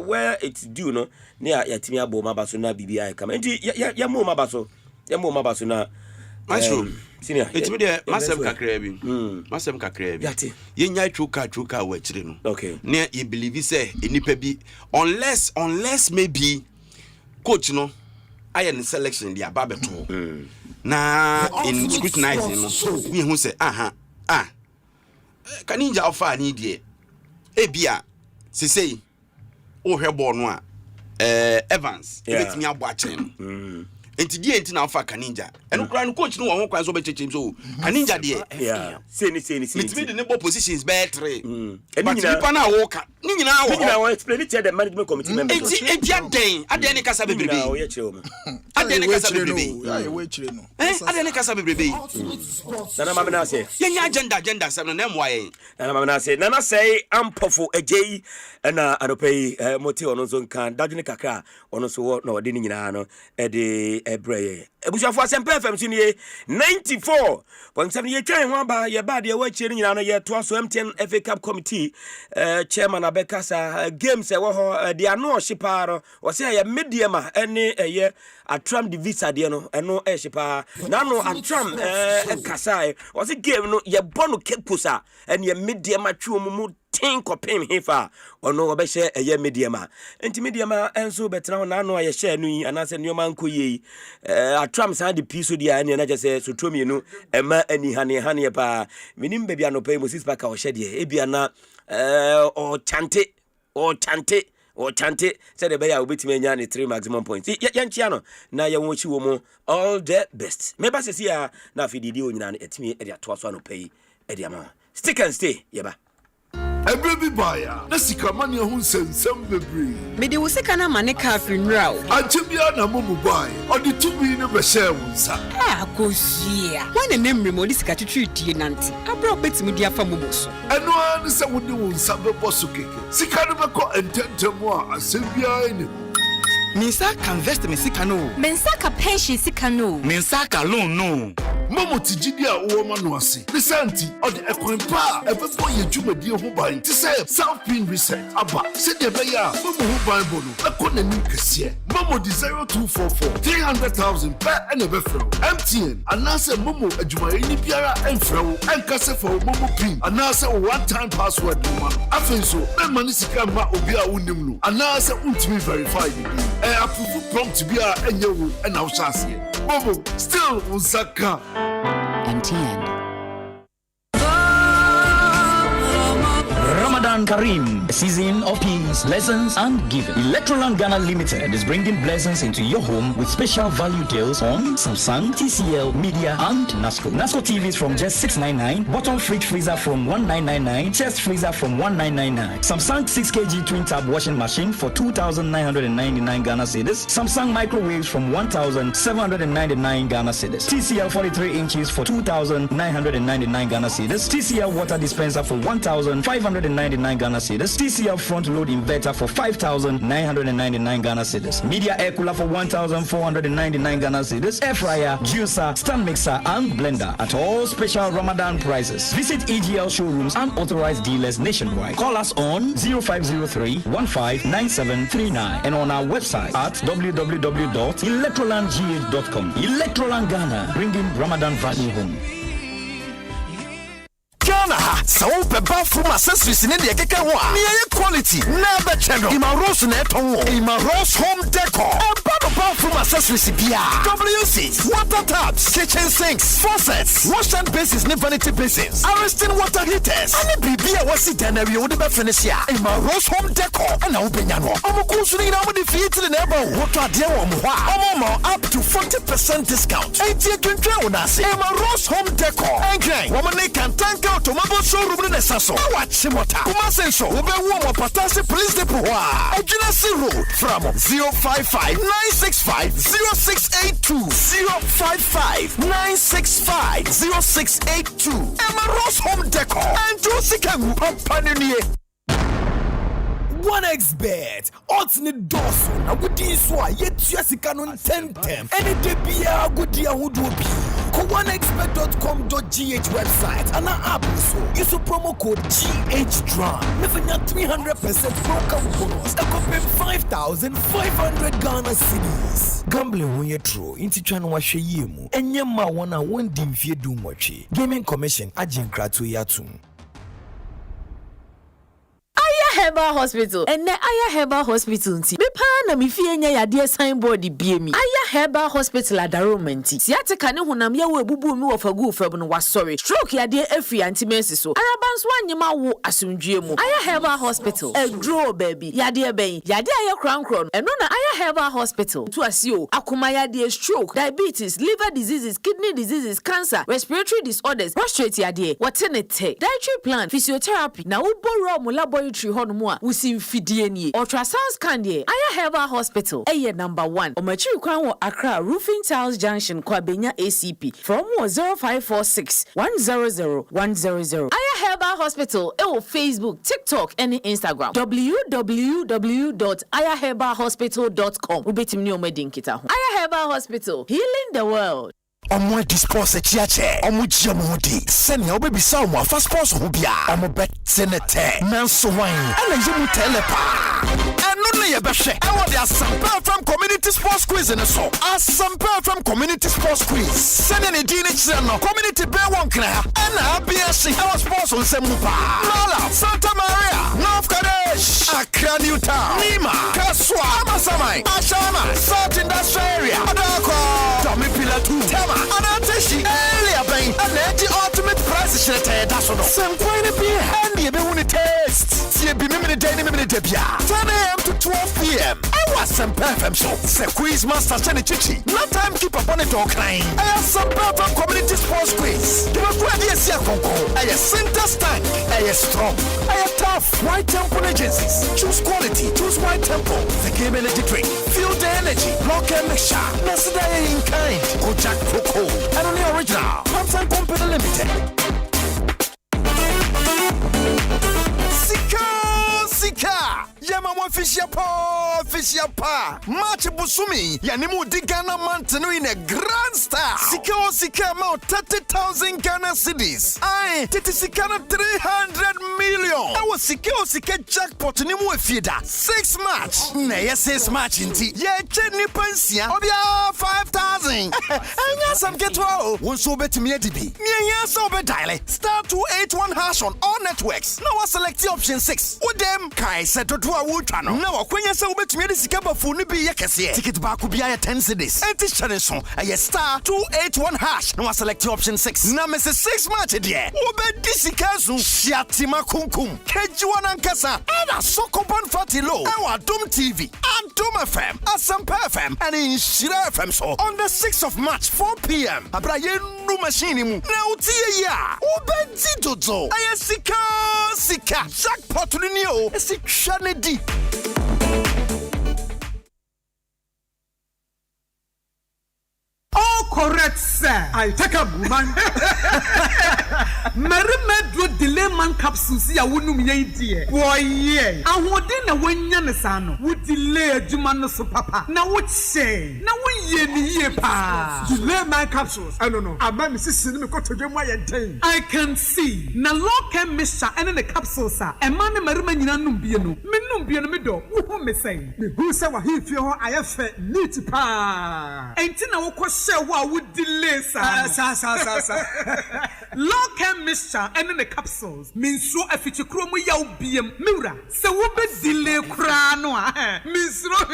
where it's due no near yatimi abo mabaso na bibia come enti ya mo mabaso na Myxtro senior it's me there masem kakra bi yati ye nya chuka wa chire no okay ne you believe say enipa bi unless maybe coach no ayen selection dia ba beto na in scrutinizing no we hu say kaninja offer ni die ebia sesei o hwebo no a Evans let me abo a chen enti die enti na offer kaninja eno kra no coach no wo ho kwan so be chechim so kaninja die say ni mitimi de nebo positions be 3 but nipa na wo ka ni nyina wo explain it to the management committee members enti aden ni kasa bebrebe aden ni kasa bebrebe aden ni kasa bebrebe nana mama say yenya agenda sam na mwa yen nana mama say nana say ampofo agei na anopei moti ono zo nkan dadwene kakra ono so na ode ni nyina no de ebreye ebushafo Asempa FM siniye 94.7 ye twan ho aba ye ba de wa chiri nyina no ye to so MTN FA Cup committee chairman abekasa games e wo ho de ano ohiparo wo se ye mediama ene ye atram de visa de no eno ehyipa na no atram kasa wo se game no ye bono kepusa ene ye mediama twa mu king kopim hefa ono obehye eye mediama enti mediama enso betena ho na no aye share no yi anase nyoma nkoyi atram san de piso dia na je se so tomienu ema ani hane pa minim bebia no pay Moses Parker o hye de ebia na o chante said the bear will be to me 3 maximum points. Yanchiano, na ya wochi womo all the best. Meba says here na fididi onyina etimi e dia to so no pay e dia ma. Stick and stay, yeba. Every buyer, the Sikamani who sends some debris. Mede wo sika na mane ka funeral. Antibia na mumu buy, or the 2 million per share. Kosia. When a name remodi sika twitwi nanti. Abra betimi dia fa mumoso. Eno an se wodi won sabe boso keke. Sika no beko ententemo a asembia ene. Minsa can invest me sika no. Mensa ka pension sika no. Minsa ka loan no. Momo tijidi a uoma no ase. Lisanti or the equimpa ebefo ye dwumadi ho ban. Ti say South Pin Reset aba. Se de be ya momo ho ban bonu. Ekona nim kese. Momo di 0244 300,000 per ene befro. MTN anase momo adwumayeni biara enfrewo. Enkase for momo pin. Anase one time password no. Afenso be mani sika ma obi a unim no. Anase untimi verify it. Approve prompt biara enyewu ena wo chance. Momo still unsaka. MTN. Ramadan Kareem, a season of peace, lessons, and giving. Electroland Ghana Limited is bringing blessings into your home with special value deals on Samsung, TCL, Media, and NASCO. NASCO TVs from just $699, bottom fridge freezer from $1,999, chest freezer from $1,999, Samsung 6kg twin tab washing machine for 2,999 Ghana cedis, Samsung microwaves from 1,799 Ghana cedis, TCL 43 inches for 2,999 Ghana cedis, TCL water dispenser for 1,599 Ghana cedis, TCL front load inverter for 5,999 Ghana cedis, media air cooler for 1,499 Ghana cedis, air fryer, juicer, stand mixer, and blender at all special Ramadan prices. Visit EGL showrooms and authorized dealers nationwide. Call us on 0503-159739 and on our website at www.electrolandgh.com. Electroland Ghana, bringing Ramadan value home. Ghana, so pe bathroom accessories in the keke wa. Near quality, never channel. Imaros neton. Imaros home decor. Bathroom accessories bia. WC, water taps, kitchen sinks, faucets, wash and basins, ne vanity basins, arresting water heaters. Ani bibia wasi denary wo de be finish ya. Imaros home decor. Na obenya no. Omo kunsu ni na mo de fit ne eba water de wo mo ha. Omo up to 40% discount. Enti twentwa wona se. Imaros home decor. Engine, wo mo ne kan tank automobile showroom in the Sasso. Watch water. Kumase show. Ube womo patasi police depot. Ejinasi road from 055-965-0682. 055-965-0682. Emeros Home Decor. And Josikamu Pampanini. 1xBet, alternate dorsal. I would do so. Yet, Jessica on 10. Any debia good dear would be. 1xBet.com.gh website and our app so use a promo code GHDRAM. Never 300% broker bonus. A copy 5,500 Ghana cedis. Gambling when you're true. Into Chan washe yemu. And yama wana one dim fie do mochi. Gaming Commission agent kratu yatum. Herbal Hospital and Aya Herbal Hospital nti me pa na me fie nya yade signboard bie mi Aya Herbal Hospital adaromenti siateka ne honam ya wo ebubu mi wo fagu fab no wasori stroke yade afri antimensi so arabanso anyema wo asundwie mu Aya Herbal Hospital edro baby yade ben yade aye krankron eno na Aya Herbal Hospital to asio akoma yade stroke diabetes liver diseases kidney diseases cancer respiratory disorders prostate yade watenete dietary plan physiotherapy na uboro mu laboratory no we see fidie ultrasound scan there Aya Herbal Hospital number 1 Omachiri kwan wo Accra Roofing Tiles Junction Kwabenya ACP from 0546 100 100 Aya Herbal Hospital Facebook TikTok and Instagram www.ayaherbalhospital.com ubetimi ni omedin kita ho Aya Herbal Hospital healing the world. omo di sports echiache omo giamodi send your baby sa omo fa sports ho bia omo betenete nanso wan ana yemu telepa eno ne ye behwe e wo the Asempa from community sports quiz in so Asempa from community sports quiz send any dini channel community be won kra ana abiasi e was sports on semupa Mala Santa Maria North Kadesh Accra New Town Nima Kaswa Amasamai Ashama South Industrial Area Adako Tommy Pilatu Tema Anateshi Elia Bain and the ultimate price shete daso no some point be and be won taste see be me day me debia 10 a.m. to 12 p.m. I was some FM show se quiz master chene chichi no time keep up on it all crying I am some perfect community sports quiz you know where the sia konko I am center stank I am strong I am tough white temple agencies choose quality choose white temple the game energy drink feel the energy block and mixture Nasda in kind Kojak Coco and on the original Pumps and Company Limited Sika Yama official pa March Busumi Yanimu di Ghana Mountain in a grand star Sika amount 30,000 Ghana cedis Aye Titi Sika 300 million I was Sika jackpot nimu efida 6 match Na ya 6 match inti Ye cheni pensia Obia 5,000 Anya sam ketwa Wonso betimi edibi Nye so be dial star 281 hash on all networks Now I select option 6 Udem kai seto to a wutano na wakwenya se ubetumi de sika bafu ni bi yekese ticket ba ku bia ya 10 cedis enti chane so aye star 281 hash na select option 6 na mese 6 match de obedi sika zu shiatima kunkum kejiwa na nkasa ana sokoban fatilo ewa Dom TV and Dom FM Asempa FM and Inshira FM so on the 6th of March 4 p.m. abraye nu machine mu na utie ya obedi dodo aye sika jackpot ni o esi Shanedi. Oh, correct, sir. I take a woman. Marimedro delay man capsules ya wunu miye die. Boy ye. Ahode na wanya ne sano. Wo delay adwuma no so papa. Na wo che. Na wo ye ni ye pa. Delay man capsules. I don't know. Ama me sisi me ko todwe mo ye den. I can see. Na local mixture ene the capsules a. E ma ne marima nyina num bie no. Me num bie no me do. Wo ho me say. Me hu se wa hifie ho ayefe neat pa. Enti na wo wa would delay sa local mixture and the capsules means so a feature chromo yaw biem mura se wo be delay kra no means no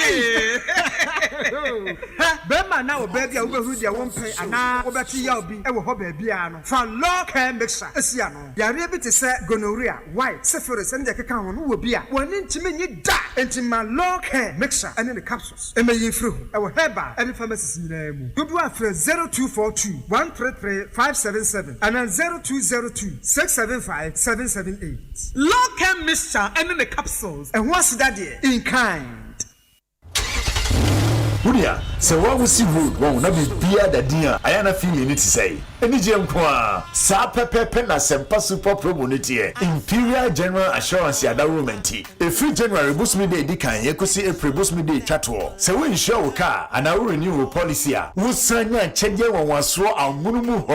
be ma na wo be dia wo be hu dia won pay ana wo be ti yaw bi e wo ho ba bia no fa local mixture esia no yare bi te se gonorrhea white syphilis and the keka ho no wo bia woni ntime nyi da entima local mixture and the capsules e me yefru e wo heba and pharmacies nyina mu dodo afre 0242 133 577 and 0202 675 778. Local mixture and the capsules. And what's that in kind? Buria, so what was road? Won't not be beer the dear. I am a feeling it to say. Any gem qua, Sa Pepe na Sempa Super Promonity, Imperial General Assurance Yada Romanti. A free January boost me day, Dican, Yakusi, a pre-boost me day chatwall. So when show car and our renew policy, who sang ya Chedia one swore our Munumu.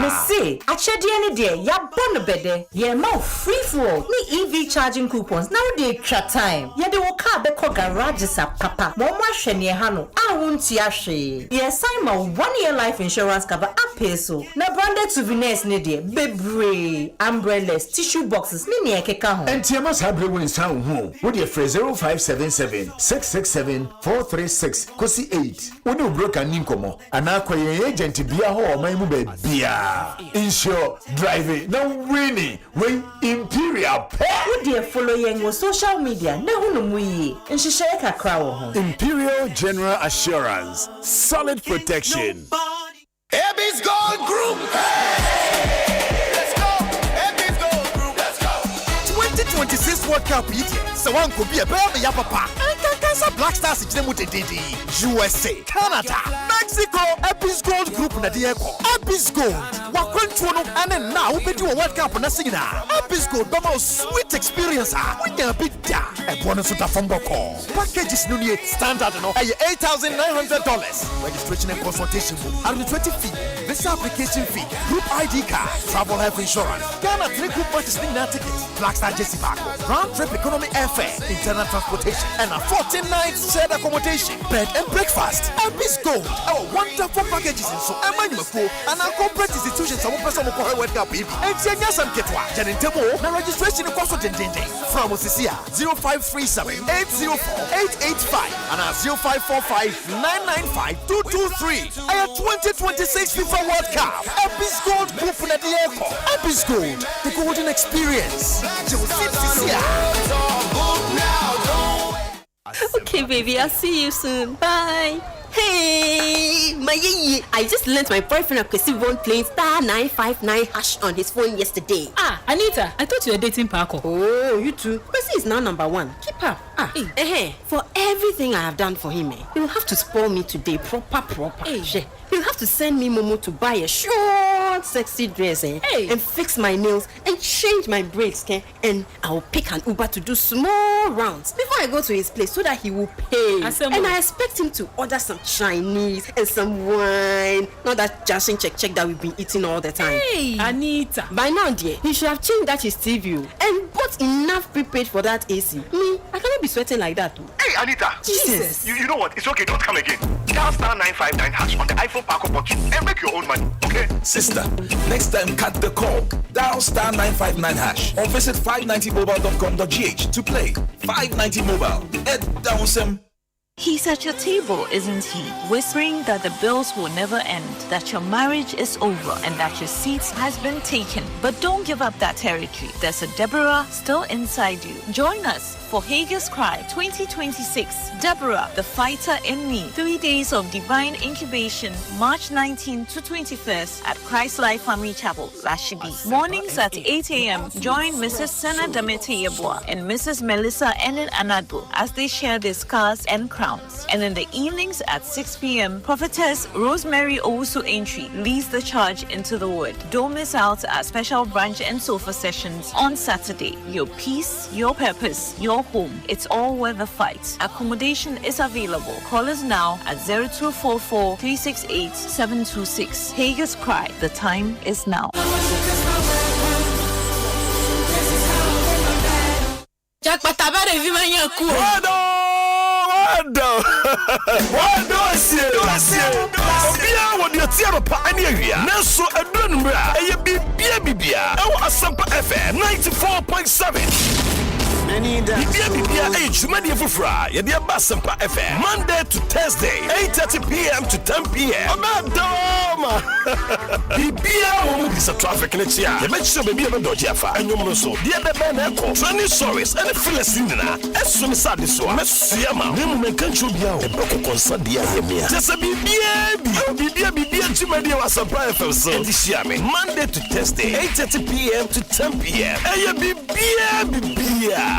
Missy, a Chedia day, ya bonabede, ye more free for me EV charging coupons now day chat time. Ya de woka beko garages up papa, Moma Shenia Hano, I won't yashi. Yes, I'm a 1 year life insurance cover up peso. Na branded souvenirs nedia, bebre, umbrellas, tissue boxes, nini ekeka home. And Tiamas have in sound home. Would you phrase 0577 667 436 Kosi 8? Would you broke an incomo? And acquire agent to be a home, my mobile beer. Insure, driving, no winning, when Imperial Pet. Would you follow your social media? No, no, we. And she shake a crow. Imperial General Assurance, solid protection. Abby's Gold Group. Hey, let's go. Abby's Gold Group. Let's go. 2026 World Cup year. So one could be a baby, ya papa. Esa Black Stars gyina mu dedede. USA, Canada, Mexico, Epis Gold Group na de ekọ. Epis Gold. Wakwantuo no ane na wo bedi wo World Cup na sigina. Epis Gold be ma sweet experience ah. Wonya bi da. Ebo no so da fomboko. Packages no nie standard no. $8,900. Registration and consultation fee, administrative fee, visa application fee, group ID card, travel health insurance, Ghana 3 group purchasing tickets, Black Star Jesse Barco, round trip economy airfare, internal transportation, and a 14 nights shared accommodation, bed and breakfast. Epis Gold, our wonderful packages in so Emmanuel and our corporate institutions some person ko World Cup baby. And Kenya some ketwa, Janintemo, na registration cost of Dende. From Osisia 0537 804 885 and 0545 995 223. I have 2026 FIFA World Cup. Epis Gold Group na the Echo. Epis Gold, the golden experience. Okay, baby, I'll see you soon. Bye. Hey, my yeye. I just learned my boyfriend Akwesi won playing *959# on his phone yesterday. Ah, Anita, I thought you were dating Paco. Oh, you too. Kwesi is now number 1. Keep up. For everything I have done for him, he will have to spoil me today, proper. He'll have to send me Momo to buy a short, sexy dress and fix my nails and change my braids, and I'll pick an Uber to do small rounds before I go to his place so that he will pay. And I expect him to order some Chinese and some wine, not that Jashin check that we've been eating all the time. Hey, Anita. By now, dear, he should have changed that his TV and bought enough prepaid for that AC. Me, I cannot be sweating like that. Hey, Anita. Jesus. You know what? It's okay. Don't come again. Dial *959# on the iPhone Paco button and make your own money, okay? Sister, next time cut the call. Dial *959# or visit 590mobile.com.gh to play. 590 Mobile. Ed down some. He's at your table, isn't he? Whispering that the bills will never end, that your marriage is over, and that your seat has been taken. But don't give up that territory. There's a Deborah still inside you. Join us for Hager's Cry 2026. Deborah, the fighter in me. 3 days of divine incubation, March 19 to 21st at Christ Life Family Chapel, Lashibi. Mornings at 8 a.m. Join Mrs. Senna Damete Yeboah and Mrs. Melissa Enin Anadbo as they share their scars and crowns. And in the evenings at 6 p.m., Prophetess Rosemary Owusu Entry leads the charge into the word. Don't miss out our special brunch and sofa sessions on Saturday. Your peace, your purpose, your home. It's all worth the fight. Accommodation is available. Call us now at 0244 368 726. Hager's Cry. The time is now. Jack Patabare Vimanya Ku. Wado Obia wodi otiaro pa ani awia. Nanso aduru numra eye bibia. Ewo Asempa FM 94.7. Bibia Jumani Fufra, Yadia Asempa FM. Monday to Thursday, 8:30 p.m. to 10 p.m. Amadoma. Bibia is a traffic next year. You make sure baby Dojafa and you so. The other man training stories and the Philistine. As soon as I saw Messiama, women can't show you a broken concern. Just a Bibia Jumani Asempa FM. So this year, Monday to Thursday, 8:30 p.m. to 10 p.m. And Bibia.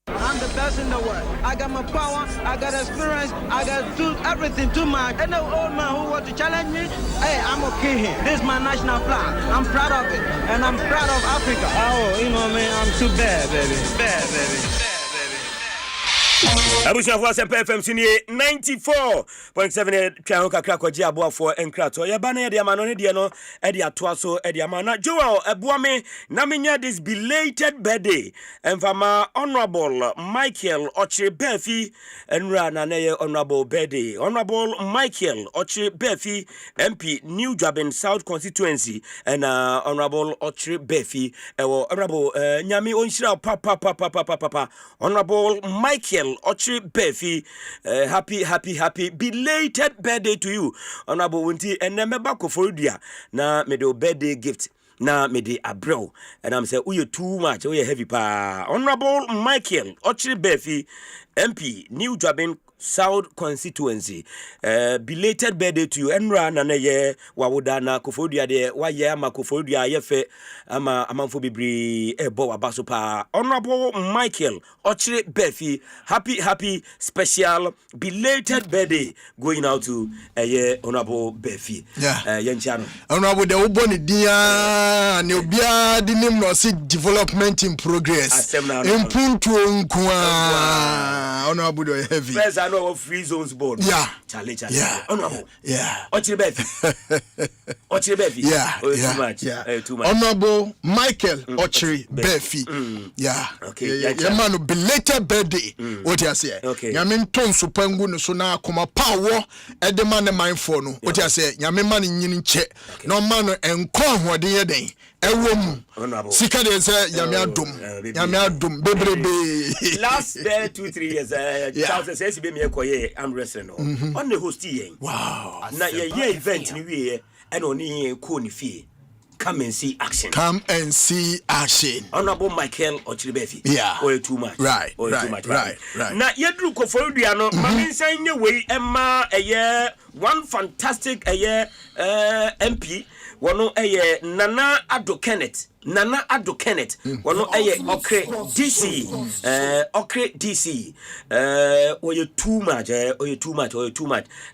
I'm the best in the world. I got my power, I got experience, I got do everything too much. And the old man who want to challenge me, hey, I'm okay here. This is my national flag. I'm proud of it. And I'm proud of Africa. Oh, you know, man, I'm too bad, baby. Bad, baby. Abuja for Asempa FM Senior 94.7 Twan kakra kwaji aboa for enkrato ye ba na ye ma no ne de no e de atoa so e de ma na Joel eboa me na menya this belated birthday emfama honorable Michael Ochre Befi enra na na ye honorable birthday honorable Michael Ochre Befi MP New Jabin South constituency and honorable Ochre Befi honorable nyame onhira papa honorable Michael Ochre Befi, happy belated birthday to you. Honorable Winti and Nemeba Koforudia. Na me do birthday gift. na me de abro and I'm say you too much we heavy pa. Honorable Michael Ochiri Befi MP New Jabin South constituency. Belated birthday to you. Enra na ye wawoda na Kofodia de wa ye ama Kofodia ye fe ama amanfo bibri ebo abaso pa. Honorable Michael Ochiri Befi, happy special belated birthday going out to Honorable Befi. Yeah. Yenchano. Honorable de uboni dia ne obia di nim no see development in progress. Impuntu nkwa. Honorable de heavy. Of free zones board. Yeah. Challenge. Yeah. Honorable. Yeah. Ochiri Befi. Yeah. Too much. Too much. Honorable Michael Ochiri Befi. Yeah. Okay. Yeah, man, belated birthday. What you say? Okay. Yamin ton supangu no so na koma power e de man mindful no. What you say? Yamin man nyini che. No man enko ahode ye den. Ewom. Sika de say yami adum bebrebe. Last 2-3 years Charles says be me koye I'm wrestling on the host yen. Wow. Na ye event ni we and oni ko ni fie. Come and see action. Honorable Michael Ochiri Befi. Yeah. Or too much. Right. Na yedru Koforidua no maminsa nye we emma one fantastic MP wono Nana Ado Kenneth wono Okre DC oye too much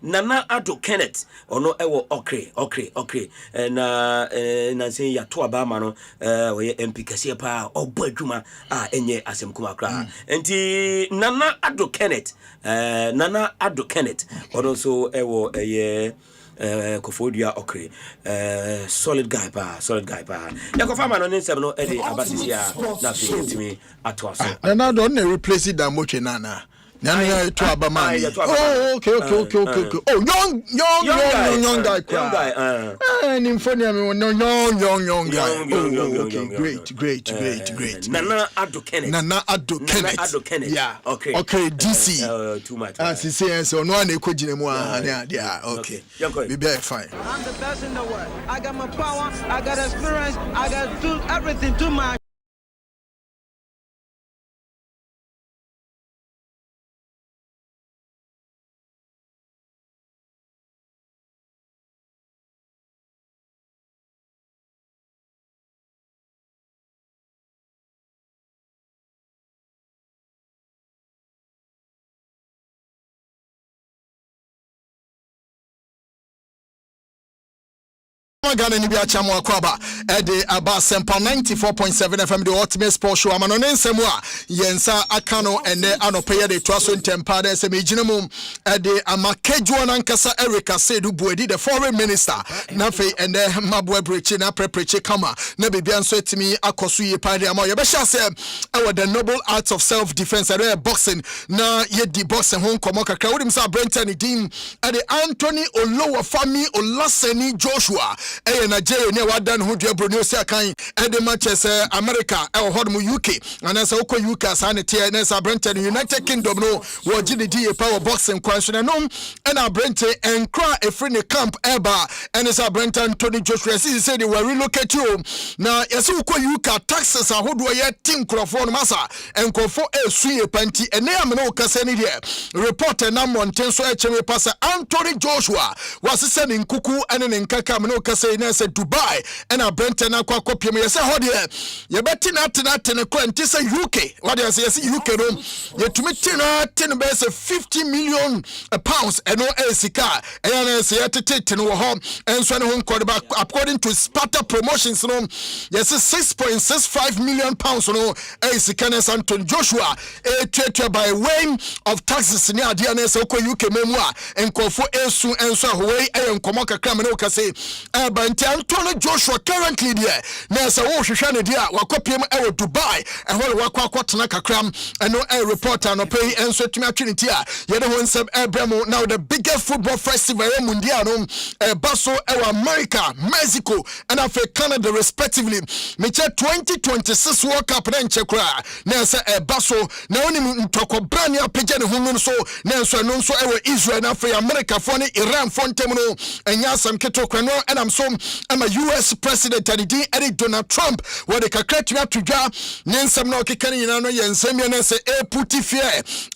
Nana Ado Kenneth ono ewo Okre na say ya to aba ma no oye MP kase pa obo adwuma enye asem kuma kra enti Nana Ado Kenneth ono so ewo Kofodia Okre solid guy pa ya ko fama no nsem no e de abasisia na fi ntimi ato aso na don replace that moche nana Nanya to Abamani. Oh, okay. Oh, young guy. And in front of me, young guy. Okay, great. Nana Ado Kenneth. Yeah. Okay, DC. Too much. He says so. No one could yeah. Okay. Be back fine. I'm the best in the world. I got my power. I got experience. I got do everything too much. Ghana ni bia chamo akwaba de aba Asempa 94.7 FM the ultimate sport show amano nsemu a yensa akano ene anope de toaso ntempa de sem ejinemu de amakejuo nankasa Erica Sedu Buedi the foreign minister na fe ene mabwe brechi na prepreche kama na bibia nso etimi akoso ye pade ama ye be sha se e the noble arts of self defense and boxing na ye di boxing hon komo kakra wodim sa Brenton din de Anthony Olowo Fami Olaseni Joshua Nigeria ne wadan ho dua Bruno se akan de Manchester America hodom UK anasa okọ UK sanete na sa Brenton United Kingdom no wo gidi die power boxing kwanso na no na Brenton enkra efri camp eba and sa Brenton Tony Joshua say they were relocate you na yesi okọ UK taxes ahodo ye tin krofo no masa enkofo esuye panti ene amena okase ni de report na monten so echeme pasa Anthony Joshua wasese ni nkuku ene ne nkaka amena okase na say Dubai and a Brenton akwa kopiem ye say hode ye beti na tene ko enti say UK what dey say yes UK no ye tumi tene be say 50 million pounds eno esika na say yetete no ho enso ne ho nkode ba according to Sparta Promotions no yes 6.65 million pounds no esika na Anthony Joshua treated by way of taxes ni ade na say ko UK memu a enkofo esu enso ahowe enkomo kakra me no ka say Anthony Joshua currently there na say wo hwehwe ne dia wakopiem e Dubai e ho wakwa kakram eno reporter no pay enso tumi atwiniti a ye de ho nsem ebremu now the biggest football festival mundial no baso e America, Mexico and Canada respectively meche 2026 World Cup na nchekra na say baso na oni ntoko brani apege ne ho so na enso no so e Israel na America fo ne Iran fo ntem no enya sam keto kwano enam so ama US president and Eric Donald Trump where the kakra tumi atodwa ne nsɛm na ɔkeka ne nyina no yɛ nsɛm yɛ na sɛ puti fear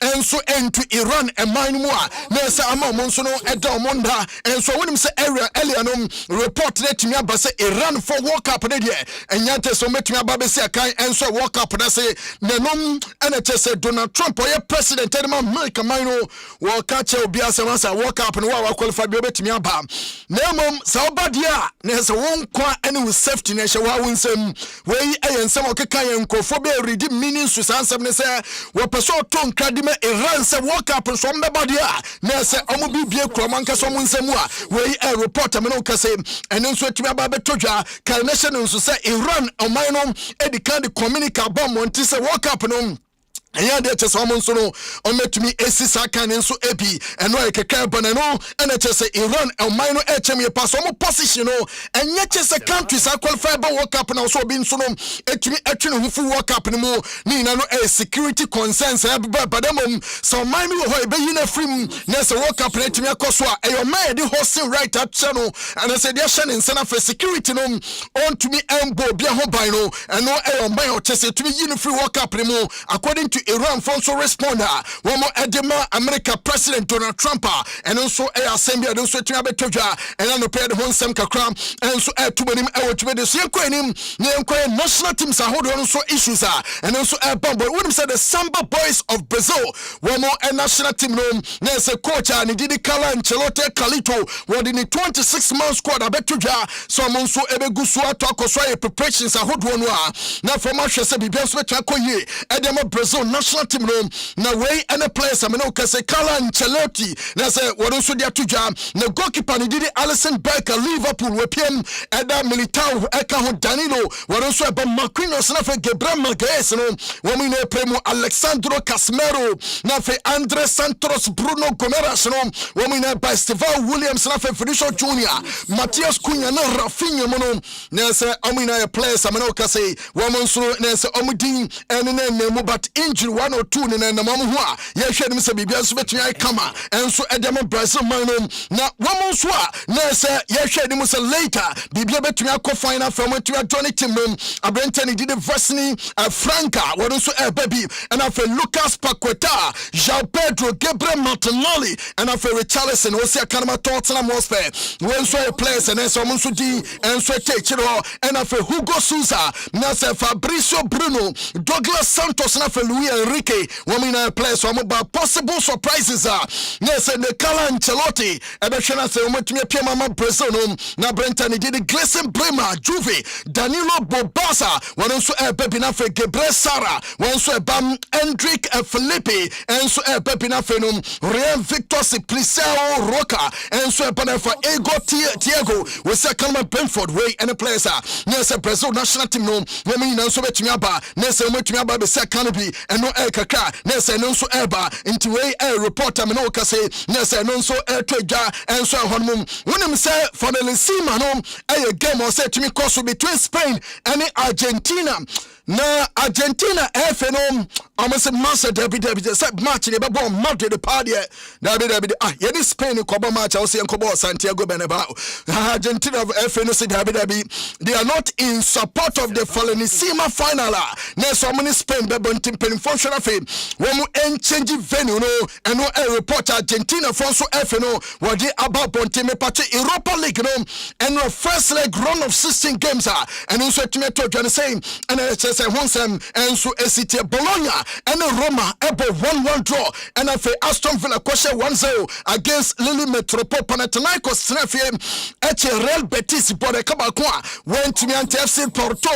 enso into Iran and mine mu a na sɛ ama ɔmo nso no ɛda ɔmo nda enso wonim sɛ area earlier no report na tumi aba sɛ Iran for World Cup ne deɛ ɛnya te so metumi aba bɛsi akan enso World Cup na sɛ nanom ɛna kyɛ sɛ Donald Trump ɔyɛ president ɛde ma America man no wɔka kyɛ obi asɛm asa World Cup no wa qualify bi obetumi aba na mmom sɛ ɔba deɛ a na sɛ wɔn kwa ɛne wo safety na ɛhyɛ wa wo nsɛm wei ɛyɛ nsɛm ɔkeka yɛ nkɔfo bɛ ready meaning so sansɛm ne sɛ wɔpɛ sɛ ɔtɔ nkrade ma Iran sɛ World Cup nso ɔmbɛba deɛ a na sɛ ɔmo bibie kuro man kasa ɔmo nsɛm a wei report me no kase ɛno nso atumi aba bɛtɔ dwa kan nation nso sɛ Iran ɔman no edi kan de communicate bomb on sɛ World Cup no ɛyɛ deɛ kyɛ sɛ ɔmo nso no ɔmɛtumi esi saa kan nso ebi ɛno ayɛ kɛkɛ bɔ n'ano ɛna kyɛ sɛ Iran ɔman no ɛkyɛm yɛ pa so ɔmo position no ɛnyɛ kyɛ sɛ countries qualify ba World Cup na ɔso obi nso no etumi ɛtwe ne ho fu World Cup no mu ne nyina no ɛyɛ security concerns ɛbɛba badamom sɛ ɔman mi wɔ hɔ ɛbɛyi na firim na sɛ World Cup na etumi akɔ so a ɛyɛ ɔman yɛde hosting right akyɛ no ɛna sɛ deɛ hyɛ ne nsa na fɛ security no ɔntumi ɛmbɔ obi ho ban no ɛno ɛyɛ ɔman yɛ ɔkyɛ sɛ etumi yi ne firi World Cup no mu according to Iran also respond one more edema America President Donald Trump and also a assembly and also to abetoja and then prepare the one kakra and so to him to the same national teams are holding also issues and also a bomb what said the Samba Boys of Brazil one more a national team room there's a coach and he did the Carlo Ancelotti Calito what in the 26-month squad abetoja so also ebegusua to akoswa preparations are hold one now for match say be best to akoye edema Brazil national team room na way and a place I mean okay say Carlo Ancelotti na say what also dia tuja na goalkeeper ni didi Alisson Becker Liverpool we PM Eda Militao eka ho Danilo what also about Marquinhos na fe Gabriel Magalhaes no wo mi na premo Alexandro Casemiro na fe Andre Santos Bruno Gomes no wo mi na by Steven Williams na fe Vinicius Junior Matheus Cunha na Rafinha no na say amina players I mean okay say wo mo so na say omudin ene na nemu but injury 1 or 2 na mamu ho a ye hwe nim se bibia so betumi ai kama enso edem Brazil man no na wamu so a na se ye hwe nim se later bibia betumi akọ final from betumi Johnny team no abrentani did Vasini Franca won so baby and afa Lucas Paqueta João Pedro Gabriel Martinelli and afa Richarlison wo se akanama Tottenham Hotspur when so players and so mo so di enso techiro and afa Hugo Sousa na se Fabrizio Bruno Douglas Santos na afa Luis Enrique women players so about possible surprises yes and the Carlo Ancelotti ebeshana say omatumi apia mama Brazil no na Brenton did Gleison Bremer Juve Danilo Bobasa one so baby na fe Gabriel Sara one so bam Hendrik Felipe and so baby na fe no Real Victor Simplicio Roca and so bana for Ego Thiago we say Calma Brentford way and the players yes Brazil national team no women na so betumi aba na say omatumi aba be say canopy and no kakra na say no so eba into way a reporter me no ka say na say no so twadwa and so honum wonim say for the Lissima no a game or say to me course between Spain and Argentina na Argentina FNO almost master derby say match ne be born Madrid the party derby yeah this Spain ko ba match I say ko ba Santiago Bernabeu Argentina FNO say derby they are not in support of the Fallenisima final na so many Spain be bon team functional fame when mu change venue no and no a report Argentina for so FNO what they about bon team party Europa League no and no first leg run of 16 games and also to me to say and say once and so SCT Bologna and Roma able 1-1 draw and after Aston Villa kwashe 1-0 against Lille Metropole Panathinaikos snafie Real Betis bode kabakwa went to me ante FC Porto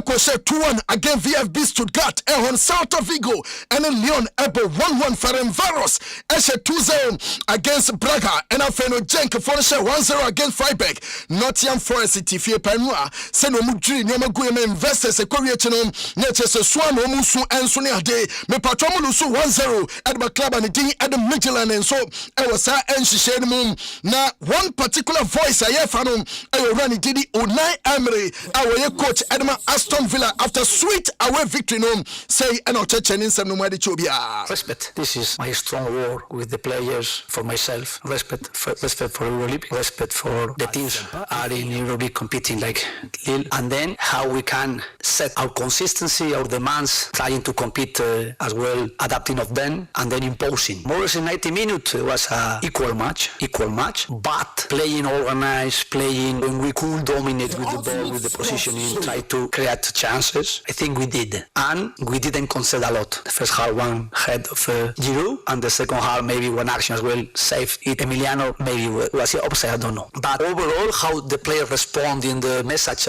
kwashe 2-1 against VfB Stuttgart on Celta Vigo and Lyon able 1-1 Ferencvaros 2-0 against Braga and after no Genk Forest 1-0 against Freiburg Nottingham Forest tifie panua se no mudri no magu investors ekwawie no Netches Swan Musu and Sunny Ade, me Patromulusu 1-0 at the club and the at the Midland and so I was and she shared moon. Now one particular voice I have found I ran it did Unai Emery, our coach Edma Aston Villa after sweet away victory no say and chenin sem no made chobia. Respect. This is my strong word with the players, for myself. Respect for Euroleague, respect for the teams are in Euroleague competing like Lille, and then how we can set our consistency, our demands, trying to compete as well, adapting of them, and then imposing. More or less in 90 minutes it was a equal match, but playing organized, playing when we could dominate with the ball, with the positioning, try to create chances. I think we did, and we didn't concede a lot. The first half one head of Giroud, and the second half maybe one action as well saved it. Emiliano maybe was it offside, I don't know. But overall, how the players respond in the message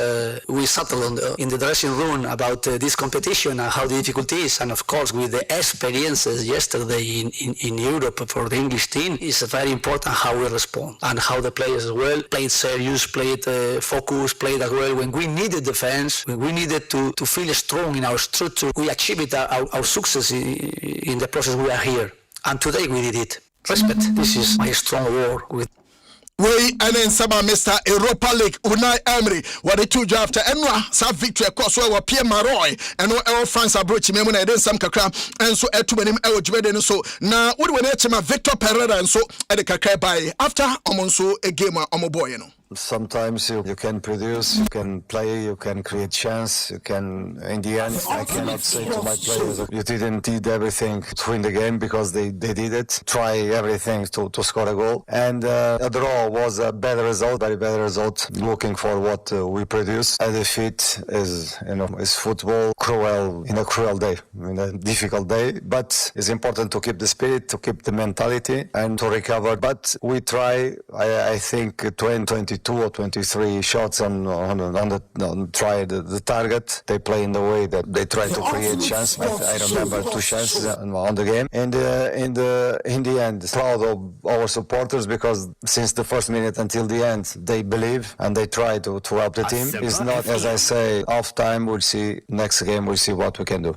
we settled in the dressing room about this competition and how the difficulty is, and of course with the experiences yesterday in Europe for the English team, is very important how we respond and how the players as well played serious, played focused, played as well when we needed defense, when we needed to feel strong in our structure. We achieved our success in the process we are here, and today we did it. Respect. This is my strong word with. We and then some Mr. Europa League Unai Emery what the two draft enwa sa victory course we Pierre Maroy and no France approach me when I did some kakra and so etu manim e wojbede no so na wo de we na chema Victor Pereira and so e de kakra by after omonso a game omoboy no. Sometimes you can produce, you can play, you can create chance, you can, in the end, I cannot say to my players, you didn't did everything to win the game because they did it, try everything to score a goal. And a draw was a better result, very better result, looking for what we produce. A defeat is football, cruel, in a cruel day, in a difficult day, but it's important to keep the spirit, to keep the mentality and to recover. But we try, I think, 22 or 23 shots on try the target. They play in the way that they try to create chance. I remember 2 chances on the game. And in the end, proud of our supporters because since the first minute until the end, they believe and they try to help the team. It's not, as I say, half time. We'll see next game. We'll see what we can do.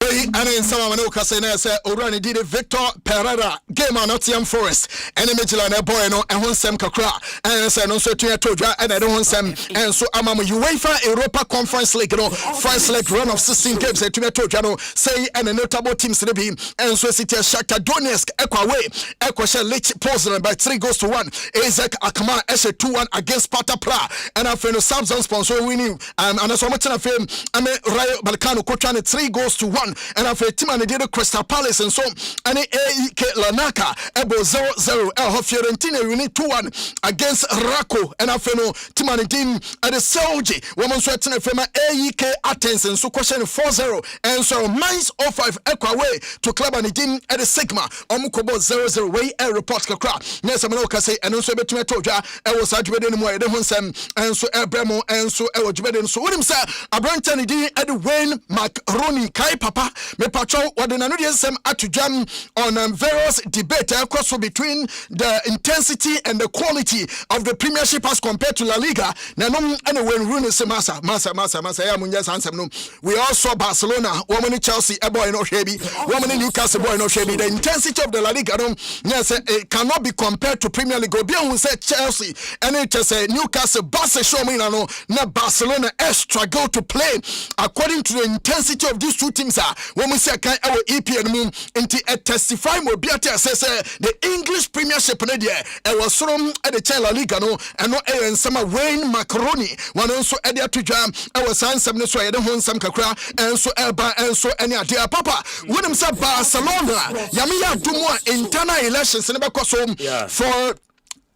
And in some of the Casena said, Orani did Victor Pereira, game on Nottingham Forest, and a Michelin boy, and one Sam Kakra, and so no so to Toja, and I don't want Sam, and so I'm UEFA Europa Conference League, first leg run of 16 games, and to Tojano, say, and a notable teams to be, and so City Shakhtar Donetsk, Equaway, Equasha Lech Poznan by 3-1, Isaac Akama, Eshe 2-1 against Sparta Prague, and I feel Samsung sponsor winning, and so much of fame, I mean, Rayo Balkano, Kochane 3-1. And after team and did Crystal Palace and so and AEK Lanaka Ebo 0-0 Fiorentina we need 2-1 against Rako and after no team and did at the Selji woman sweating from AEK Athens and so question 4-0 and so Mainz 05 Equaway to club and did at the Sigma Omukobo 0-0 way air report kakra Nessa Manoka say and also between Toja I was admitted in the Hunsem and so Bremo and so I was admitted so what him say Abrantan did at the Wayne Macaroni Kai Papa me patrol what the Nanudian atujam on various debate across between the intensity and the quality of the Premiership as compared to La Liga. Nanom and when Rooney say masa ya munja sansem no. We all saw Barcelona, woman Chelsea, a boy no shebi, woman Newcastle boy no shebi. The intensity of the La Liga yes it cannot be compared to Premier League. Obian who said Chelsea and it say Newcastle Barca show me no na Barcelona struggle to play according to the intensity of these two teams are. When we say our EPN moon into a testify more beata says the English Premiership media was from at the Chela Liga no and no and some Wayne Macaroni one also at the to jam our son some so I don't some kakra and so Elba and so any idea Papa when him say Barcelona Yamiya Dumo internal elections never cause home for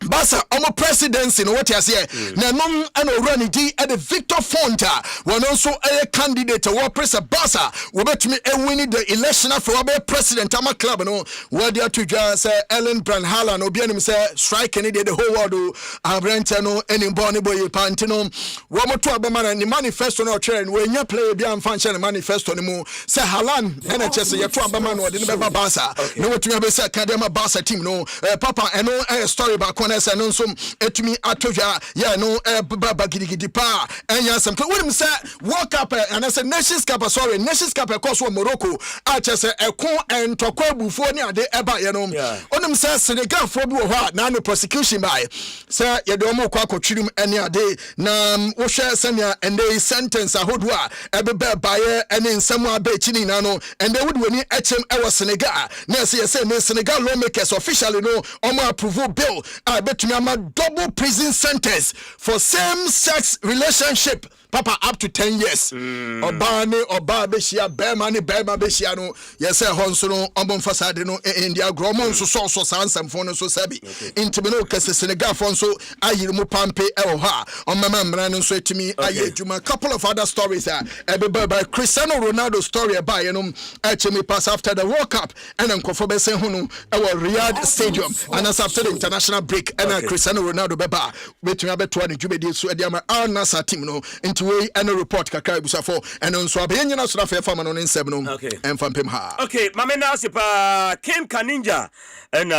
Basa omo presidency no what you say na non and run di at the Victor Fonta one also a candidate war press Basa we bet me win the election for be president ama club no what there to just Ellen Branhala no be say strike any the whole world abrante no any born boy panty no wo mo to abama ni manifesto no chere we nya play bi am function manifesto no mu say Halan NHS ye to abama no de be Basa no what you be say academy Basa team no papa and no story back on say no so etumi atodwa ya no baba gidigidi pa enya sam to wonim say World Cup and say Nations Cup Nations Cup course wo Morocco a chese ekon entokwa bufo ni ade eba ye no onim say Senegal fo bi wo ha na no prosecution by say ye de omo kwa akotwirim ene ade na wo hwe semia ende sentence ahodo a ebebe baye ene nsam abechini na no ende would woni echem ewo Senegal na say Senegal lawmakers officially no omo approve bill betumi ama double prison sentence for same sex relationship papa up to 10 years oba beshia bema beshia no yes honso no obo fasade no India gromo so sansamfo no so sabi intimino kese Senegal fonso ayirimu pampe ewo ha omama mra no so etimi ayejuma couple of other stories by Cristiano Ronaldo story by no actually pass after the World Cup and nkofo be say hunu ewo Riyadh Stadium and as after the international break and Cristiano Ronaldo beba betumi abeto ne dwumedi so ade ama Al Nassr team no way and a report kakra busafo and on so abenyina so na fe fama no nsem no emfampem ha okay mame na sepa Kim Kaninja and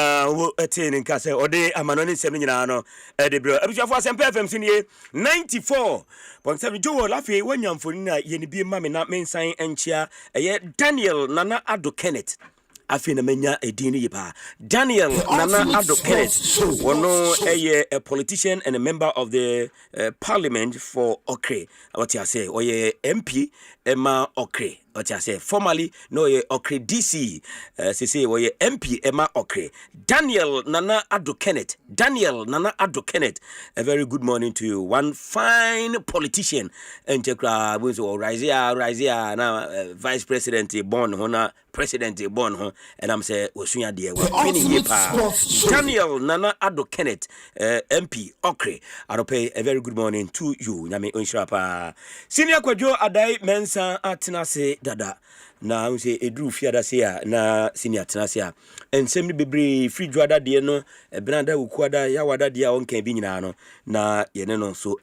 etin nka se ode amano nsem nyina no de bro abusafo Asempa FM sinie 94.7 Joe lafe wanyamfoni na ye ne bi mame na mensan enchia eye Daniel Nana Ado Kenneth afina menya edini yipa Daniel Nana Ado Kenneth wono a politician and a member of the parliament for Okre what you say oye MP Emma Okre what you say formerly no ye Okre DC say oye MP Emma Okre Daniel Nana Ado Kenneth a very good morning to you, one fine politician and Jekra was Rizia now vice president born hona president born hon and I'm say osunya dear Daniel Nana Ado Kenneth MP Okre Arope a very good morning to you nyame onshapa senior Kwadwo Adai Mensa atenase dada na we say edru fiada se na senior tenase a ensem ni bebre free dwada de no ebenada ukuada ya wada de a onkan bi nyina no na ye ne no so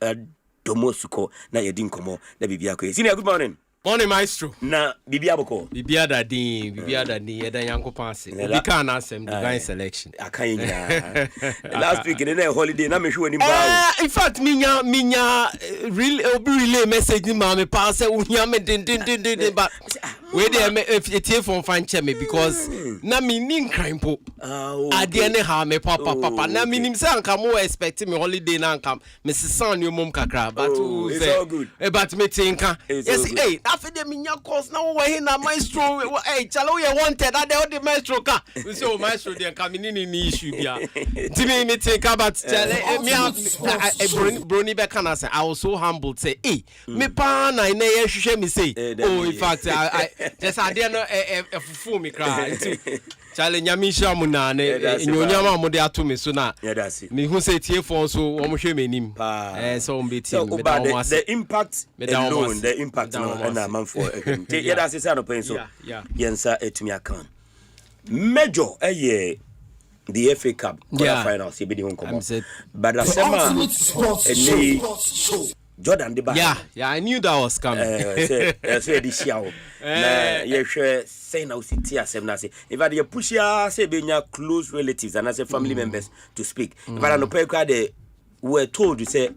domosuko na ye din komo na bibia ko senior good morning. Morning, Myxtro. Na Bibia Boko. Bibia Dadin, Eda Yanko Pansi. We can't ask them divine selection. Last week in a holiday, na me sure ni ba. In fact, minya relay message ni ma me pass unya me din but we dey if it from fan cheme because na me nin crime po. Ade ne ha me papa na me nim say anka mo expect me holiday na anka me sesan ni mom kakra but it's all good. But me tinka. Yes, hey. After the minya course now we na Myxtro hey chalo you wanted that the Myxtro ka we say Myxtro dey come ni issue bia timi me take about chale me brony be can say I was so humbled say hey me pa na ye hwehwe me say oh in fact I just I dey no fufu me cry chale nyamisha mu na ne nyonyama mu de ato me so na me hu say tie fon so wo mo hwe me nim so on be team me da the impact alone the impact no na man for yeah that's it no pain so yensa etumi akan major the FA Cup final se be di hon komo but Asempa Jordan de ba yeah I knew that was coming say this year na ye hwe say na usiti asem na say if I dey push ya say be nya close relatives and say family members to speak if I no pay kwa they were told to say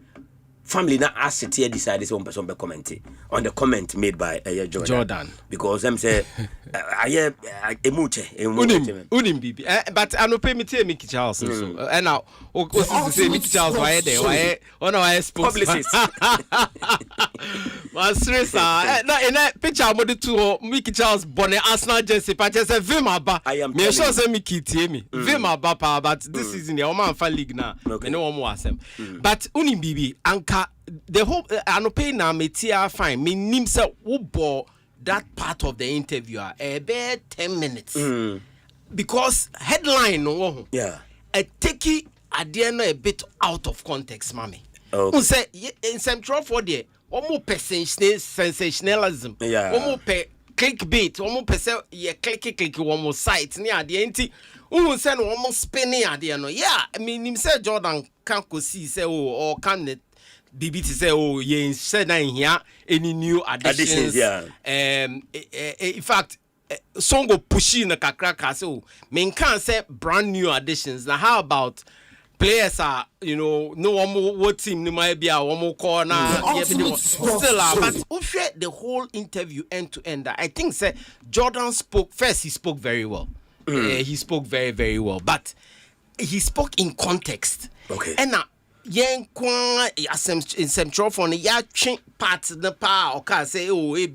family na asset here decided one person be commenting on the comment made by Jordan because them say unim bibi but I no pay me tell Mickey Charles so and now o say Mickey Charles why there why on why publicist was stress na in a picture mo de to Mickey Charles bonnet Arsenal jersey but just say Vima ba me sure say Mickey tie me Vima ba pa but this season the man fan league na me no one more asem but unim bibi anka the whole anope na metia fine me nim say wo bo that part of the interview about 10 minutes because headline no take a bit out of context mommy who say in central for there one more sensationalism one more clickbait one more person click one more site near the anti who send one more spinning at the no I mean him say Jordan can't go see say or can it BBT say ye said na here any new additions in fact songo pushing na kakra ka say men can say brand new additions now how about players are, no one what team might be a one corner. Still are, but the whole interview end to end. I think Jordan spoke first. He spoke very well. He spoke very, very well, but he spoke in context. Okay. And now, in central for the part the power or say we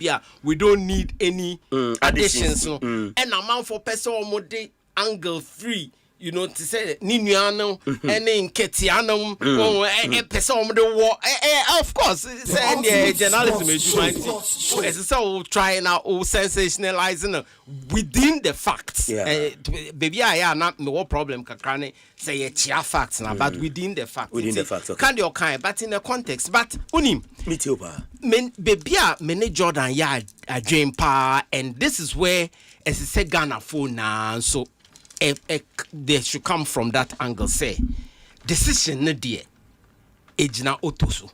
don't need any additions. And amount for person mode angle free. To say Ninuano and in Ketianum, person the war. Of course, journalism is so trying out sensationalizing within the facts. Baby, I am not no problem. Kakane say a chia facts now, but within the facts. Within the facts, okay. Can you kind, but in the context. But unim, baby, many Jordan a dream power, and this is where as I said Ghana for now. So. They should come from that angle. Say, decision no dear. Ejina Otoso.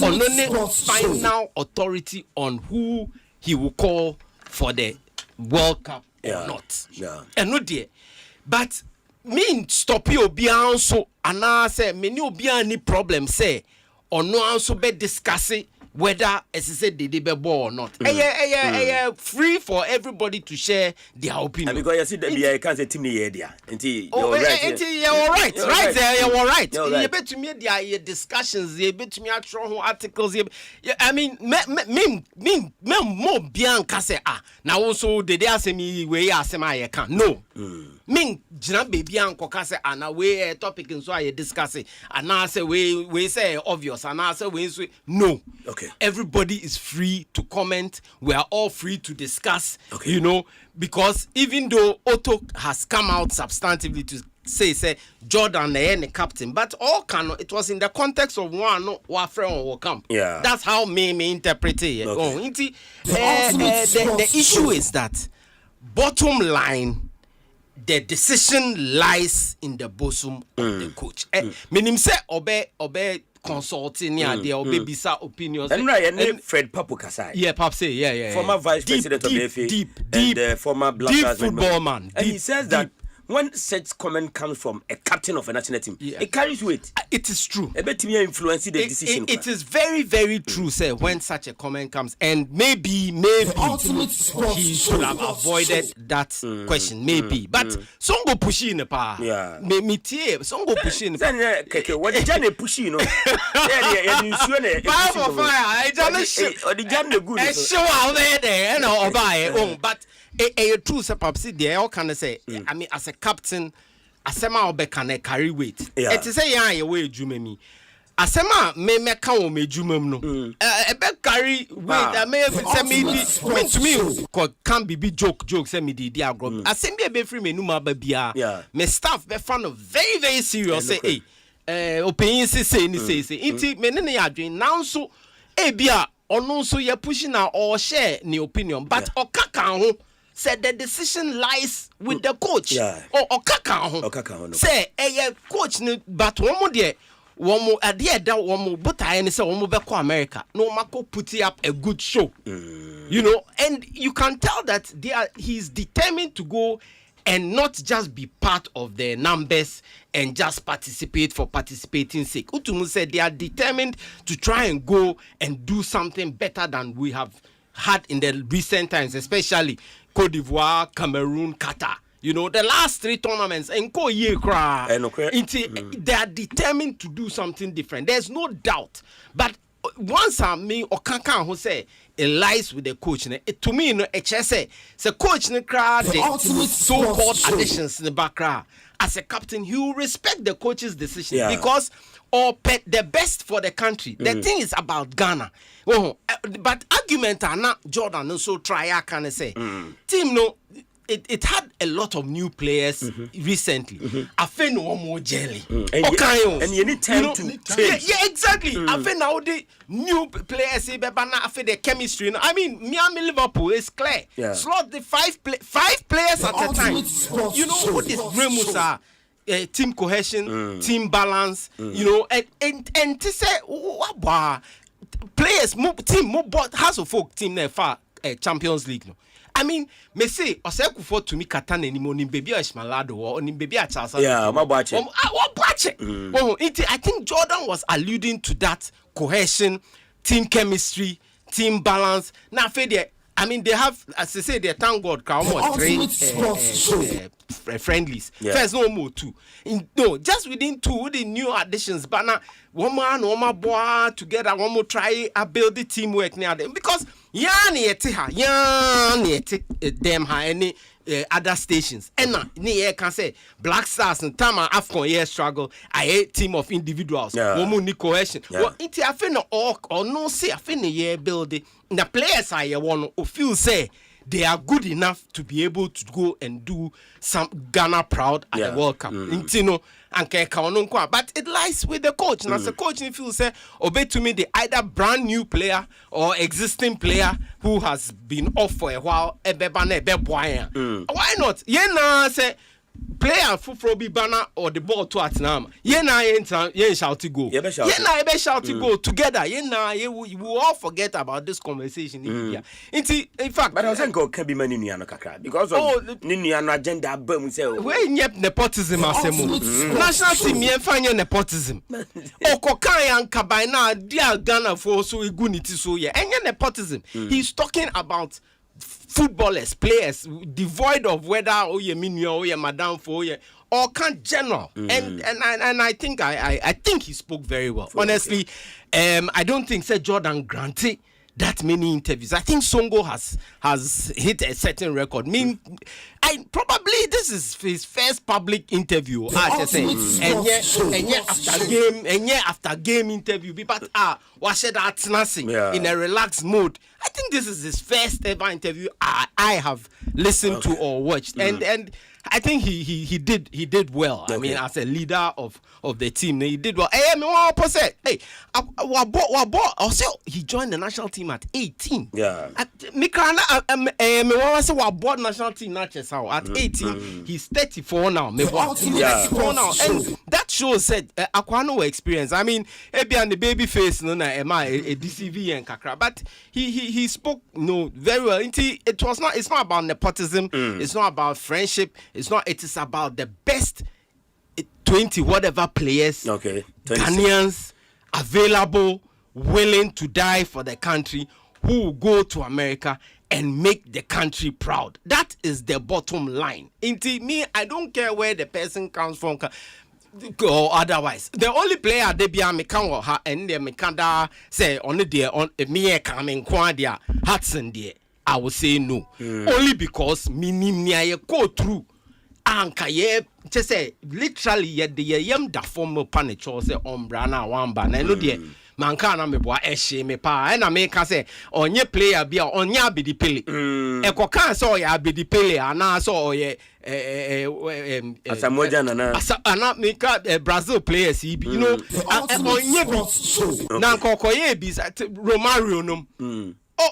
Only final authority on who he will call for the World Cup or not. And no dear. But mean stop you be so and I say many will be any problem say or no also be discussing whether as I said they be ball or not. Free for everybody to share their opinion. And because you see the I can't say team here there. You're right. You're right. You bet to me there discussions, you bet to me articles. I mean me more bianca say now also they say me we are semi can no. Ming jina baby anko kase ana we topic and so I discuss it and I say we say obvious and I say we say no. Okay. Everybody is free to comment. We are all free to discuss. Okay. Because even though Otto has come out substantively to say Jordan the captain, but all it was in the context of one friend or camp. Yeah. That's how me interpret it. Okay. The issue is that bottom line. The decision lies in the bosom of the coach. Meaning say obey consulting there obey bisa opinions. And Fred Papu Kasai. Yeah, Pap say yeah. Former vice president of the FA. Deep former Black football man. And he says that when such comment comes from a captain of a national team, it carries weight. It is true. It influence the decision. It is very, very true, sir, when such a comment comes. And maybe he should have avoided that question. Maybe. But some go push in the power. Yeah. Some go push in the power. What did you push in? Fire for fire. I don't know. Show out there and all by it. But a true sepapsi there all can say I mean as a captain asema obe can carry weight it is say ya way jumemi asema me kan o mejumem no e be carry weight I may say me to me can be joke say me di agro asem be free me numa ba bia me staff be fan of very, very serious say opinion say ni say inti me ne ya adwen now so e bia ono so ye pushing na or share ni opinion but okaka ho said the decision lies with the coach. Or Kaka. Say, coach, but one more day, one more idea that one more, but I say one more back America. No, Marco put up a good show. And you can tell that he's determined to go and not just be part of the numbers and just participate for participating sake. Utumu said they are determined to try and go and do something better than we have had in the recent times, especially Cote d'Ivoire, Cameroon, Qatar. The last 3 tournaments, and they are determined to do something different. There's no doubt. But once I mean, or Kankan who say it lies with the coach. To me, say coach the so-called additions in the background. As a captain, he will respect the coach's decision because the best for the country. The thing is about Ghana. But argument are not Jordan so try can I say. Team it had a lot of new players recently. I feel no more jelly. And you need time to change. Yeah, exactly. I feel now the new players say I feel the chemistry. I mean, Miami Liverpool is clear. Slot the 5 players at a time. What is Remus team cohesion, team balance, and to say what players team more has of folk team there far Champions League I mean, me say Osekufor to me Katana anymore ni baby Ishmalado or ni baby Charles. Yeah, my watch it. I think Jordan was alluding to that cohesion, team chemistry, team balance. Now, I mean, they have, as I say, they thank God, almost 3 friendlies. First, no more 2. No, just within 2, with the new additions. But now, one more boy together, one more try build the teamwork near them. Because, them any other stations. And now, can say, Black Stars and Tama Afcon struggle. I hate team of individuals. One more cohesion. Well, it's a fin or no say a fin building. The players I want to feel say they are good enough to be able to go and do some Ghana proud at the World Cup. But it lies with the coach. And as a coach, if you say, obey to me, the either brand new player or existing player who has been off for a while. Why not? Say player for be banner or the ball to Atenam. Yen shout to go. Yen shout to go together. You will all forget about this conversation. In fact, but I was going to be many Kakra because of Niniano agenda. When yep nepotism national team yen find nepotism. Okokan Kabaina dear Ghana for so igunity so yeah. And nepotism. He's talking about footballers, players devoid of whether you minio or you madam for you or can't general. And I think I think he spoke very well. Honestly, I don't think Jordan granted that many interviews. I think Songo has hit a certain record. I probably this is his first public interview. And after game interview, but what that nothing in a relaxed mode. I think this is his first ever interview I have listened to or watched, and I think he did well. I mean, as a leader of the team, he did well. Also he joined the national team at 18. Yeah. National team at 18. He's 34 now. Now, and that shows Aquano experience. I mean, and the baby face, no, a DCV and Kakra, but he spoke very well. It's not about nepotism. It's not about friendship. It is about the best 20 whatever players, Ghanaians available, willing to die for the country, who will go to America and make the country proud. That is the bottom line. Into me, I don't care where the person comes from or otherwise. The only player they be a mekan ha and the mekanda say only there on me coming quadia Hudson there. I will say no. Only because me go through. Anka ye just say literally ye the yam da form panicho say ombrana wamba na no de manka na me boa ehye me pa na me ka say onye player bia onya abedi pele ekoka so ya abedi pele ana so ye Asamoja ana me ka Brazil players you know onye bi na kokoye bi Romario no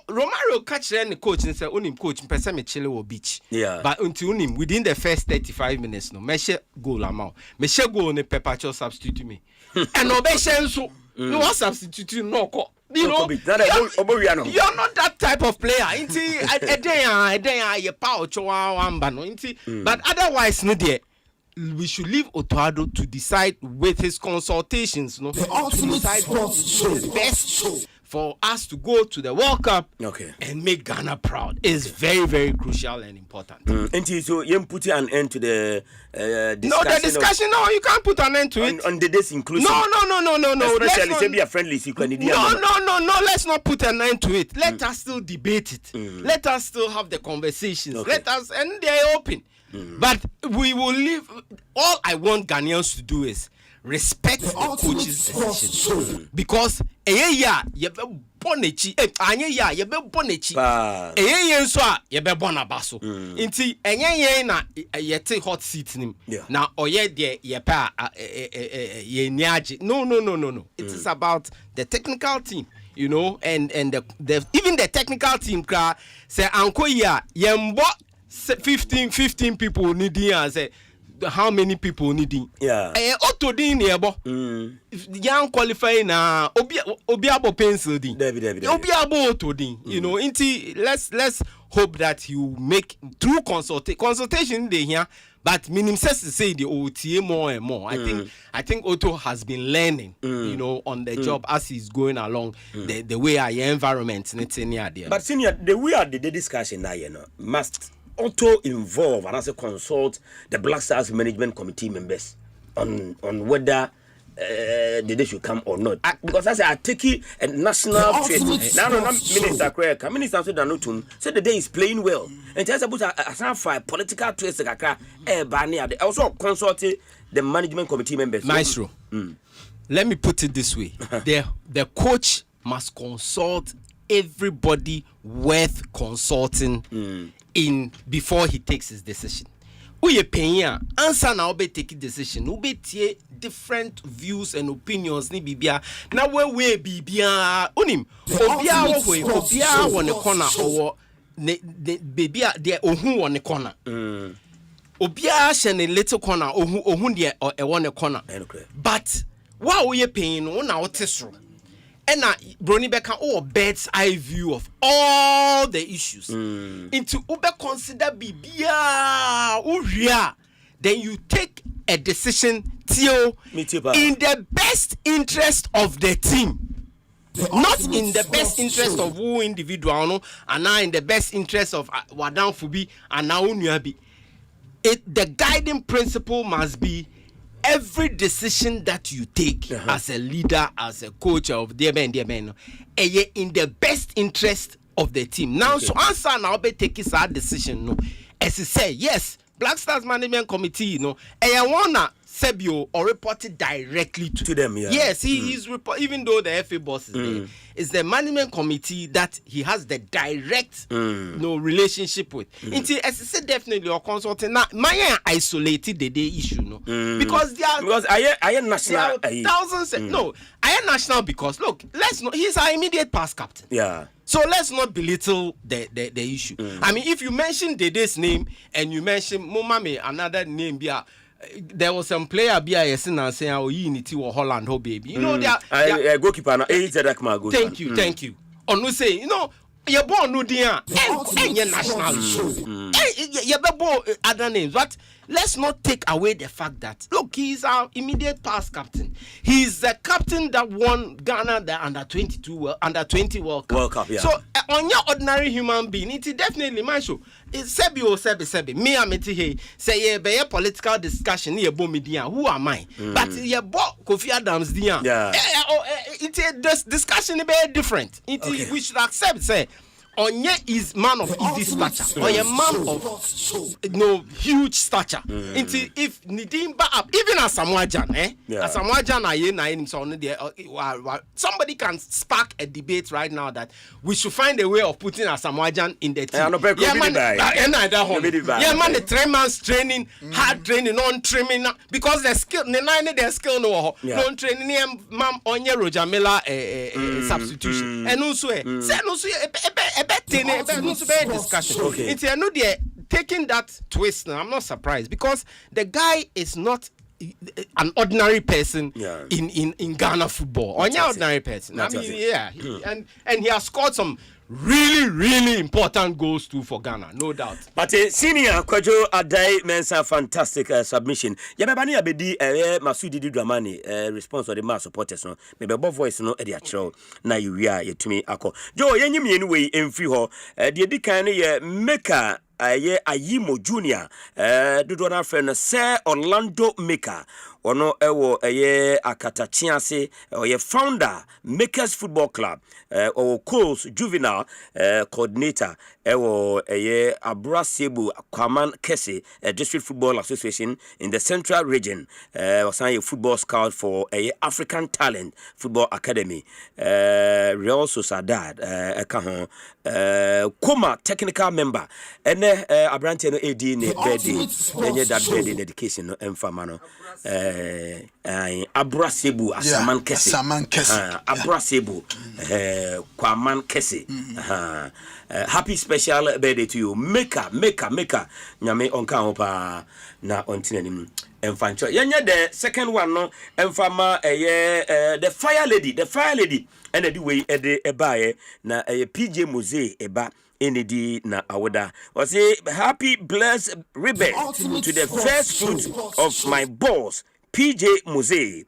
Romario catch the coach and say, "Unim coach, mpesa me chile wo beach." Yeah. But until unim within the first 35 minutes, no, meshe goal amount. Meshe goal ne perpetual substitute me. And obeshen so no substitute no ko. You know, you're not that type of player. Inti a ye power chowa wamba no. Inti, but otherwise no there. We should leave Otoado to decide with his consultations, no, to decide what is the best for us to go to the World Cup and make Ghana proud. Is very, very crucial and important. And so you put an end to the discussion. No, the discussion. No, you can't put an end to it. On the this inclusive. No. Especially say be a friendly sequence. No. Let's not put an end to it. Let us still debate it. Let us still have the conversations. Let us, and they're open. But we will leave. All I want Ghanaians to do is respect the coach's decision. Because you be bonechi, you be bonechi. So you be bonabaso. Inti na yete hot seat nim. Now oye de ye pa ye niaji. No. It is about the technical team. You know, and the even the technical team say anko ya yembo 15 people need here and say how many people needing. Yeah. Auto din ebo. Young qualifying na obiabo pencil din. Obiabo auto din. You know, let's hope that you make through consultation they here. But minimum says to say the OTA more and more. I think Otto has been learning, you know, on the job as he's going along. The way our environment it's in here. But senior, the way the discussion now, you know, must Otto involve and also consult the Black Stars management committee members on whether they should come or not. Because as I take it a national trade. Now, Minister Craig, Minister said the day is playing well. And just about a political twist, also consulted the management committee members. Myxtro, let me put it this way: the coach must consult everybody worth consulting in before he takes his decision. Uye penya answer na obe take decision ube tie different views and opinions ni bibia na we bibia onim obia wo ne corner owo ne bibia de ohun wo ne corner obia hye ne little corner ohun de e wo ne corner but wa uye penya no na wotesro and Brony Becca bird's eye view of all the issues. Into ube consider bibia uria, then you take a decision till in the best interest of the team. Not in the best interest of who individual no, and now in the best interest of Wadan Fubi and now Unyabi. The guiding principle must be every decision that you take as a leader, as a coach of the men, in the best interest of the team. Now, so answer now be taking that decision. No, as you say, yes, Black Stars Management Committee, you know, I wanna Sebio or reported directly to them. Yeah. Yes, he is even though the FA boss is there, it's the management committee that he has the direct relationship with. Until as I said, definitely or consulting now, my isolated the day issue, no, because I am national thousands. No, I am national because look, let's not. He's our immediate past captain. Yeah. So let's not belittle the issue. I mean, if you mention Dede's name and you mention Momame another name, there was some player BIS and saying, "Oh, unity or Holland, oh baby." You know, they are goalkeeper. Thank you. On we say, you know, you're born no dia and your national issue. You're born other names, but let's not take away the fact that look, he's our immediate past captain. He's the captain that won Ghana the under 20 World Cup. Yeah. So on your ordinary human being, it definitely my show. It's Sebi. Me ameti hey say be a political discussion near Bomidia. Who am I? But you bought Kofi Adams dia. Yeah. It's discussion be different. We should accept say Onye is man of easy stature. Or a man of huge stature. If Nidimba up, even as Samoajan, as Samoajan somebody can spark a debate right now that we should find a way of putting a Samoajan in the team. Man, the 3 months training, hard training, non-training, because the skill, their skill no training, ma'am Onye Rojamela substitution. And also, discussion. Okay. It's taking that twist now. I'm not surprised because the guy is not an ordinary person in Ghana football. Or an ordinary person. I mean, and he has scored some really important goals too for Ghana, no doubt. But senior Kwajo Adai Mensa fantastic submission. Yabani abedi Masudi Dramani response of the mass supporters no. Maybe above voice no edi achro na yuya yetumi ako. Jo yenyim anyway emfri ho de edi kan ye Maker Ayimo Junior dodo na friend Sir Orlando Maker ono ewo Akatachiase oye founder Makers Football Club or Coles Juvenile coordinator ewo Abrasebu Kwaman Kese District Football Association in the Central Region was football scout for African Talent Football Academy Real Sociedad Kuma technical member ene Abrante no AD ne birthday enye that birthday dedication no emfama no Abrasebu Asaman Kese. Abrasebu Kwaman Kese. Happy special birthday to you. Meka. Nyame onka opa na ontinenim. Enfancho. Yenya the second one no enfama the fire lady. And the way ebaye na PJ Mose eba enedi na awoda. Was a happy blessed rebirth to the first fruit of my boss PJ Mose,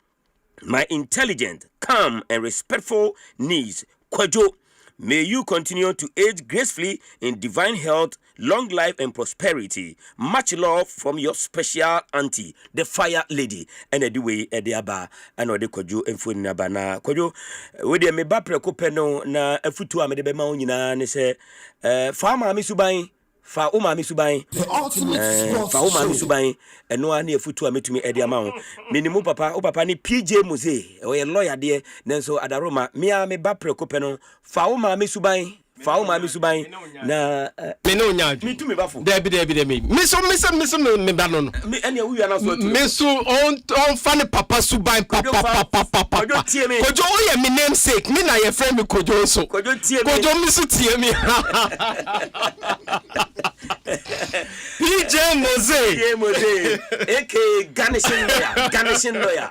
my intelligent, calm and respectful niece Kwajo. May you continue to age gracefully in divine health, long life and prosperity. Much love from your special auntie, the fire lady. And the way Ediaba and the Kojo and Funabana. Kojo, with the meba precopeno na a futu amede maunina and say, Farmer Misubai. Fa uma mi subai and no ani futu ame to me edi amount minimum papa ni PJ Mose o ye lawyer there nenso adaroma me ba prekopeno fa uma mi subai na me no nya me to me bafo debi me so me ba no me ene wu ya na so me so on fan papa subai papa kojo o ye me namesake me na ye friend me kojo so kojo me so tie me PJ Mose aka garnishing lawyer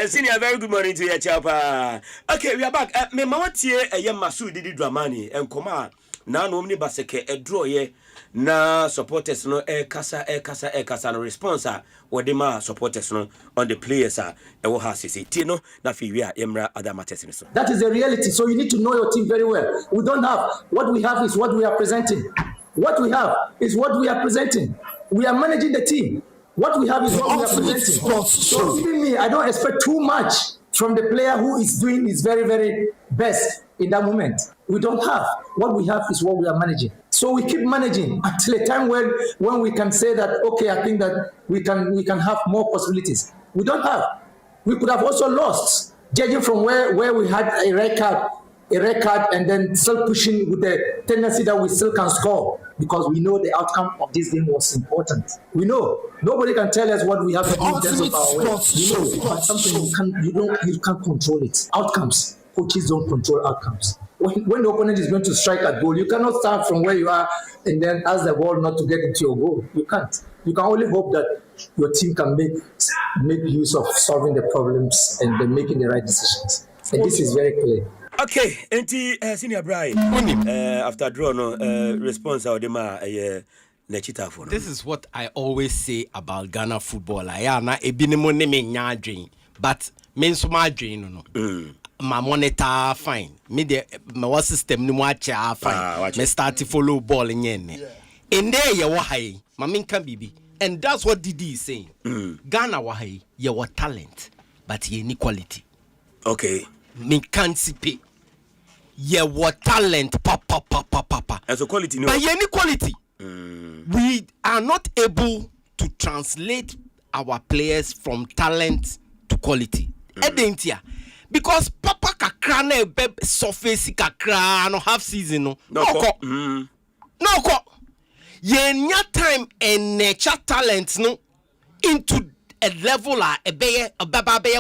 senior, very good morning to you, Chapa. Okay, we are back. Me mawatie Masu Didi Dramani and Koma. Now no mni baseke a draw ye na supporters no kasa no responser or the ma supporters no on the players e wo ha sisi tino na fi wi a emra other matters so. That is the reality. So you need to know your team very well. We don't have what we have is what we are presenting. What we have is what we are presenting. We are managing the team. What we have is what we are presenting. So even me, I don't expect too much from the player who is doing his very, very best in that moment. We don't have. What we have is what we are managing. So we keep managing until a time when we can say that, okay, I think that we can have more possibilities. We don't have. We could have also lost, judging from where we had a record and then still pushing with the tendency that we still can score because we know the outcome of this game was important. We know nobody can tell us what we have to do in terms of our way. We know, but something you can't control it. Outcomes, coaches don't control outcomes. When the opponent is going to strike a goal, you cannot start from where you are and then ask the ball not to get into your goal. You can't. You can only hope that your team can make use of solving the problems and then making the right decisions. And this is very clear. Okay, senior Brian. After draw no response out ma nechita for. This is what I always say about Ghana football. I na ebinimo ne me nya adwen, but me nso ma adwen no. My monitor fine. Me the my system ni mo acha fine. Me start to follow ball nyene. In there ye wa hai, ma me kan bibi. And that's what Didi is saying. Ghana wa hai, ye wa talent, but ye ni quality. Okay. Me can't see ye what talent papa as a quality no but ye any quality we are not able to translate our players from talent to quality because papa kakra na be surface kakra no half season no ye nya time and nature talent no into a level a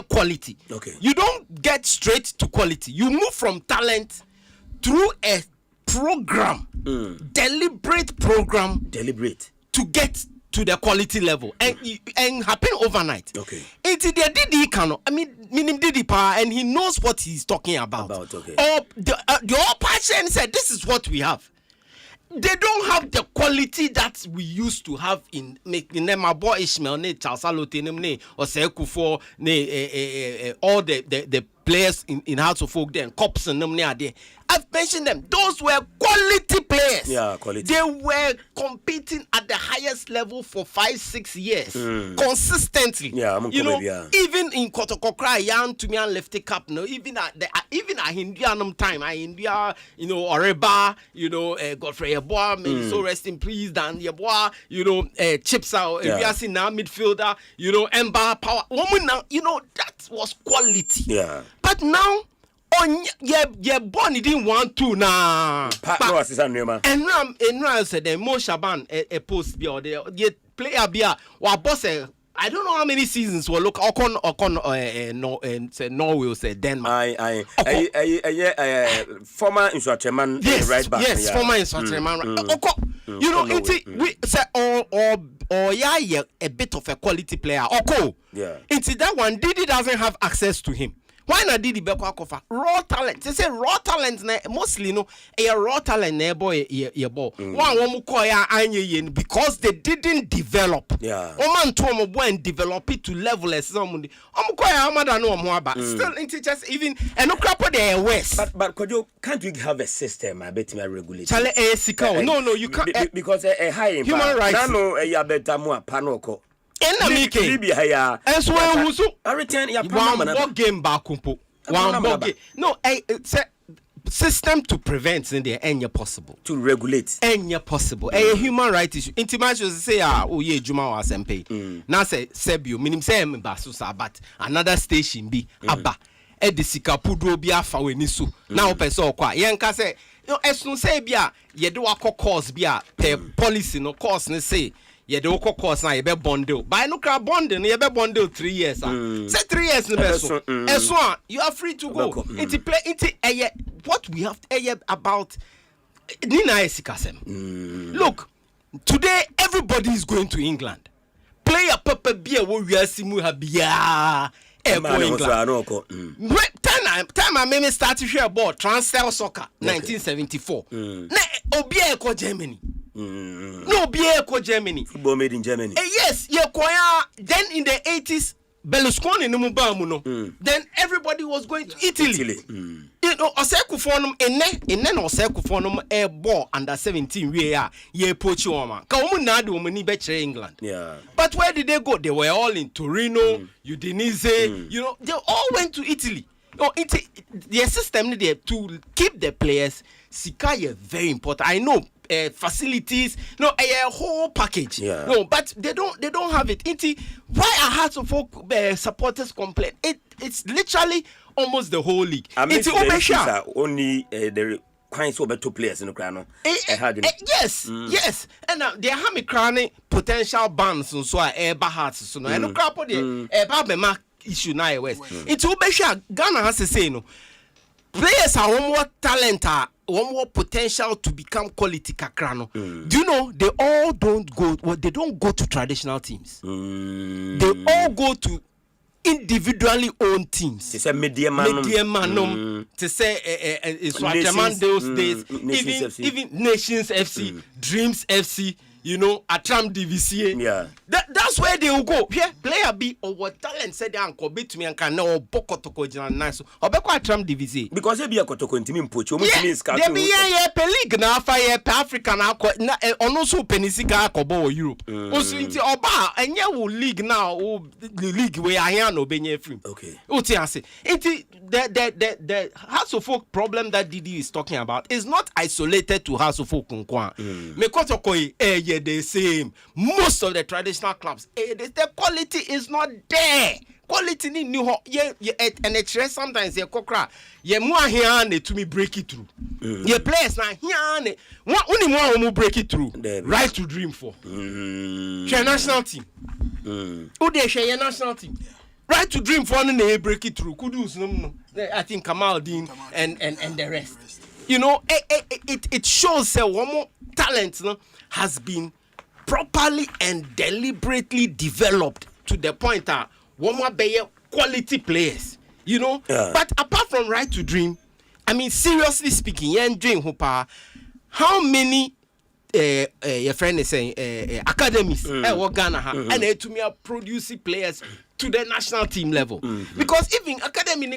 quality. Okay. You don't get straight to quality. You move from talent through a program, deliberate program, to get to the quality level and happen overnight. Okay. It's the Didi Kano. I mean, Didi Pa, and he knows what he's talking about. Okay. Or the passion said, this is what we have. They don't have the quality that we used to have in my boy Ishmael, ne Charles Alote, ne Osekufo, ne all the players in House of Folk there, Cops and them there. I've mentioned them. Those were quality players. Yeah, quality. They were competing at the highest level for 5-6 years consistently. Yeah, I'm even in Kotokokra, Yan to me and left cup. No, even at Hindianum time, India, Oreba, Godfrey Yeboah, may so rest in peace. Dan Yeboah, Chips out, Biasi now midfielder, Emba Power. Woman now, that was quality. Yeah. But now. On ye born didn't want to na and now said the Mo Shaban a post be or the player be wa boss I don't know how many seasons were look Norway will say Denmark. Former instructorman right back. Yes, former instructorman. You know, we say or yeah, a bit of a quality player. Yeah. Into that one, Didi doesn't have access to him. Why not Didi Beko Akofa? Raw talent. They say raw talent mostly no a raw talent boy your ball. One because they didn't develop. Yeah. Oman to boy and develop it to level as somebody. Still in teachers even and no crap there west. But can't we have a system I bet me regulate? No, you can't because a high human rights. No, a better more panoko. Libya and so I return one game back. One game. No, it's a system to prevent in there any possible. To regulate. Any possible. A human rights issue. Intimation say ye Juma or Asempa. Now say Sebio, meaning say Basusa, but another station be Abba. Edisika Pudro be a Fawenisu. Now person kwa. Yanka say, no, as no say bia, ye do a course bia, per policy no course ne say. Yeah, the local course now you be bundle. But no crab bundle, you be bundle 3 years. Say 3 years in the you are free to go. Into play into what we have about Nina Esikasem. Look, today everybody is going to England. Play a papa beer where we are simu habia. England. Time I made me start to hear about transfer soccer 1974. Obie ko Germany. No beer ko Germany. Football made in Germany. Yes, then in the 80s Berlusconi no mubamu no. Then everybody was going to Italy. You know, Oseku fonum ene Oseku fonum air ball under 17 we are ye pochi oma. Ka omu na do omu ni be England. Yeah. But where did they go? They were all in Torino, Udinese, you know, they all went to Italy. No, their system there to keep the players. Sika is very important. I know facilities, no, a whole package. Yeah. No, but they don't have it. Why are Hearts of Oak supporters complain? It's literally almost the whole league. It's only the kinds of two players in the crown. Yes, yes. And there are many potential bans and so Hearts so no. And no crap the issue now west. It's Obesha Ghana has to say no. Players are one more talent, one more potential to become quality kakrano. Do you know they all don't go? Well, they don't go to traditional teams. They all go to individually owned teams. To say medium manum. To say it's what those days. Even Nations FC, Dreams FC. You know, Atram DVCA. Yeah. That's where they will go. Yeah, player be or what talent said uncle bit me and can know Boko Toko nice or Beko Atram DVCA. Because they be a Kotoko in Pocho. They be a per league now for African on also Penisika Kobo Europe. Also into Oba and you will league now the league where I am no Benye free. Okay. Utiase. The House of Folk problem that Didi is talking about is not isolated to House of Folk Nkwa. Mekotoko the same. Most of the traditional clubs, the quality is not there. Quality ni new and it's sometimes you kokra. You more here to me break it through. Your players now here only more break it through. Right to dream for. Share national team. Who they share your national team? Right to dream for and they break it through. Kudus no. I think Kamaldeen and the rest. You know, it shows one more talent has been properly and deliberately developed to the point that one more quality players, you know. Yeah. But apart from Right to Dream, I mean, seriously speaking, how many your friend is saying academies what Ghana have and they to me are producing players to the national team level because even academy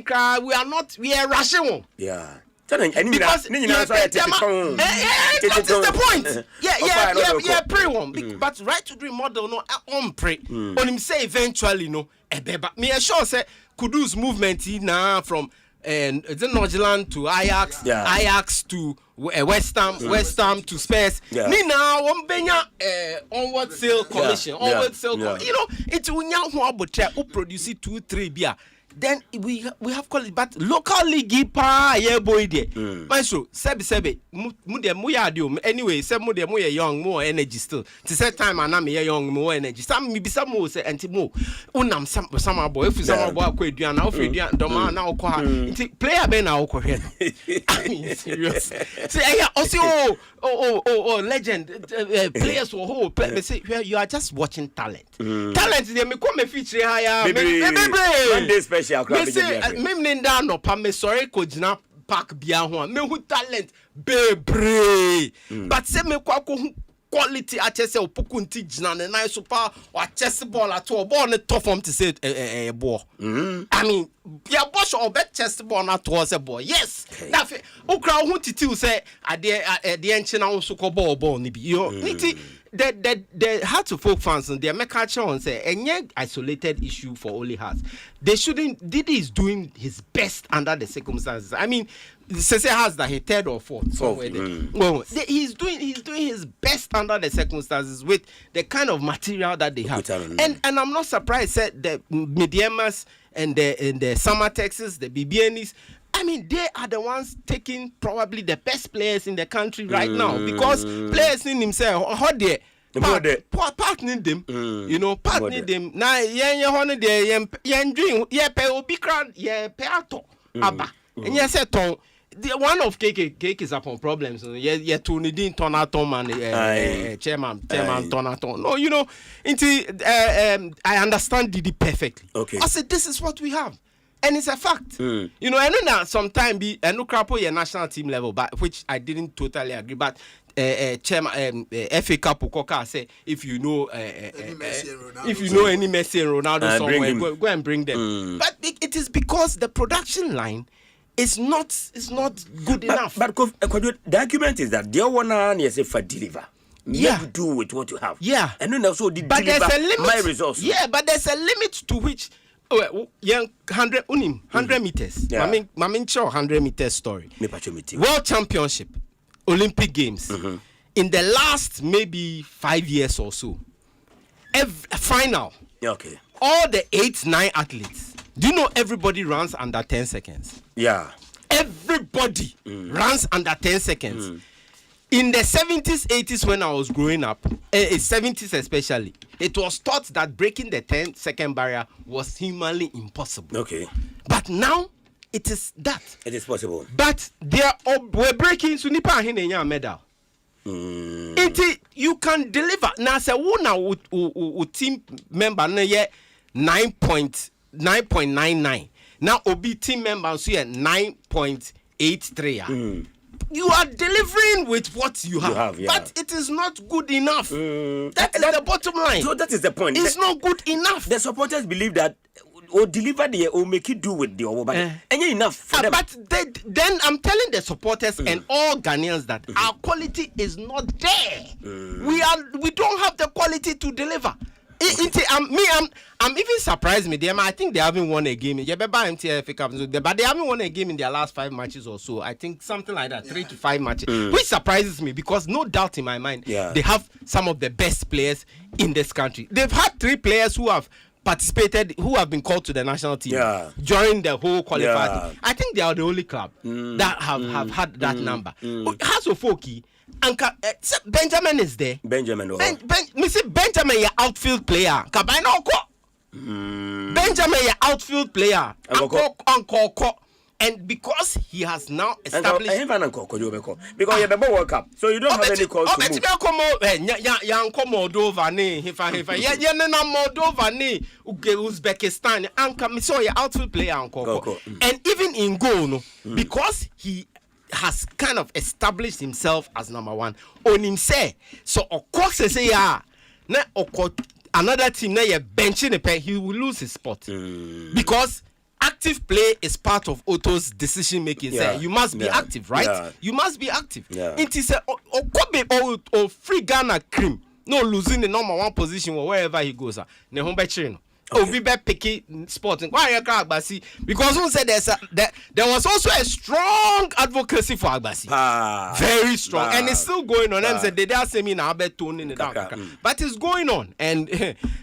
we are rushing. Yeah. Because that is the point. Yeah, pray one. But Right to Dream model no on pray. On him say eventually no. But me sure say Kudus movement now from Northland to Ajax, Ajax to West Ham to Spurs. Ni now one benya onward sale commission, onward sale. You know, it's unya who about who produce 2-3 beer. then we have quality, but local league pa yeah boy there. Maestro, sebi mu de mu ya dio anyway, se mu de mu young more energy still. To set time and am young more energy. Some me be some more say anti mo. Unam some boy if some boy ko eduan na ofeduan do ma na okọ ha. Nti player be na okọ hwe no. I mean serious. Say yeah, also legend players for whole play say you are just watching talent. Talent they me come feature higher. Monday special crowd. Me say me nda no pa me sorry ko gina park bia ho me hu talent bebre. But say me kwa ko quality achese opoku nti gina ne nice super or chess ball at all ball ne tough form to say ball. I mean ya boss or bet chess ball na to say ball. Yes. Na fe okra hu titi say ade enche na so ko ball ni bi. Yo niti the Hearts of Folk fans and their mekacha on say any isolated issue for only Hearts. They shouldn't. Didi is doing his best under the circumstances. I mean, Sese has that he third or fourth somewhere there. Well, he's doing his best under the circumstances with the kind of material that they have. And I'm not surprised that the Mediemas and the Summer Texas, the BBNs, I mean, they are the ones taking probably the best players in the country right now because players in himself, how they partnering them, you know, partnering them. Now, holiday, dream, pay obi crown, pay ato, abba. And yes, one of cake is upon problems. Tony Dean Tonaton and chairman Tonaton. No, you know, I understand Didi perfectly. Okay. I said, this is what we have. And it's a fact. You know, I know that sometimes be a no crapo your national team level, but which I didn't totally agree. But chairman FA Cup Ukoka say if you know any Messi and Ronaldo somewhere, go and bring them. But it is because the production line is not good enough. But the argument is that they wanna say for deliver. Yeah, do with what you have. Yeah, and then also deliver my resources. Yeah, but there's a limit to which. 100 meters. Yeah. I mean, sure, 100 meters story. World Championship, Olympic Games. In the last maybe 5 years or so, final. Okay. All the 8-9 athletes. Do you know everybody runs under 10 seconds? Yeah. Everybody runs under 10 seconds. In the 70s, 80s, when I was growing up, 70s especially, it was thought that breaking the 10-second barrier was humanly impossible. Okay. But now, it is that. It is possible. But we're breaking Sunipa Hinenya medal. You can deliver. Now, say, who team member 9.99. Now, Obi team member so 9.83. You are delivering with what you have, yeah. But it is not good enough. That is the bottom line. So that is the point. It's not good enough. The supporters believe that or deliver or make it do with the over, and enough for them. But then I'm telling the supporters and all Ghanaians that our quality is not there. We don't have the quality to deliver. I'm even surprised me. I think they haven't won a game. But they haven't won a game in their last 5 matches or so. I think something like that, 3 to 5 matches, which surprises me because no doubt in my mind, they have some of the best players in this country. They've had 3 players who have participated, who have been called to the national team during the whole qualifier. I think they are the only club that have had that number. House of Foki. Benjamin is there. Benjamin, your outfield player. Benjamin, your outfield player. And because he has now established. Because you have a World Cup, so you don't have any calls to move. Uzbekistan, outfield player. And even in goal, because he has kind of established himself as number one on himself. So of course say another team now you're benching a pair, he will lose his spot. Because active play is part of Otto's decision making. You must be active, right? You must be active. It is a free Ghana cream. No losing the number one position or wherever he goes. We be picking sporting. Why Agbasi? Because who said there was also a strong advocacy for Agbasi. Very strong. And it's still going on. And said they are saying in Albert Tone in the dark. But it's going on. And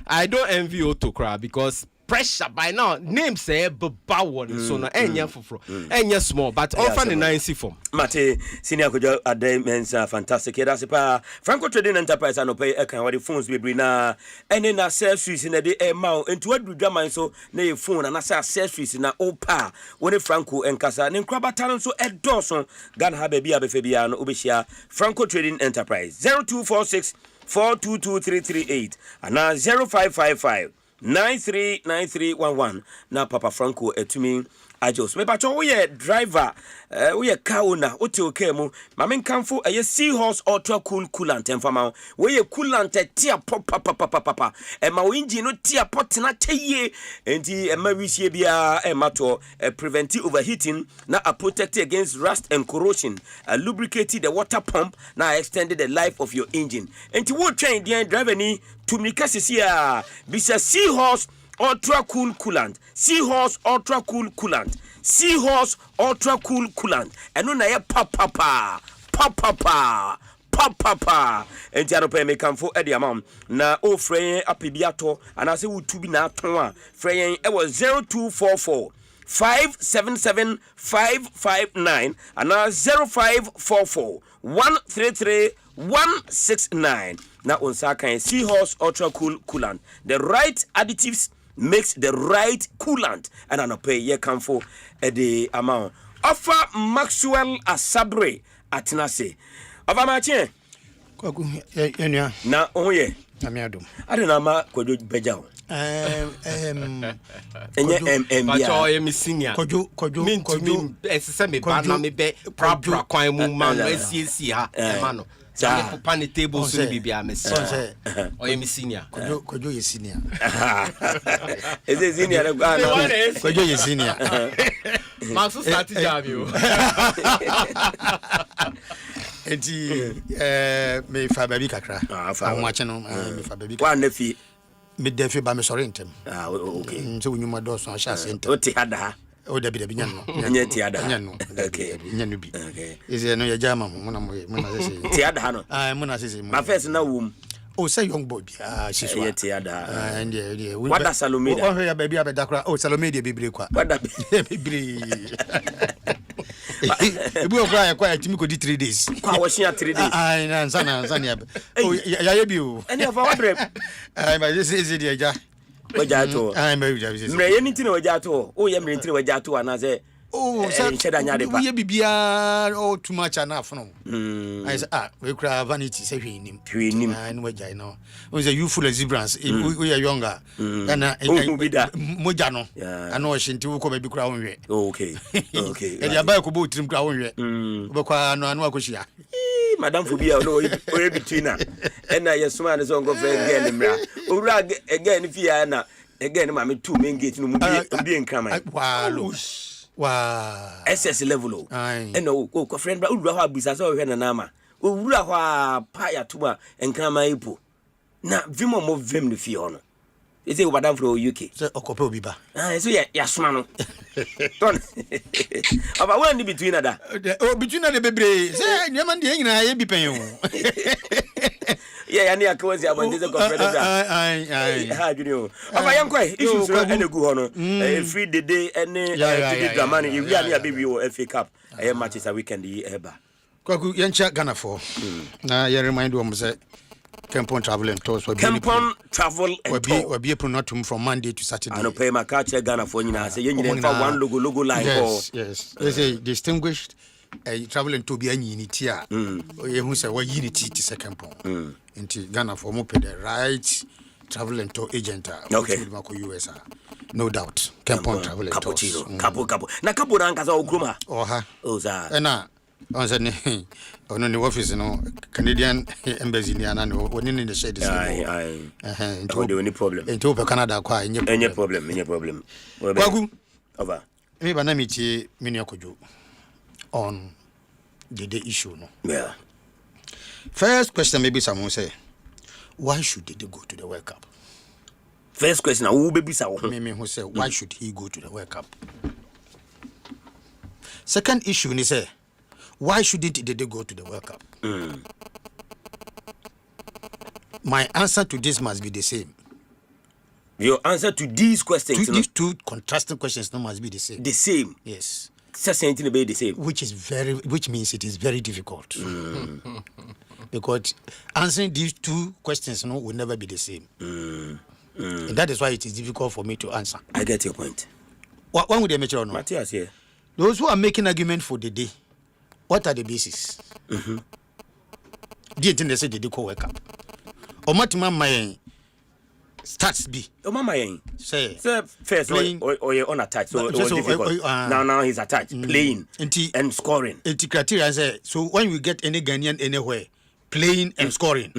I don't envy Otto Kra because pressure by now. Name say Baba one so no enya foforo. Enya small but offer the 9C form. Mate senior kojo ade mensa fantastic. That's pa Franco Trading Enterprise and pay e kan what the phones we bring na ene na accessories na de e ma into adu dwaman so na your phone and accessories na opa when Franco enkasa ne nkraba talent so e doso Ghana ha baby abefe bia no obehia Franco Trading Enterprise 0246 422338 and 0555 939311 na Papa Franco etumi ajos me pacho we driver we car owner o te okay mu ma men kanfo Seahorse Ultra Cool Coolant enfama we coolant tia papa e ma we engine no tia pot na teye enti e ma wisie bia e mato prevent overheating na protect against rust and corrosion lubricated the water pump na extended the life of your engine enti wo train the driver ni tumika sisia bisa Seahorse Ultra Cool Coolant. Seahorse Ultra Cool Coolant. Seahorse Ultra Cool Coolant. And no na ye papa. Enti anope me kamfo e de amam na o frey apibiato anase wutubi na aton a frey e was 0244 577 559 and 0544 133 169 na onsa kan Seahorse Ultra Cool Coolant. The right additives makes the right coolant and anope ye kamfo e de amount offer Maxwell Asabre atinase offer machi kwaku enua na oye amiadom ade na ma kojo bejao Pacho ye mi senior kojo esese me ba na me be pra kwan mu ma no asiesi ha e ma no sa me papa ne table so bibia me se o ye mi senior kojo ye senior eze senior na kojo ye senior Max start job you enti me fa baby kakra fa wache no me fa baby kwa na fi me defi ba me sori ntem okay so nyuma do so sha ntem o ti hada o da bi nyan no nya ti hada nyan no okay nyan no bi ise no ya jama mo na se ti hada no mo na se ma first na wum o say young boy bi shiswa ye ti hada and wada Salome o ya baby abedakra o Salome de bebre kwa wada bebre ebu okra ya kwa timi ko di 3 days kwa wo shia 3 days na nzana ya o ya ye bi o eni of our drip ma this dia ja wajato ma wajato mre ye nti na wajato o ye mre nti na wajato ana se sheda nya de pa ye bibia o too much enough no I say we cry vanity say hwenim and wajai no o say you full exuberance we are younger and moja no and o shinti wo ko ba bi kura wonwe okay e dia ba ko bo trim kura wonwe wo kwa no anu akohia madam phobia no o ye between na and na yesuma ne so ngo fe girl mra owura again fia na again ma me two main gate no mu bi enkraman wow SS level and no ko friend bra owura ho abisa so hwe na na ma owura ho pa ya tuma enkraman ipo na vimo mo vem no fie hono e say madam from UK so okope obi ba so ya suma no ton aba when in between ada between the bebre say nyama de nyina ye bi pen o yeah yani akwazi abondize ko friend bra ha junior aba yankoi issues ene gu hono free the day ene the drama ni wi ani abebi o FA Cup e matches a weekend yi eba kwaku yancha Ghana for na ye remind wo say Kempon Travel and Tours for Kempon Travel and Tours will be pronotum from Monday to Saturday. I no pay my catch Ghana for you say you need one logo line yes they say distinguished travel and to be any unity who say what unity to second pon into Ghana for mo the right travel and tour agent okay US no doubt Kempon Travel and Tours kapo na kapo ranka za okroma oha oza na on say ono ni office no Canadian embassy ni ana no oni ni share this into any problem into Canada kwa any problem kwagu over me ba na mi tie mini akojo on the issue no yeah first question maybe someone say why should they go to the World Cup first question who baby sa me who say why should he go to the World Cup second issue ni say why shouldn't they go to the World Cup my answer to this must be the same Your answer to these questions. These two contrasting questions must be the same. The same. Yes. Be the same. Which means it is very difficult. Because answering these two questions will never be the same. And that is why it is difficult for me to answer. I get your point. When would they make or no? Matthias here. Those who are making argument for the day, what are the basis? Do you think they say they do wake up? Or my starts be. Oh, mama, say first or you're unattached, so it was difficult. Now he's attached, playing and scoring. It's criteria say so when we get any Ghanaian anywhere, playing and scoring,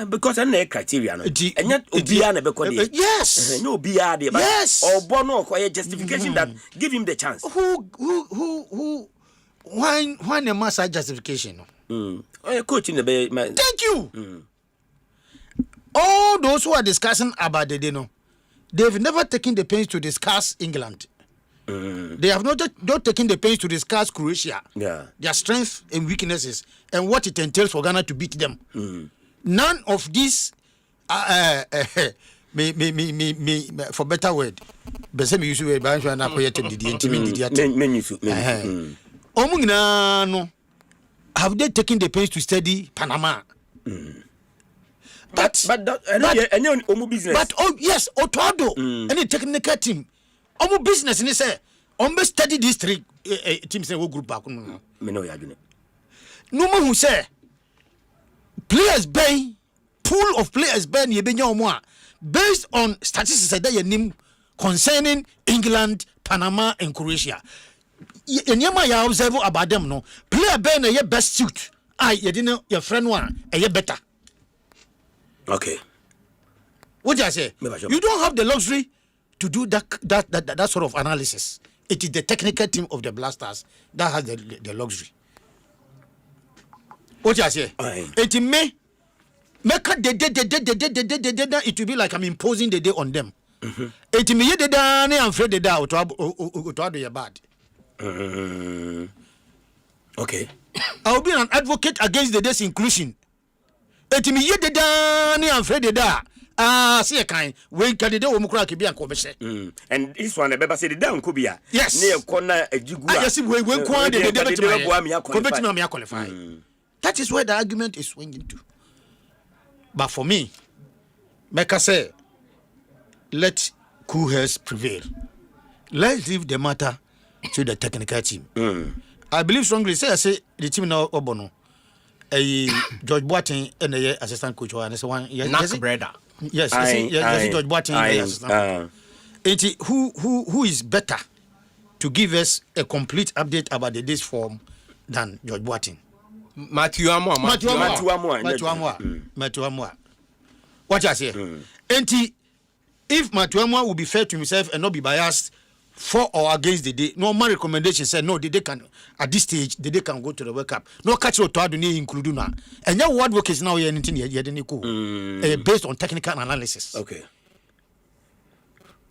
because I'm criteria, no. And yet, yes, no BR, yes, or Bono or justification that give him the chance. Who? Why a master justification? Coach in the bay. Thank you. All those who are discussing about the day, they've never taken the pains to discuss England. They have not taken the pains to discuss Croatia, their strengths and weaknesses, and what it entails for Ghana to beat them. None of these, for better word, have they taken the pains to study Panama? But yes, Otoado, any technical team, business in say, study these three teams in group back. No more who say players bay pool of players bay based on statistics that you name concerning England, Panama, and Croatia. And you might observe about them. No player bay na your best suit. You didn't your friend one a better. Okay. What do I say? You don't have the luxury to do that sort of analysis. It is the technical team of the Blasters that has the luxury. What do I say? It may make it will be like I'm imposing the day on them. It may the day I'm afraid the day to do your bad. Okay. I will be an advocate against the day's inclusion. Eti mi yede da ni amfrede da see kind we candidate wo mukura ke bia ko be and this one the beba say the down ko bia yes na e kona ajigu yes we ko de betima me qualify. That is where the argument is swinging to. But for me, make I say let cool heads prevail. Let's leave the matter to the technical team. I believe strongly say the team now obono George Boateng and the assistant coach and so one. Yes, George Boateng assistant. Who is better to give us a complete update about the day's form than George Boateng? Matthew Amwa. What I say? If Matthew Amwa will be fair to himself and not be biased for or against the day, no my recommendation said no, the day can at this stage the day can go to the World Cup. No catch or to include now. And your word work is now anything based on technical analysis. Okay.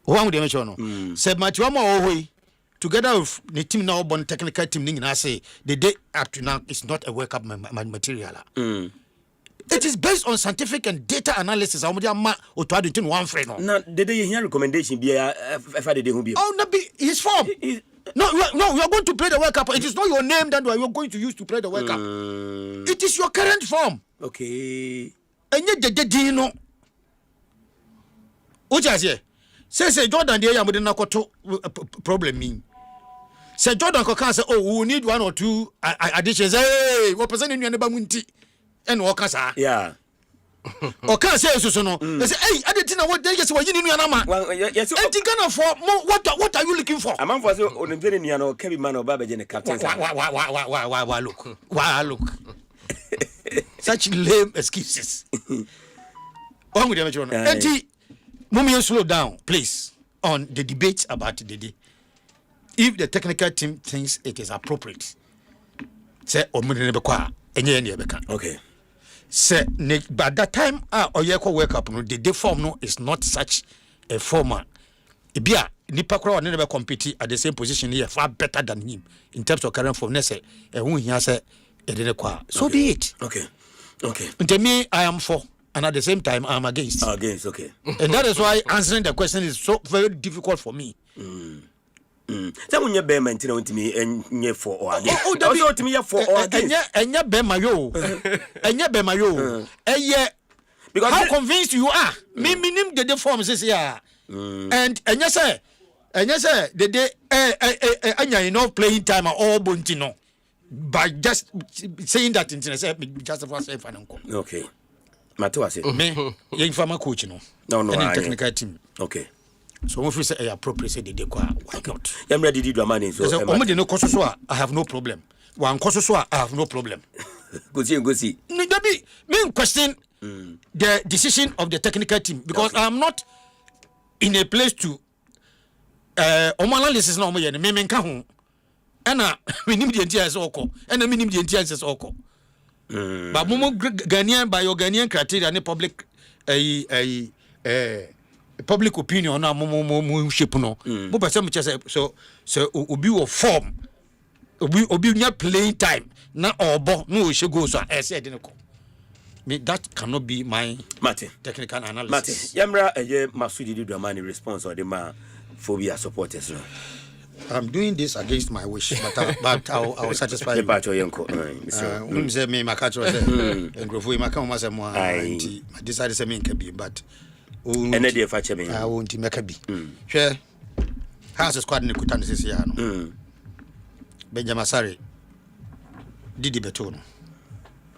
One would mention said Matthew Amwa together with the team now born technical team I say the day up to now is not a World Cup material. It is based on scientific and data analysis. One friend. Now, did they hear recommendation be his form. No, you are going to play the World Cup. It is not your name that you are going to use to play the World Cup. It is your current form. Okay. And yet the know. What I say? Say Jordan there am not problem mean. Say Jordan can say we need one or two additions. Hey, what percent in your neighborhood? And Wakasa. Yeah. Or can't say so no. They say, hey, I didn't know what they just were in your nama. Well, yes, for what are you looking for? A man was on the very near Kevin Man or Babbage and the captain. Why look. Such lame excuses. On with the Auntie, Mummy, slow down, please, on the debate about the day. If the technical team thinks it is appropriate, say, okay. Say, but that time, Oyeko World Cup, the day form no is not such a former. Ibia, Nipakro never compete at the same position here, far better than him in terms of current form. Nesse, and who he has a so be it. Okay. To me, I am for and at the same time I'm against. Against, okay. And that is why answering the question is so very difficult for me. So when you be maintain me and for or against. Also to me for or against. Enya be mayo. Enya be mayo. Because how convinced you are? Me minim the forms is here. And enya say the day enya enough playing time all bontino. By just saying that internet say just for say fananko. Okay. Mato say me ye informa coach no. No. Any technical team. Okay. So if we say appropriate say they go why not? I'm ready to do a money so. Omode no koso so I have no problem. Wan koso so I have no problem. Go see. No be me question the decision of the technical team because okay. I'm not in a place to analysis na omoye me nka ho. Ena minim the entire is oko. Ena minim the entire is oko. But momo Ghanaian by your Ghanaian criteria ne public public opinion na momo shape no. Mo person me say so obi wo form. Obi nya playing time na obo no she go so I said no. Me that cannot be my technical analysis. Yamra Masudi Dramani response or the ma phobia supporters. I'm doing this against my wish, but I'll satisfy you. Say me makacho say engrofo maka mo say mo anti decide say me nka bi but ene dey fa che me I won't make bi hwe house squad ne kuta ne sisi ya no Benjamin Sari Didi Beto no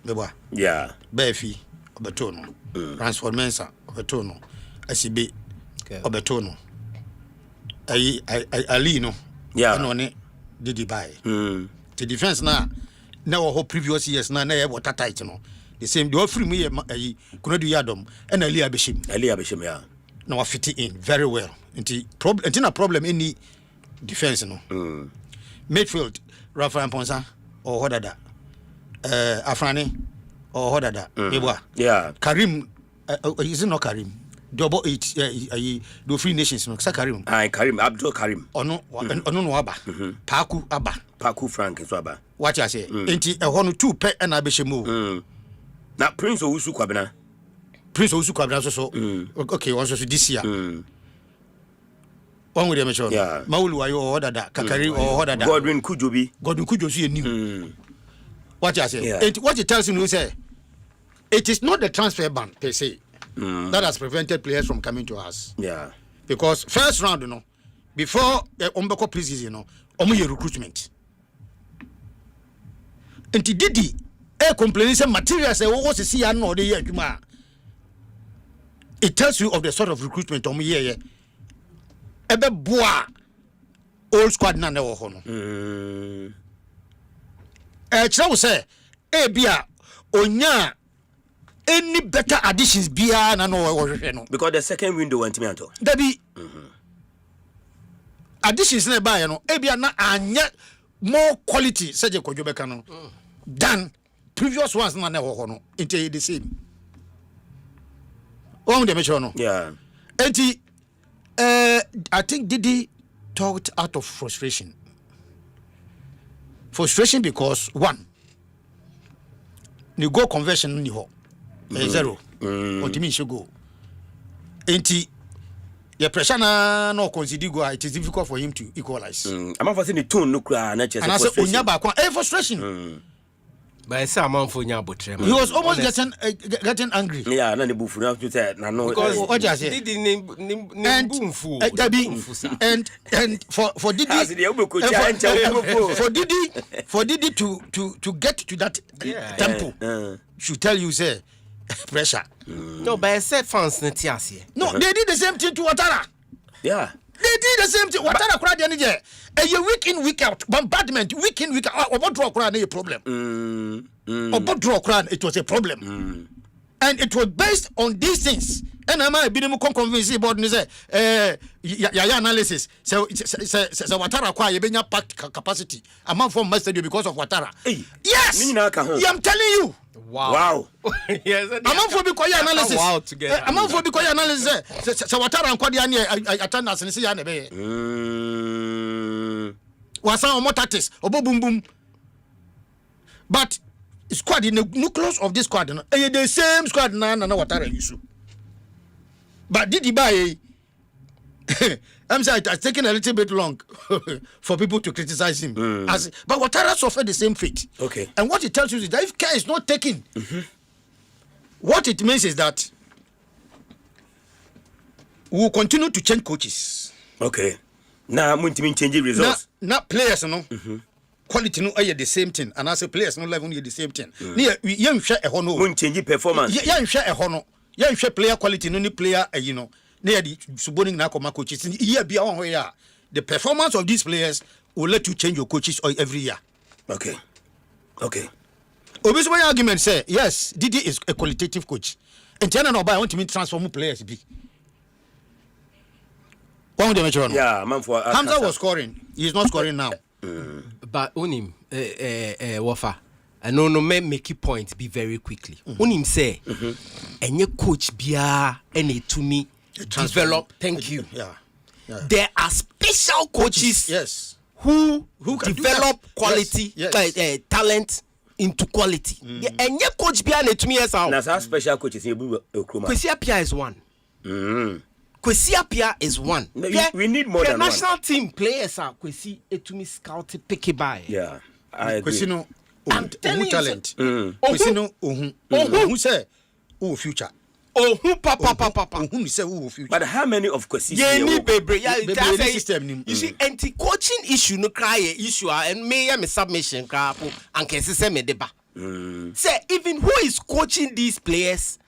beba yeah Befi Beto no transformation Beto no Asibe Beto no Ali no yeah no ne Didi buy the defense na wo previous years na e water tight no the same the free me Kunadu Yadom and Ali Abeshim yeah now fit in very well into problem any defense no midfield Rafael Ponsa or Hodada Afrani or Hodada yeah Karim is it not Karim double 8 the Free Nations no Karim Karim Abdul Karim ono no aba Paku Frank so aba what I say enti e ho no 2 pe na Abeshim na Prince Owusu Kwabena so okay also this year one with them sure Maulu ayo or Hodada Kakari or Hodada Godwin Kujobi so you new what I say what it tells you say it is not the transfer ban per se that has prevented players from coming to us because first round you know before ombeko preseason you know omo recruitment enti Didi complaining say materials what see ya no dey adwuma it tells you of the sort of recruitment omo here ebe boa old squad na na wo ho no chere wo say bia onya any better additions bia na no wo hwehwe no because the second window went me anto dabi additions na ba no bia na anya more quality seje kodwo beka no than previous ones na wo ho no into the same on the measure no enti I think Didi talked out of frustration because one the goal conversion ni ho 0 ultimately should go enti the pressure na no consider go it is difficult for him to equalize am for say the tone no kra na chese frustration onya ba kwa frustration by say man for nya botre he was almost getting angry yeah na ne bufu na to say na no what you say and for Didi for Didi to get to that tempo should tell you say pressure no by say fans na ti ase no they did the same thing to Ouattara they did the same thing Ouattara crowd any there a week in week out bombardment week in week out about draw crowd a problem about draw crowd it was a problem and it was based on these things and am I being convinced about say analysis so Ouattara kwa ye benya packed capacity amount from my stadium because of Ouattara yes I'm telling you wow yes amount for because analysis amount for because analysis so Ouattara kwa dia ne attendance ne say ya na be wasan omo tactics obo boom boom but squad in the nucleus of this squad no the same squad na Watara use. But did he buy I'm sorry, it's taken a little bit long for people to criticize him. But Watara suffered the same fate. Okay. And what it tells you is that if care is not taken, what it means is that we will continue to change coaches. Okay. Now, I'm going to change results. Not players, no. Quality no the same thing, and as a players no level the same thing. You share a hono. Mun change performance. You share a hono. You share player quality no player you know. Near the suboning na koma coaches. Here be on where the performance of these players will let you change your coaches every year. Okay. Obviously, my argument say yes, Didi is a qualitative coach. And Tiana no buy want to transform players be. One dimension. Yeah, man for Hamza was scoring. He is not scoring now. But Unim, Wafa, I know no man make a point be very quickly. Unim say, and your coach bia any to me develop. Thank you. Yeah. There are special coaches. Yes. Who develop quality, talent into quality. And your coach bia any to me as our. That's how special coaches in Okroma. Kwesi Appiah is one. Kwesi Appiah is one. We need more than one. The national team players are Kwesi Etumi scout picky by. Yeah, I agree. Kwesi no talent. Kwesi no who say who future. Papa. Who say who future. But how many of Kwesi? You see, anti-coaching issue no cry issue and me submission crap and can say me deba. Say even who is coaching these players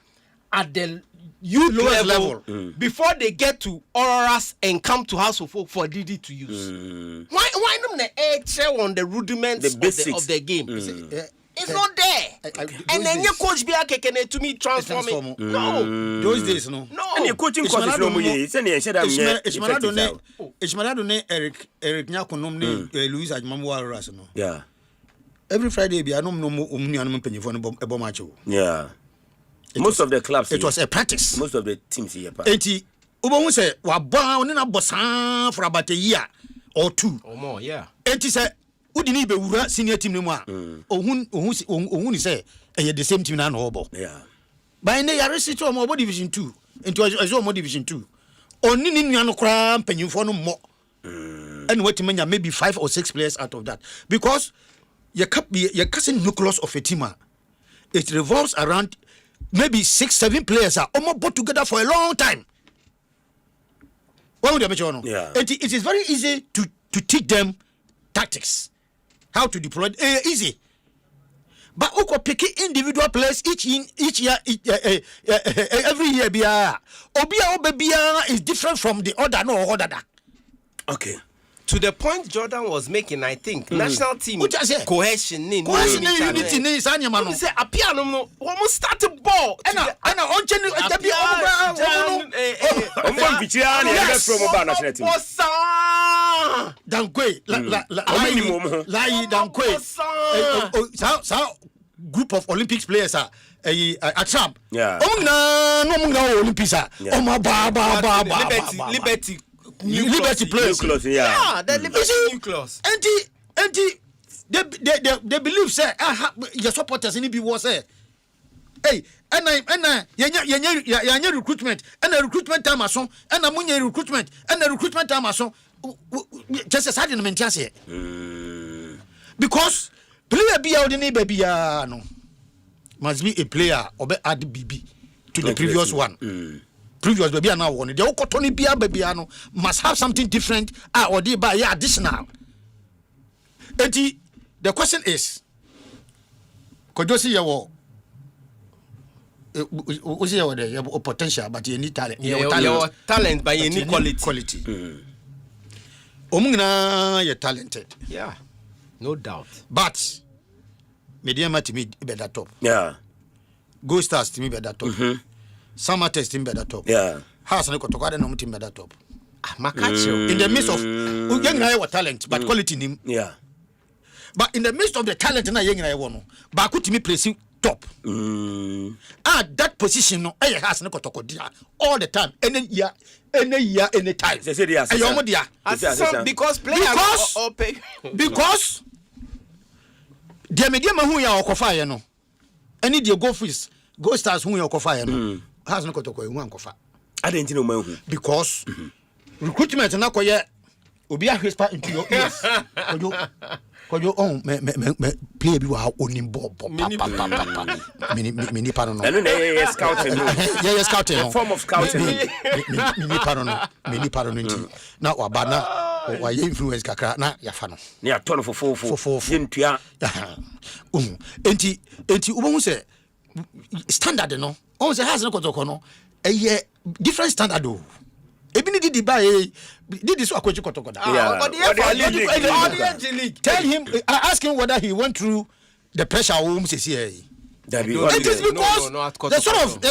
at the youth level before they get to Auroras and come to House of Folk for Didi to use. Why not the air chair on the rudiments of the game? It's not there. And then your coach be to me transform it. No. Those days, no. And your coaching coach is no more. It's Maradona Eric Nyakonom Louis Ajmamu Auroras no. Yeah. Every Friday be anom no omnu penny for no ebomacho. Yeah. Most of the clubs. It was a practice. Most of the teams here. Enti, Ubo say, "Waba only na bosan for about a year or two or more." Yeah. Enti say, "Udini be wura senior team no more." Ohun say, "Eh, the same team na no obo." Yeah. By the year sit to Omo Division 2. Into Omo Division 2. Oni ni nua no kra mpanyimfo no mo. And what menya maybe 5 or 6 players out of that because your casting nucleus of a team. It revolves around maybe 6-7 players are almost put together for a long time. What would you mention? Yeah. It is very easy to teach them tactics, how to deploy. Easy. But we could pick individual players each year, every year. Obia is different from the other. No other. Okay. To the point Jordan was making, I think national team cohesion, unity. Say Appiah no almost started ball. Group of Olympics players are a trap. Yeah. Olympics are. Liberty players. Yeah, the Liberty nucleus. And they believe say your supporters in be was say hey and recruitment and the recruitment time aso and amunya recruitment and the recruitment time aso just as hard in maintain because player be out in baby no must be a player or be add BB to the previous one. Previous baby now one. The Okotoni Bia baby must have something different or they buy additional. The question is, could you see your potential, but you need talent. Your talent, but you need quality. You're talented. Yeah, no doubt. But medium to me better top. Yeah. Go Stars to me better top. Summer test team better top. Yeah. House and Kotoka no team better top. In the midst of young talent, but quality him. Yeah. But in the midst of the talent na young one, but could me placing top. That position no has no Kotoka all the time. Any year, any time. Because the medium who ya okofaya no. any the go stars who you kofa no has no kotoko who ankofa I didn't know my because recruitment na koye obi a whisper into your ears kojo on me play bi wa onim bob mini pano no no scouting yeah scouting form of scouting mini pano nti na wa bana wa influence kakra na ya fa no ne ato no fofo yentua enti ubo say standard no on say has no kotoko no different standard o ebi ni didi ba didi so akwachi kotoko da tell him ask him whether he went through the pressure home say it is because the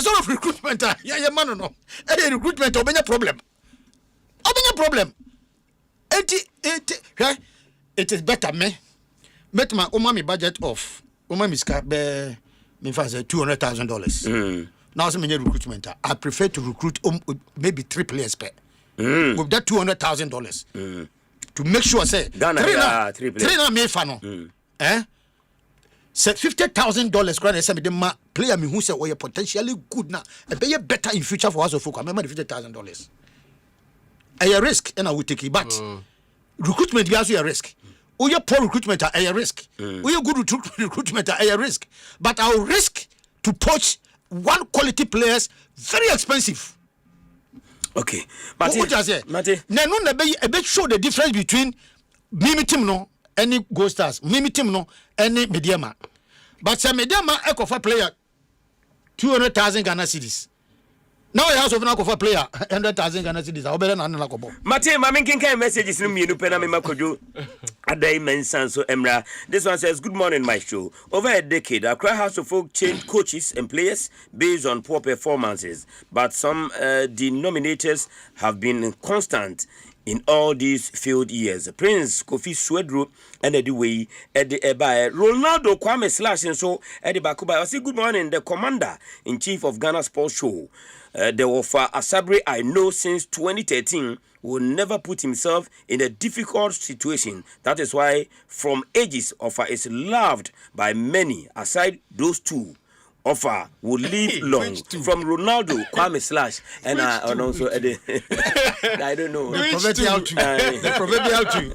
sort of recruitment yeah man no any recruitment obenya problem it is better me met my umami budget of umami ska be me fa say $200,000 now some recruitment I prefer to recruit maybe 3 players per with that $200,000 to make sure say three na me fa no say $50,000 grant say me dem player me who say we potentially good na e be better in future for us of folk remember the $50,000 a risk and I will take it but recruitment be also a risk. We are poor recruitment are a risk. We are good recruitment are a risk. But our risk to poach one quality players very expensive. Okay. But what I say? Na no na be show the difference between Mimi team no any Gold Stars, Mimi team no any Mediama. But some Mediama echo player 200,000 Ghana cedis. Now I also now for player 100,000 Ghana cedis. I better not like a Mate, Mammy can messages in me, no pen, Makojo. A day mention so Emra. This one says, good morning, my show. Over a decade, Accra House of Folk changed coaches and players based on poor performances, but some denominators have been constant in all these field years. Prince Kofi Swedru and the way at the Eba Ronaldo Kwame Slash and so at the Bakuba. I say good morning, the commander in chief of Ghana Sports Show. The Wafa Asabre I know since 2013 will never put himself in a difficult situation. That is why from ages Ofa is loved by many. Aside those two, Ofa will live long. From Ronaldo, Kwame Slash, and also I don't know. The proverbial two.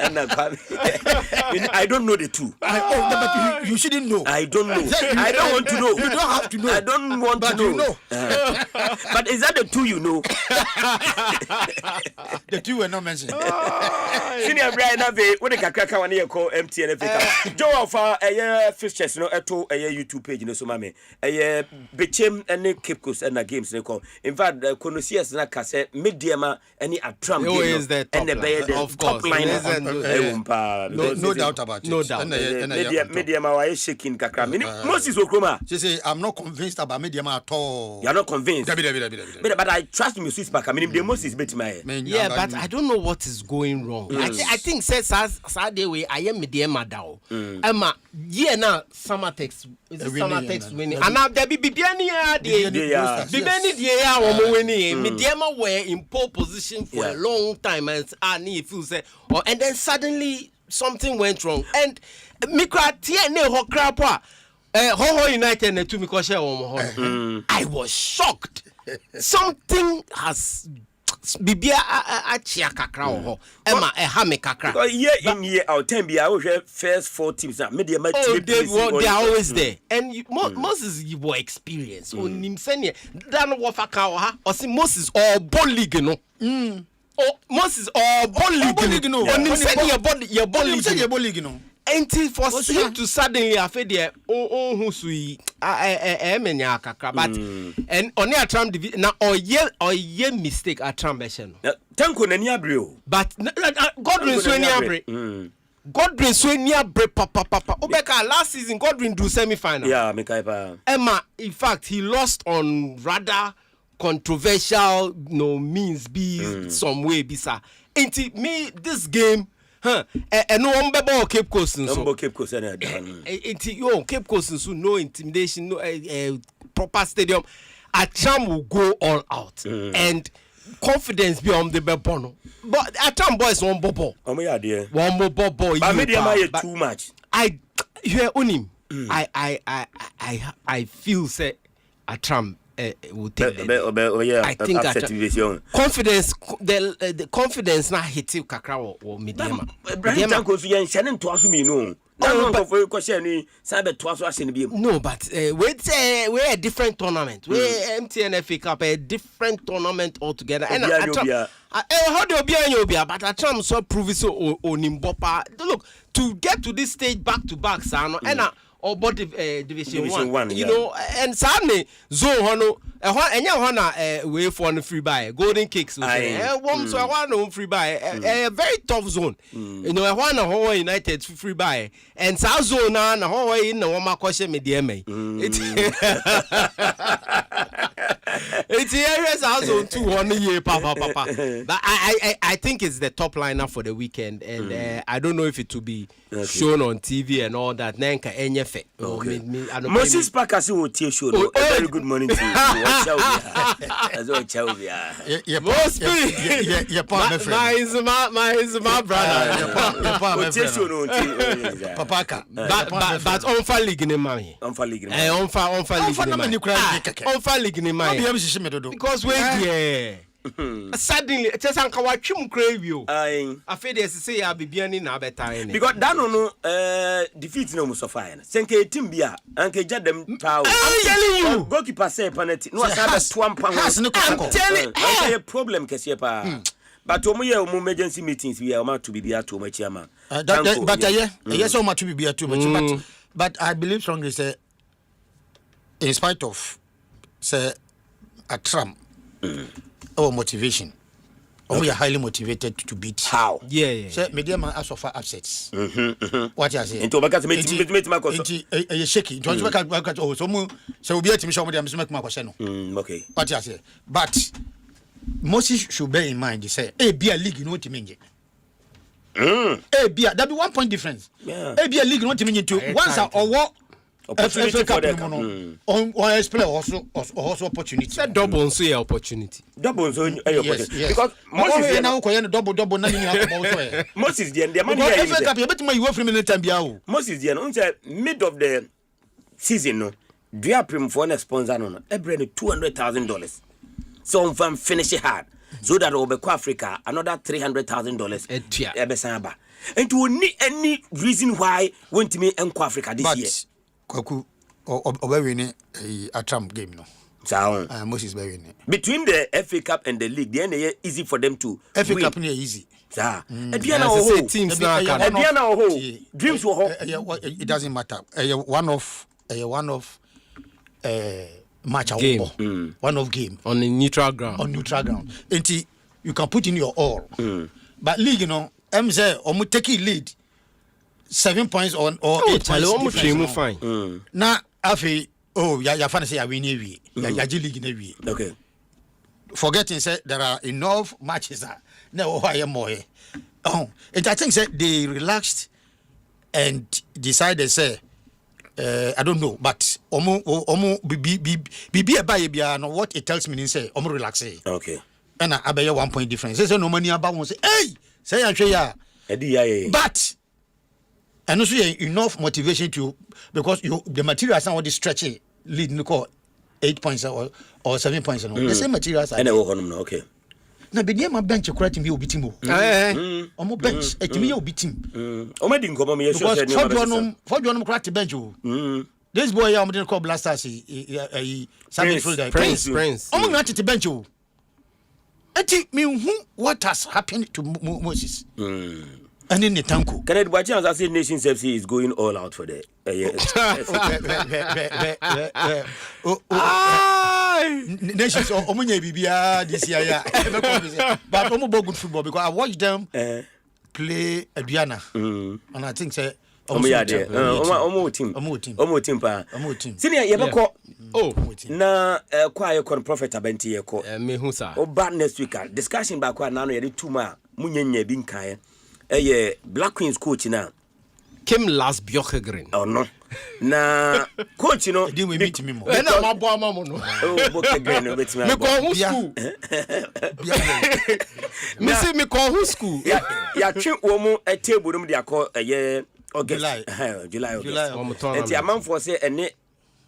And I don't know the two. But you shouldn't know. I don't know. I don't want to know. You don't have to know. I don't want to know. You know. But is that the two you know? The two were not mentioned. Senior Brian Ave, what the Kakaka one here call MTN Africa. Joe of a fixtures, no, a YouTube page, no, so mammy. A Bechem and Cape Coast and the games they call. In fact, the Conocias and cassette, Mediama, any a Trump is the top and the bed of top line. No doubt about it. No doubt. Mediama is shaking Kakra. Moses Okroma. She say, I'm not convinced about Mediama at all. You're not convinced. But I trust me, Swiss back. I mean, the Moses bet my. Yeah, but I don't know what is going wrong. I think says Saturday way I am Mediama Dao. Emma, yeah, now summer text winning. And now there be Bibiani winning. Mediama were in pole position for a long time and if you say and then suddenly something went wrong. And Mikra Tiene Hokrapa Ho United and Tumiko I was shocked. Something has Bibia Achia Kakra ho Emma Hame Kakra. Year in year out 10 be our first 4 teams that media they are always there. And Moses you were experienced. Nimsenia Dan Wafaka or see Moses or Bolig no. Moses or Bolig no. Your Bolig no. Until for him to suddenly affair there who sui emenya kakra but and on your tram now or ye mistake at tramation tanko nani abre but Godwin so ni abre Godwin so ni abre papa obeka last season Godwin do semi final Emma in fact he lost on rather controversial means be some way bisa into me this game and no one bebo Cape Coast so Cape Coast Cape Coast so no intimidation no proper stadium a Cham will go all out and confidence be on the bebono but a Cham boys one bobo one more bobo but media too much I hear unim I feel say a Trump will take I think confidence the confidence na hit kakra wo medium. Brandon ko so yen hye nto aso mi no. No, but we a different tournament. We MTNFA Cup a different tournament altogether. And how do you be? But I try to prove so on Imbopa. Look, to get to this stage back to back, Sano, and or body division 1, you know, and Sami Zone Hono, and you wanna way for the free buy, golden kicks, so I want free buy, a very tough zone. You know, I want a whole United free buy, and South Zone and a whole in the Wama question with the MA. It's areas also 200 year, papa. But I think it's the top lineup for the weekend, and I don't know if it will be shown on TV and all that. Nenka enye fe. Moses Parker will tell you. Very good morning to you. My brother. Papa. But on for league in money. On for league in money. Because we suddenly just anka watchum crave you. I feel they say I be biani na better. Because that no defeat no Mustafa. Senke team bia anke jadem power. I'm telling you. Goalkeeper say penalty. No asabe 2 pound. I'm telling you. A problem kese pa. But omo ye omo emergency meetings we are ma to be bia to my chairman. But yes so much to be bia too much but I believe strongly say in spite of say a Trump our motivation we are highly motivated to beat how say media man as of assets what you say into baka meet my question you shaky don't baka oh so mu say we be team show me make my question no okay what you say but Moses should bear in mind say be a league no team nje that be 1 point difference be a league no team nje to once or opportunity for that on explain also opportunity. Say double so opportunity. Double so opportunity. Because Moses now ko double na ni also. Moses the money here. If you bet my you free minute time bia o. Moses the no say mid of the season no. Dua prim for na sponsor no. Every $200,000. So on from finish it hard. So that over Africa another $300,000 ebesan ba. And to need any reason why went me enko Africa this year. Kwaku obewini a Trump game no. Moses bewini. Between the FA Cup and the league, the end easy for them to FA Cup near easy. Sir. Teams now dreams were it doesn't matter. One of match game. One of game on a neutral ground. On neutral ground. Until you can put in your all. But league, you know, say omu take lead 7 points or 8 points. Fine. Now, afi ya fan say ya win every. Ya league every. Okay. Forgetting say there are enough matches that no why more. And I think say they relaxed and decided say I don't know, but omo be no what it tells me say omo relax. Okay. And I be 1 point difference. Say no money about one say hey say ya. But and also enough motivation to because the materials are all the stretching lead no call 8 points or 7 points no. The same materials are. And okay. Na be my bench correct me obi team o. Omo bench etimi ye obi team. Omo di nkomo me show say for you correct bench o. This boy ya omo dey call blasters Prince. Omo na tete bench o. Eti me hu what has happened to Moses. And in the tanko. Can it watch chance I say Nations FC is going all out for the Nations omunye bibia this year. But omo good football because I watched them play Adriana. And I think say omo team pa. Senior yebeko na kwa kon prophet abenti yeko. Me hu sa. Oba next week discussion ba kwa na no yede tuma munyanya bi nkan Black Queens coach now. Kim Las Bjorkegren. Oh no. Na coach you know. Did we meet me more? Na ma boa mama no. Oh Bjorkegren no bet me. Me call who school? Me say me call who school? Ya twi wo mu table no dey call July. And a month for say any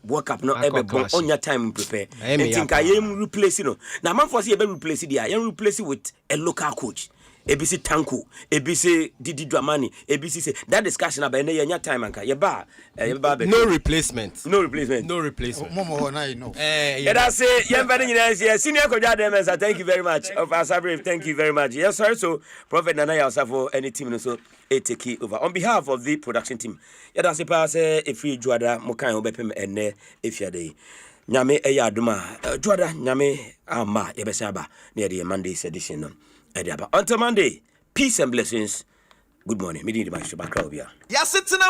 World Cup no ever on your time prepare. And think I am replacing no. Now man for say be replace it. I am replace it with a local coach. ABC Tanko, ABC Didi Dramani, ABC say that discussion about any time anka. No replacement. No replacement. No replacement. Momo I know. That's it. Senior coach Adams, thank you very much. Of Asabrave, thank you very much. Yes, sir. So Prophet Nana yourself for any team so take it over. On behalf of the production team. That's it pass if you Juada Mokan Obepem and if you're day. Nyame Eyaduma Juada Nyame Ama Ebesaba near the Monday's edition. Until Monday, peace and blessings. Good morning. Me need my Shabaka. Yes, it's in a